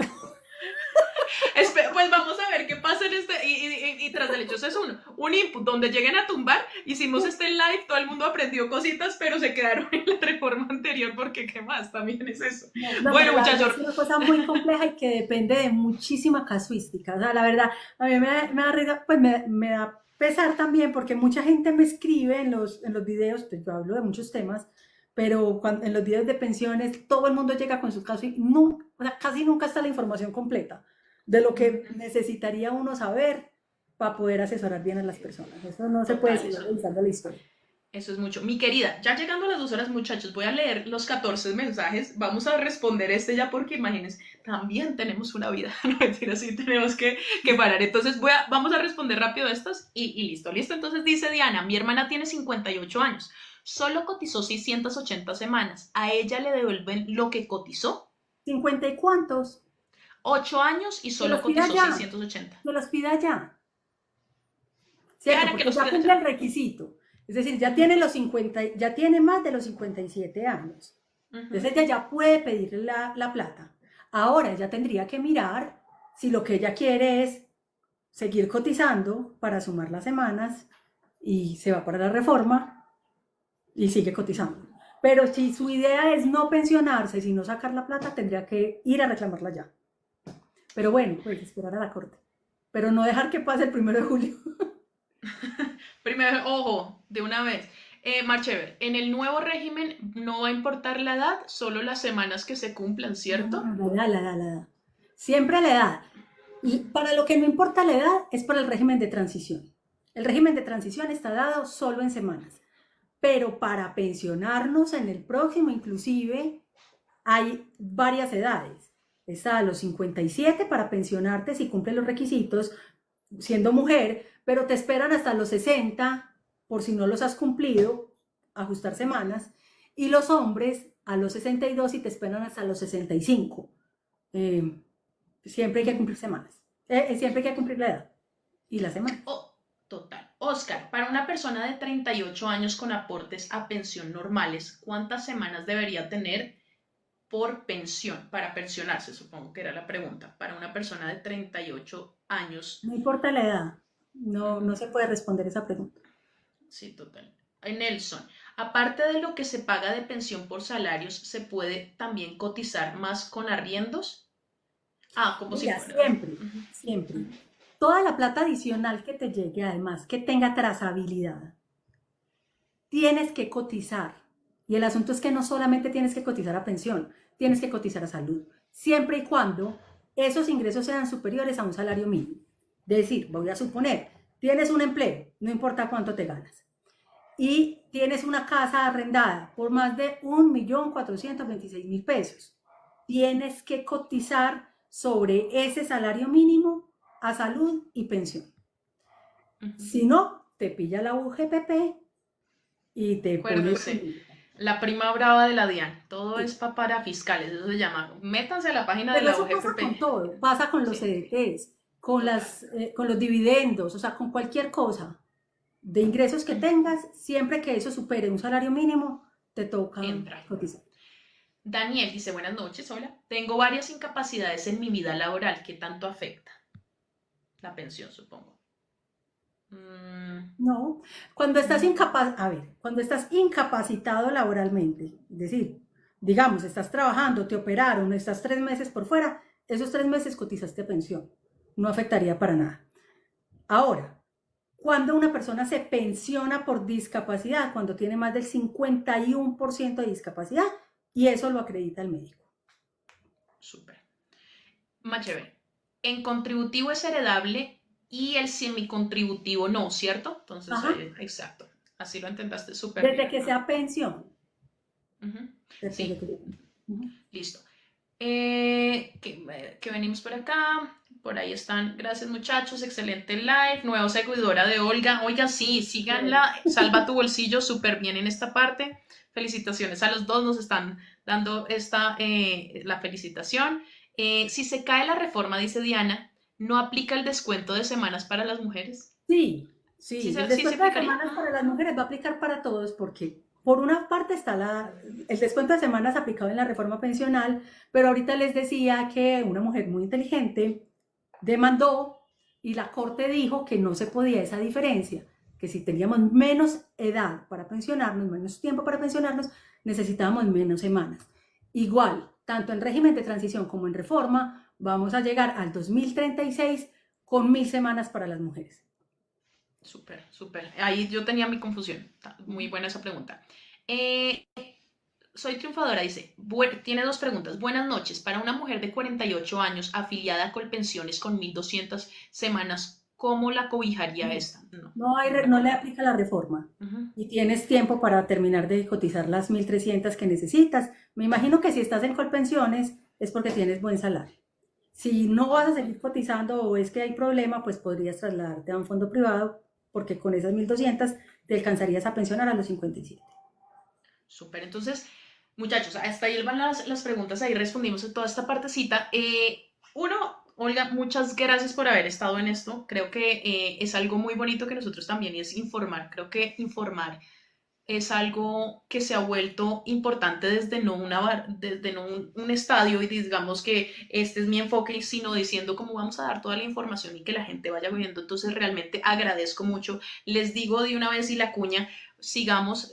Pues vamos a ver qué pasa en este. Y tras del hecho, eso es un input donde lleguen a tumbar. Hicimos este live, todo el mundo aprendió cositas, pero se quedaron en la reforma anterior porque qué más, también es eso. No, no, Bueno, pero la verdad muchachos, es una cosa muy compleja y que depende de muchísima casuística. O sea, la verdad, a mí me da risa, pues me da pesar también porque mucha gente me escribe en los videos, pues yo hablo de muchos temas, pero en los videos de pensiones todo el mundo llega con su caso y nunca, o sea, casi nunca está la información completa de lo que necesitaría uno saber para poder asesorar bien a las personas. Eso no se puede total, seguir eso. revisando la historia. Eso es mucho. Mi querida, ya llegando a las 2 horas, muchachos, voy a leer los 14 mensajes. Vamos a responder este ya porque imagínense, también tenemos una vida. No mentira, sí tenemos que parar. Entonces vamos a responder rápido estos y listo. Listo, entonces dice Diana, mi hermana tiene 58 años. Solo cotizó 680 semanas. ¿A ella le devuelven lo que cotizó? ¿50 y cuántos? 8 años y Que solo los pida cotizó ya, 680. que los pida ya. ¿Cierto? Diana, que Porque los ya pida cumple el ya. requisito. Es decir, ya Uh-huh, tiene los 50, ya tiene más de los 57 años. uh-huh. Entonces ella ya puede pedirle la plata. Ahora ella tendría que mirar si lo que ella quiere es seguir cotizando para sumar las semanas y se va para la reforma y sigue cotizando. Pero si su idea es no pensionarse, sino sacar la plata, tendría que ir a reclamarla ya. Pero bueno, pues esperar a la corte. Pero no dejar que pase el 1 de julio. Primero, ojo, de una vez. Marchever, en el nuevo régimen no va a importar la edad, solo las semanas que se cumplan, ¿cierto? No, la edad. Siempre la edad. Y para lo que no importa la edad es para el régimen de transición. El régimen de transición está dado solo en semanas. Pero para pensionarnos en el próximo, inclusive, hay varias edades. Está a los 57 para pensionarte si cumples los requisitos, siendo mujer, pero te esperan hasta los 60 por si no los has cumplido, ajustar semanas, y los hombres a los 62 y te esperan hasta los 65. Eh, siempre hay que cumplir semanas, siempre hay que cumplir la edad y la semana. Oh, total. Oscar, para una persona de 38 años con aportes a pensión normales, ¿cuántas semanas debería tener por pensión? Para pensionarse, supongo que era la pregunta. Para una persona de 38 años. No importa la edad, no Uh-huh. se puede responder esa pregunta. Sí, total. Nelson, aparte de lo que se paga de pensión por salarios, ¿se puede también cotizar más con arriendos? Ah, como si Mira, fuera. siempre, Uh-huh, siempre. uh-huh. Toda la plata adicional que te llegue, además, que tenga trazabilidad, tienes que cotizar. Y el asunto es que no solamente tienes que cotizar a pensión, tienes que cotizar a salud, siempre y cuando esos ingresos sean superiores a un salario mínimo. Es decir, voy a suponer, tienes un empleo, no importa cuánto te ganas, y tienes una casa arrendada por más de 1.426.000 pesos. Tienes que cotizar sobre ese salario mínimo a salud y pensión. Uh-huh. Si no, te pilla la UGPP y te pone... Acuérdense, la prima brava de la DIAN. Todo es para fiscales, eso se llama. Métanse a la página de Pero la eso pasa con UGPP. todo, pasa con los Sí, CDTs, con, total. con los dividendos, o sea, con cualquier cosa de ingresos que tengas, siempre que eso supere un salario mínimo, te toca Entra. cotizar. Daniel dice, buenas noches, hola. Tengo varias incapacidades en mi vida laboral. ¿Qué tanto afecta? La pensión, supongo. No, cuando estás No. a ver, cuando estás incapacitado laboralmente, es decir, digamos, estás trabajando, te operaron, estás 3 meses por fuera, esos 3 meses cotizaste pensión, no afectaría para nada. Ahora, cuando una persona se pensiona por discapacidad, cuando tiene más del 51% de discapacidad, y eso lo acredita el médico. Súper. Más chévere. En contributivo es heredable y el semicontributivo no, ¿cierto? Entonces, exacto. Así lo intentaste súper bien. Desde que sea pensión. Sí. Listo. Que venimos por acá. Por ahí están. Gracias, muchachos. Excelente live. Nueva seguidora de Olga. Oiga, sí, síganla. Salva tu bolsillo súper bien en esta parte. Felicitaciones a los dos. Nos están dando la felicitación. Si se cae la reforma, dice Diana, ¿no aplica el descuento de semanas para las mujeres? Sí. El descuento de semanas para las mujeres va a aplicar para todos porque por una parte está el descuento de semanas aplicado en la reforma pensional, pero ahorita les decía que una mujer muy inteligente demandó y la corte dijo que no se podía esa diferencia, que si teníamos menos edad para pensionarnos, menos tiempo para pensionarnos, necesitábamos menos semanas. Igual, tanto en régimen de transición como en reforma, vamos a llegar al 2036 con 1000 semanas para las mujeres. Súper, súper. Ahí yo tenía mi confusión. Muy buena esa pregunta. Soy triunfadora, dice. Tiene dos preguntas. Buenas noches. Para una mujer de 48 años afiliada a Colpensiones con 1200 semanas, ¿cómo la cobijaría esta? No le aplica la reforma. Y tienes tiempo para terminar de cotizar las 1300 que necesitas. Me imagino que si estás en Colpensiones es porque tienes buen salario. Si no vas a seguir cotizando o es que hay problema, pues podrías trasladarte a un fondo privado porque con esas 1200 te alcanzarías a pensionar a los 57. Súper, entonces, muchachos, hasta ahí van las preguntas, ahí respondimos a toda esta partecita. Olga, muchas gracias por haber estado en esto. Creo que es algo muy bonito que nosotros también es informar. Creo que informar es algo que se ha vuelto importante desde no un estadio y digamos que este es mi enfoque, sino diciendo cómo vamos a dar toda la información y que la gente vaya viendo. Entonces realmente agradezco mucho. Les digo de una vez y la cuña, sigamos,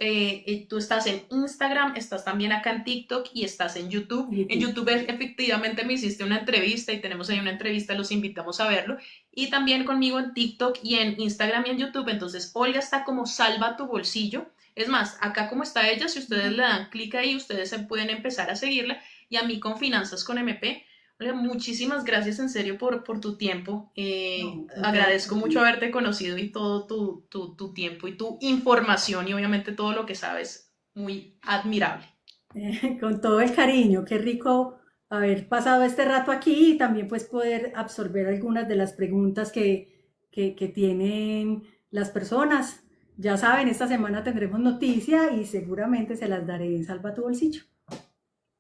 tú estás en Instagram, estás también acá en TikTok y estás en YouTube. En YouTube efectivamente me hiciste una entrevista y tenemos ahí una entrevista, los invitamos a verlo. Y también conmigo en TikTok y en Instagram y en YouTube. Entonces Olga está como Salva tu bolsillo. Es más, acá como está ella, si ustedes le dan clic ahí, ustedes se pueden empezar a seguirla. Y a mí con Finanzas con MP. Olga, muchísimas gracias en serio por tu tiempo. Agradezco mucho haberte conocido y todo tu tiempo y tu información y obviamente todo lo que sabes. Muy admirable. Con todo el cariño, qué rico haber pasado este rato aquí y también pues poder absorber algunas de las preguntas que tienen las personas. Ya saben, esta semana tendremos noticia y seguramente se las daré en Salva tu bolsillo.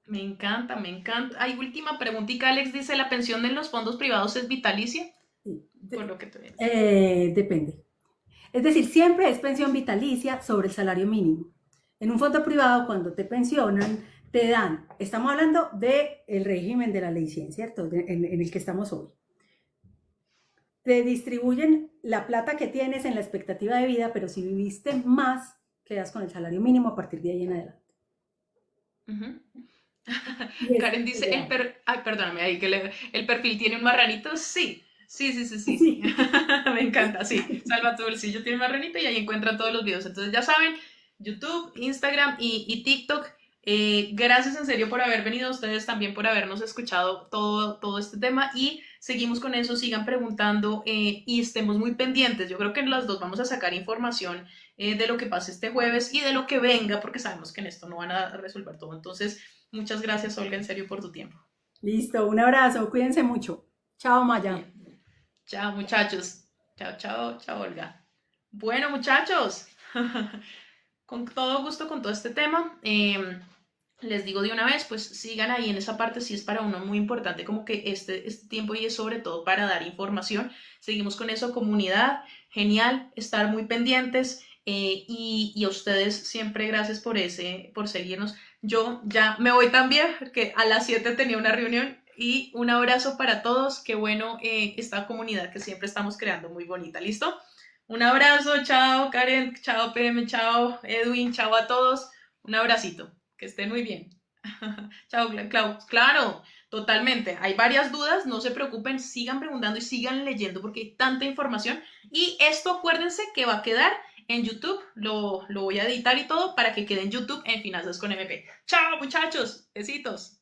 Me encanta, me encanta. Hay última preguntita, Alex dice, ¿la pensión en los fondos privados es vitalicia? Sí. Por lo que te digo. Depende. Es decir, siempre es pensión vitalicia sobre el salario mínimo. En un fondo privado, cuando te pensionan, te dan, estamos hablando del régimen de la ley 100, ¿cierto? En el que estamos hoy. Te distribuyen la plata que tienes en la expectativa de vida, pero si viviste más, quedas con el salario mínimo a partir de ahí en adelante. Karen dice, perdóname, ahí que el perfil tiene un marranito, sí. Sí. Me encanta, sí. Salva tu bolsillo tiene un marranito y ahí encuentran todos los videos. Entonces ya saben, YouTube, Instagram y TikTok. Gracias en serio por haber venido, a ustedes también por habernos escuchado todo este tema y seguimos con eso, sigan preguntando y estemos muy pendientes. Yo creo que en las dos vamos a sacar información de lo que pase este jueves y de lo que venga, porque sabemos que en esto no van a resolver todo. Entonces, muchas gracias, Olga, en serio por tu tiempo. Listo, un abrazo, cuídense mucho. Chao, Maya. Bien. Chao, muchachos. Chao, Olga. Bueno, muchachos, con todo gusto con todo este tema. Les digo de una vez, pues sigan ahí en esa parte, sí es para uno muy importante como que este tiempo y es sobre todo para dar información. Seguimos con eso, comunidad, genial, estar muy pendientes y a ustedes siempre gracias por seguirnos. Yo ya me voy también, porque a las 7 tenía una reunión y un abrazo para todos, qué bueno esta comunidad que siempre estamos creando, muy bonita, ¿listo? Un abrazo, chao Karen, chao PM, chao Edwin, chao a todos, un abracito. Que estén muy bien. Chao, Clau. Claro, Totalmente, hay varias dudas, no se preocupen, sigan preguntando y sigan leyendo porque hay tanta información. Y esto acuérdense que va a quedar en YouTube, lo voy a editar y todo para que quede en YouTube en Finanzas con MP. Chao muchachos, besitos.